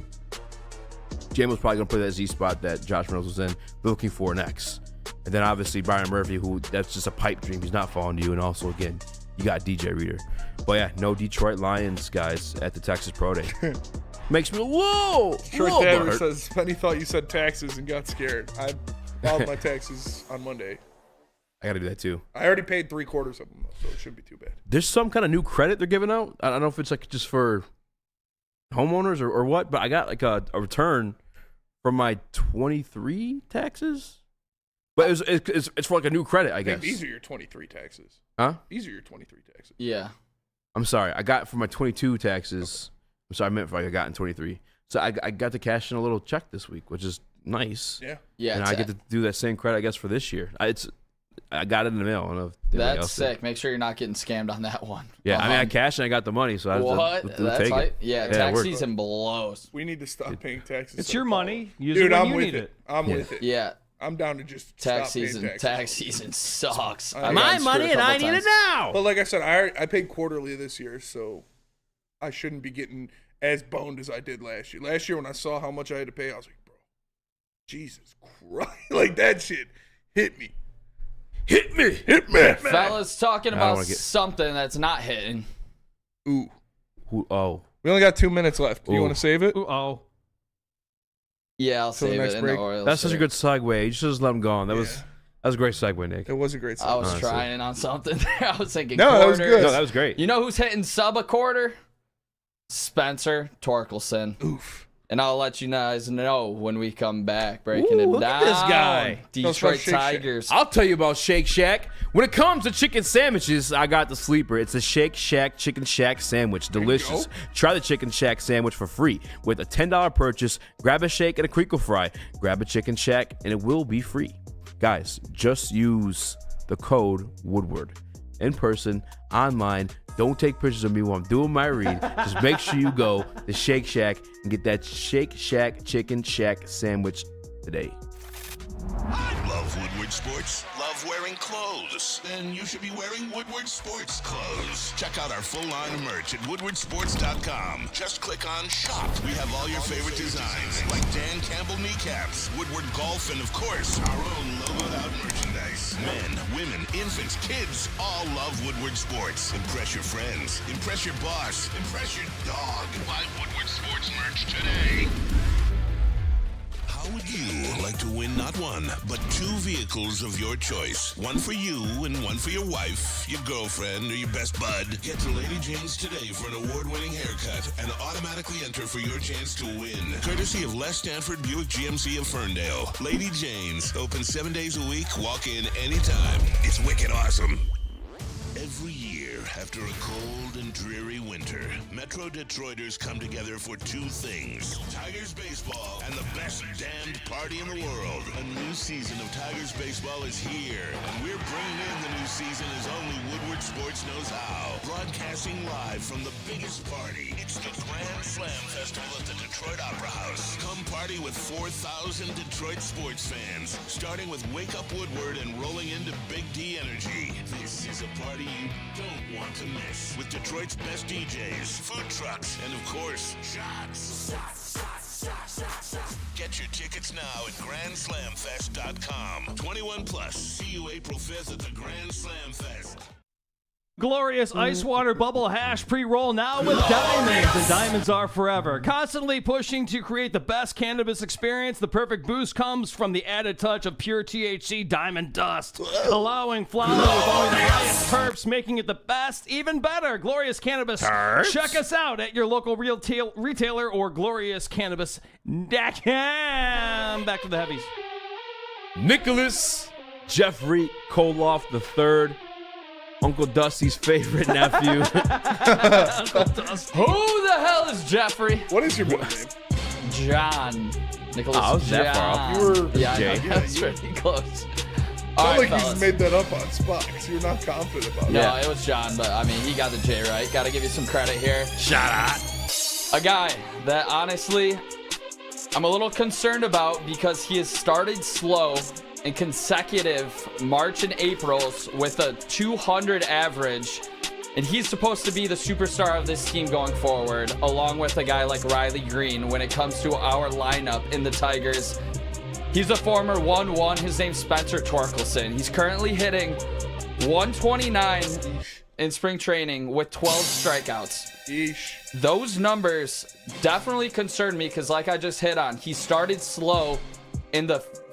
Jam was probably going to play that Z spot that Josh Reynolds was in. They're looking for an X. And then obviously Byron Murphy, who that's just a pipe dream. He's not falling to you. And also, again, you got DJ Reader. But yeah, no Detroit Lions guys at the Texas Pro Day. Makes me whoa. Short Dabber says Penny thought you said taxes and got scared. I filed my taxes on Monday. I got to do that too. I already paid 3/4 of them, so it shouldn't be too bad. There's some kind of new credit they're giving out. I don't know if it's like just for homeowners or what, but I got like a return from my 23 taxes. But it's for like a new credit, I guess. These are your 23 taxes. Huh? These are your 23 taxes. Yeah. I'm sorry. I got for my 22 taxes. I'm sorry, I meant for I got in 23. So I got to cash in a little check this week, which is nice. Yeah. Yeah, And I get to do that same credit, I guess, for this year. I got it in the mail. I don't know if anybody That's else did. sick. Make sure you're not getting scammed on that one. Yeah, I mean, I cashed and I got the money, so I What? had to That's take right. it. Yeah, it tax worked. season blows. We need to stop paying taxes. It's so your far. money. Use it Dude, when I'm you with need it. I'm with it. Yeah. I'm down to just Tax stop paying season. taxes. Tax season sucks. I I've know. gotten screwed a couple times. now. But like I said, I paid quarterly this year, so I shouldn't be getting as boned as I did last year. Last year when I saw how much I had to pay, I was like, bro, Jesus Christ. Like that shit hit me. Hit me. Fellas, talking I don't about wanna get- something that's not hitting. Ooh. Oh. We only got 2 minutes left. Do you Ooh. want to save it? Oh. Yeah, I'll Till the save next it in break. the Orioles. That's such a shit. good segue. You should just let him go on. That was a great segue, Nick. It was a great segue. I was Honestly. trying on something there. I was thinking No, quarter. that was good. No, that was great. You know who's hitting sub a quarter? Spencer Torkelson. Oof. And I'll let you guys know when we come back, breaking it look down. at this guy. Detroit Shake Shack. Tigers. I'll tell you about Shake Shack. When it comes to chicken sandwiches, I got the sleeper. It's a Shake Shack Chicken Shack sandwich. Delicious. Try the Chicken Shack sandwich for free with a $10 purchase. Grab a shake and a crinkle fry. Grab a Chicken Shack and it will be free. Guys, just use the code Woodward. In person, online. Don't take pictures of me while I'm doing my read. Just make sure you go to Shake Shack and get that Shake Shack Chicken Shack sandwich today. Love Woodward Sports? Love wearing clothes? Then you should be wearing Woodward Sports clothes. Check out our full line of merch at woodwardsports.com. Just click on shop. We have all your favorite designs, like Dan Campbell kneecaps, Woodward golf, and of course, our own logoed out merchandise. Men, women, infants, kids all love Woodward Sports. Impress your friends. Impress your boss. Impress your dog. Buy Woodward Sports merch today. How would you like to win not one, but 2 vehicles of your choice? One for you and one for your wife, your girlfriend, or your best bud. Get to Lady Jane's today for an award-winning haircut and automatically enter for your chance to win. Courtesy of Les Stanford Buick GMC of Ferndale. Lady Jane's, open 7 days a week, walk in anytime. It's wicked awesome. Every year, after a cold and dreary winter, Metro Detroiters come together for 2 things: Tigers baseball and the best damned party in the world. A new season of Tigers baseball is here, and we're bringing in the new season as only Woodward Sports knows how. Broadcasting live from the biggest party. It's the Grand Slam Festival at the Detroit Opera House. Come party with 4,000 Detroit sports fans, starting with Wake Up Woodward and rolling into Big D Energy. This is a party you don't want to miss, with Detroit's best DJs, food trucks, and of course, shots. Get your tickets now at GrandSlamFest.com. 21 plus. See you April 5th at the Grand Slam Fest. Glorious ice water bubble hash pre-roll now with diamonds, and diamonds are forever. Constantly pushing to create the best cannabis experience, the perfect boost comes from the added touch of pure THC diamond dust, allowing flower with only the highest terps, making it the best, even better. Glorious Cannabis. Terps? Check us out at your local retailer or gloriouscannabis.com. Back to the heavies. Nicholas Jeffrey Koloff III, Uncle Dusty's favorite nephew. Who the hell is Jeffrey? What is your middle name? John. Nicholas Oh, I was that far off. You were Yeah, Jay. I know, that's pretty close. Not All right, like you fellas. just made that up on spot because you're not confident about No, it. it was John, but I mean, he got the J right. Got to give you some credit here. Shout out. A guy that honestly I'm a little concerned about because he has started slow in consecutive March and Aprils with a 200 average. And he's supposed to be the superstar of this team going forward, along with a guy like Riley Green when it comes to our lineup in the Tigers. He's a former 1-1. His name's Spencer Torkelson. He's currently hitting 129 in spring training with 12 strikeouts. Yeesh. Those numbers definitely concern me because, like I just hit on, he started slow in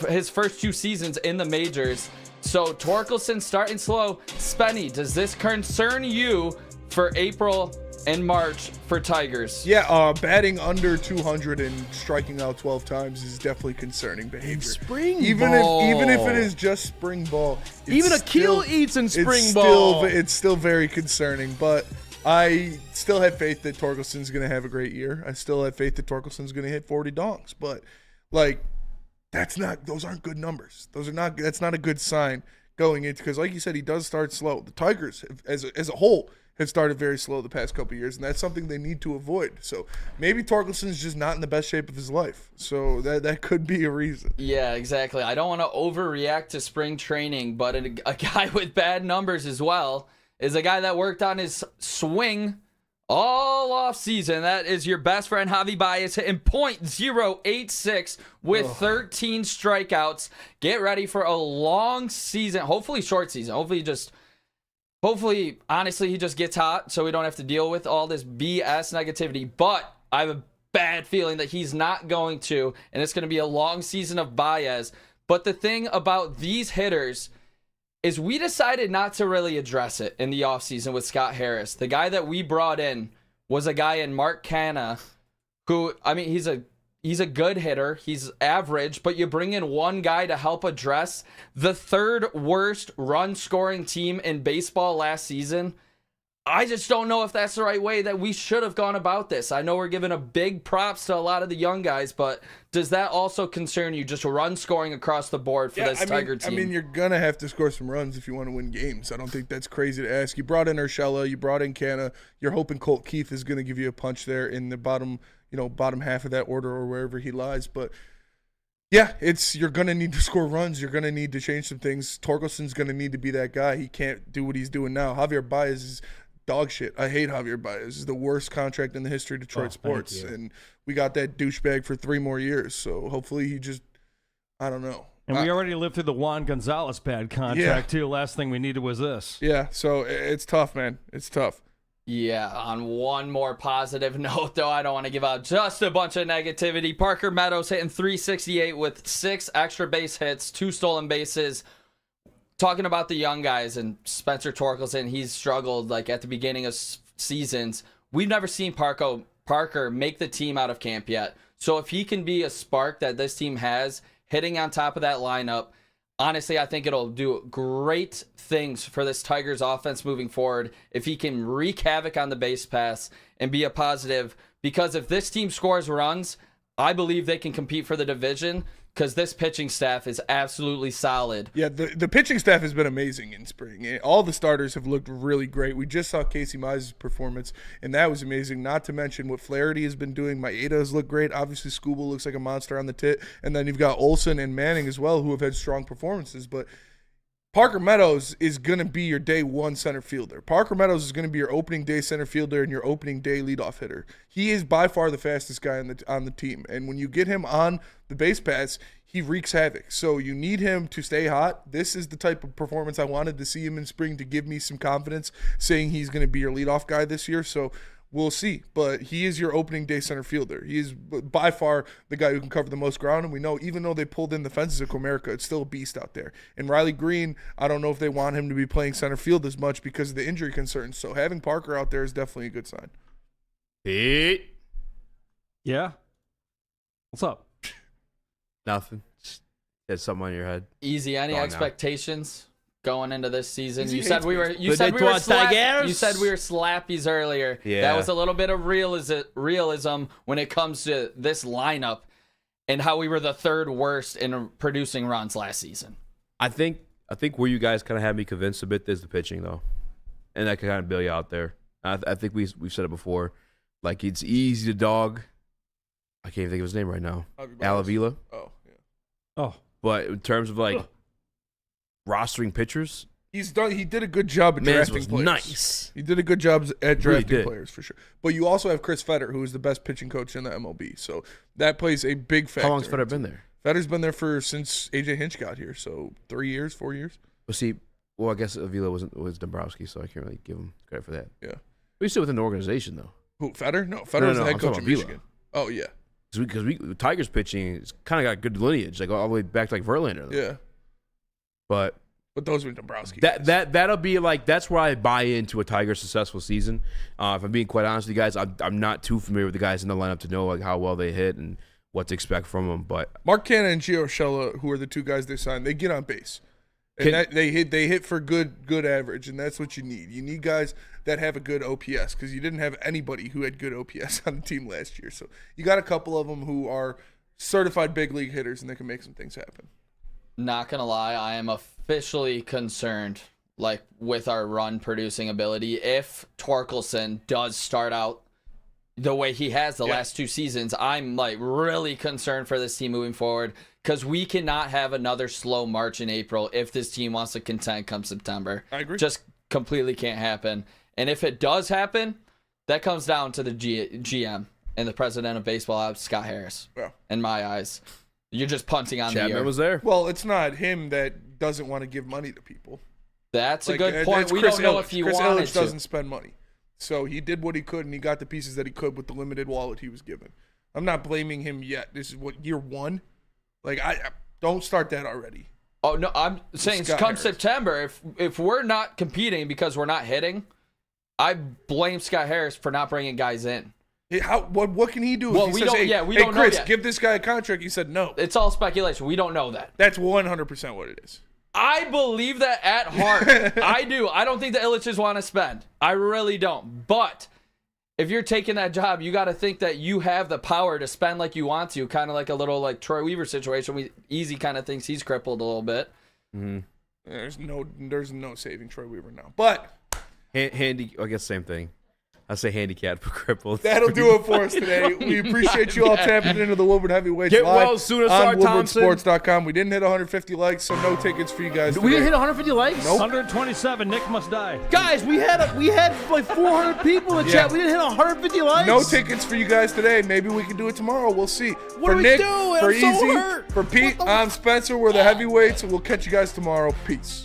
his first 2 seasons in the majors. So Torkelson starting slow. Spenny, does this concern you for April and March for Tigers? Yeah, batting under 200 and striking out 12 times is definitely concerning behavior. Spring even ball. Even if it is just spring ball. it's Even Akil still- eats in spring it's ball. It's still very concerning, but I still have faith that Torkelson's going to have a great year. I still have faith that Torkelson's going to hit 40 donks, but like those aren't good numbers. That's not a good sign going into, because like you said, he does start slow. The Tigers as a whole have started very slow the past couple of years, and that's something they need to avoid. So maybe Torkelson's just not in the best shape of his life. So that could be a reason. Yeah, exactly. I don't want to overreact to spring training, but a guy with bad numbers as well is a guy that worked on his swing all off season. That is your best friend Javi Baez hitting .086 with 13 strikeouts. Get ready for a long season, hopefully short season. Hopefully, honestly, he just gets hot so we don't have to deal with all this BS negativity. But I have a bad feeling that he's not going to, and it's going to be a long season of Baez. But the thing about these hitters is we decided not to really address it in the offseason with Scott Harris. The guy that we brought in was a guy in Mark Canha who, I mean, he's a good hitter. He's average, but you bring in one guy to help address the third worst run scoring team in baseball last season. I just don't know if that's the right way that we should have gone about this. I know we're giving a big props to a lot of the young guys, but does that also concern you, just run scoring across the board for this Tiger team? I mean, you're going to have to score some runs if you want to win games. I don't think that's crazy to ask. You brought in Urshela, you brought in Canha. You're hoping Colt Keith is going to give you a punch there in the bottom half of that order or wherever he lies. But yeah, you're going to need to score runs. You're going to need to change some things. Torkelson's going to need to be that guy. He can't do what he's doing now. Javier Baez is dog shit. I hate Javier Baez. It's the worst contract in the history of Detroit sports. And we got that douchebag for 3 more years. So hopefully he just, I don't know. And we already lived through the Juan Gonzalez bad contract, too. Last thing we needed was this. Yeah, so it's tough, man. It's tough. Yeah, on one more positive note, though, I don't want to give out just a bunch of negativity. Parker Meadows hitting .368 with 6 extra base hits, 2 stolen bases. Talking about the young guys and Spencer Torkelson, he's struggled like at the beginning of seasons. We've never seen Parker make the team out of camp yet. So if he can be a spark that this team has, hitting on top of that lineup, honestly, I think it'll do great things for this Tigers offense moving forward if he can wreak havoc on the base pass and be a positive. Because if this team scores runs, I believe they can compete for the division, because this pitching staff is absolutely solid. Yeah, the pitching staff has been amazing in spring. All the starters have looked really great. We just saw Casey Mize's performance, and that was amazing. Not to mention what Flaherty has been doing. Maeda has looked great. Obviously, Skubal looks like a monster on the tit. And then you've got Olsen and Manning as well, who have had strong performances. But Parker Meadows is going to be your day one center fielder. Parker Meadows is going to be your opening day center fielder and your opening day leadoff hitter. He is by far the fastest guy on the team. And when you get him on the base paths, he wreaks havoc. So you need him to stay hot. This is the type of performance I wanted to see him in spring to give me some confidence, saying he's going to be your leadoff guy this year. So we'll see. But he is your opening day center fielder. He is by far the guy who can cover the most ground. And we know even though they pulled in the fences at Comerica, it's still a beast out there. And Riley Green, I don't know if they want him to be playing center field as much because of the injury concerns. So having Parker out there is definitely a good sign. Pete? Yeah? What's up? Nothing. Just had something on your head. Easy. Any expectations going into this season? Easy You said we were slappies earlier. Yeah. That was a little bit of realism when it comes to this lineup and how we were the third worst in producing runs last season. I think where you guys kind of had me convinced a bit is the pitching, though. And that could kind of bail you out there. I think we've said it before. Like, it's easy to dog. I can't even think of his name right now. Alavila. Oh, yeah. Oh. But in terms of, like, rostering pitchers, He did a good job at drafting players. Nice. He did a good job at drafting really players for sure. But you also have Chris Fetter, who is the best pitching coach in the MLB. So that plays a big factor. How long's Fetter been there? Fetter's been there since AJ Hinch got here. So 3 years, 4 years. Well, I guess Avila was Dombrowski, so I can't really give him credit for that. Yeah. But he's still within the organization, though. Who, Fetter? No, Fetter was the head coach of Avila. Michigan. Oh, yeah. Because Tigers pitching has kind of got good lineage, like all the way back to like Verlander. Though. Yeah. But those were Dombrowski. That'll be like, that's where I buy into a Tigers successful season. If I'm being quite honest with you guys, I'm not too familiar with the guys in the lineup to know like how well they hit and what to expect from them. But Mark Canha and Gio Urshela, who are the two guys they signed, they get on base. And they hit for good average, and that's what you need. You need guys that have a good OPS, because you didn't have anybody who had good OPS on the team last year. So you got a couple of them who are certified big league hitters, and they can make some things happen. Not gonna lie, I am officially concerned, like, with our run producing ability. If Torkelson does start out the way he has the last 2 seasons, I'm like really concerned for this team moving forward, because we cannot have another slow March and April if this team wants to contend come September. I agree. Just completely can't happen. And if it does happen, that comes down to the GM and the president of baseball, Scott Harris. Yeah. In my eyes, you're just punting on the Chapman year. was there. Well, it's not him that doesn't want to give money to people. That's a good point. We Chris don't know Ilitch. if he Chris wanted Ilitch to. doesn't spend money. So he did what he could, and he got the pieces that he could with the limited wallet he was given. I'm not blaming him yet. This is what, year 1? Like, I don't start that already. Oh, no, I'm saying Scott come Harris. September, if we're not competing because we're not hitting, I blame Scott Harris for not bringing guys in. Hey, what can he do? Well, if he we says, don't- hey, yeah, we hey, don't know Chris, yet. give this guy a contract. He said no. It's all speculation. We don't know that. That's 100% what it is. I believe that at heart. I do. I don't think the Illiches want to spend. I really don't. But if you're taking that job, you got to think that you have the power to spend like you want to, kind of like a little like Troy Weaver situation. Eazy kind of thinks he's crippled a little bit. Mm-hmm. There's no saving Troy Weaver now. But Handy, I guess same thing. I say handicapped but crippled. that'll do it for us today. We appreciate you all tapping into the Woodward Heavyweights Get live well soon, Asar on Thompson. WoodwardSports.com. We didn't hit 150 likes, so no tickets for you guys. We didn't hit today. 150 likes? Nope. 127. Nick must die. Guys, we had like 400 people in the chat. We didn't hit 150 likes. No tickets for you guys today. Maybe we can do it tomorrow. We'll see. What for are we Nick, doing? for I'm so Eazy, hurt. for Pete, I'm Spencer. We're the Heavyweights, and we'll catch you guys tomorrow. Peace.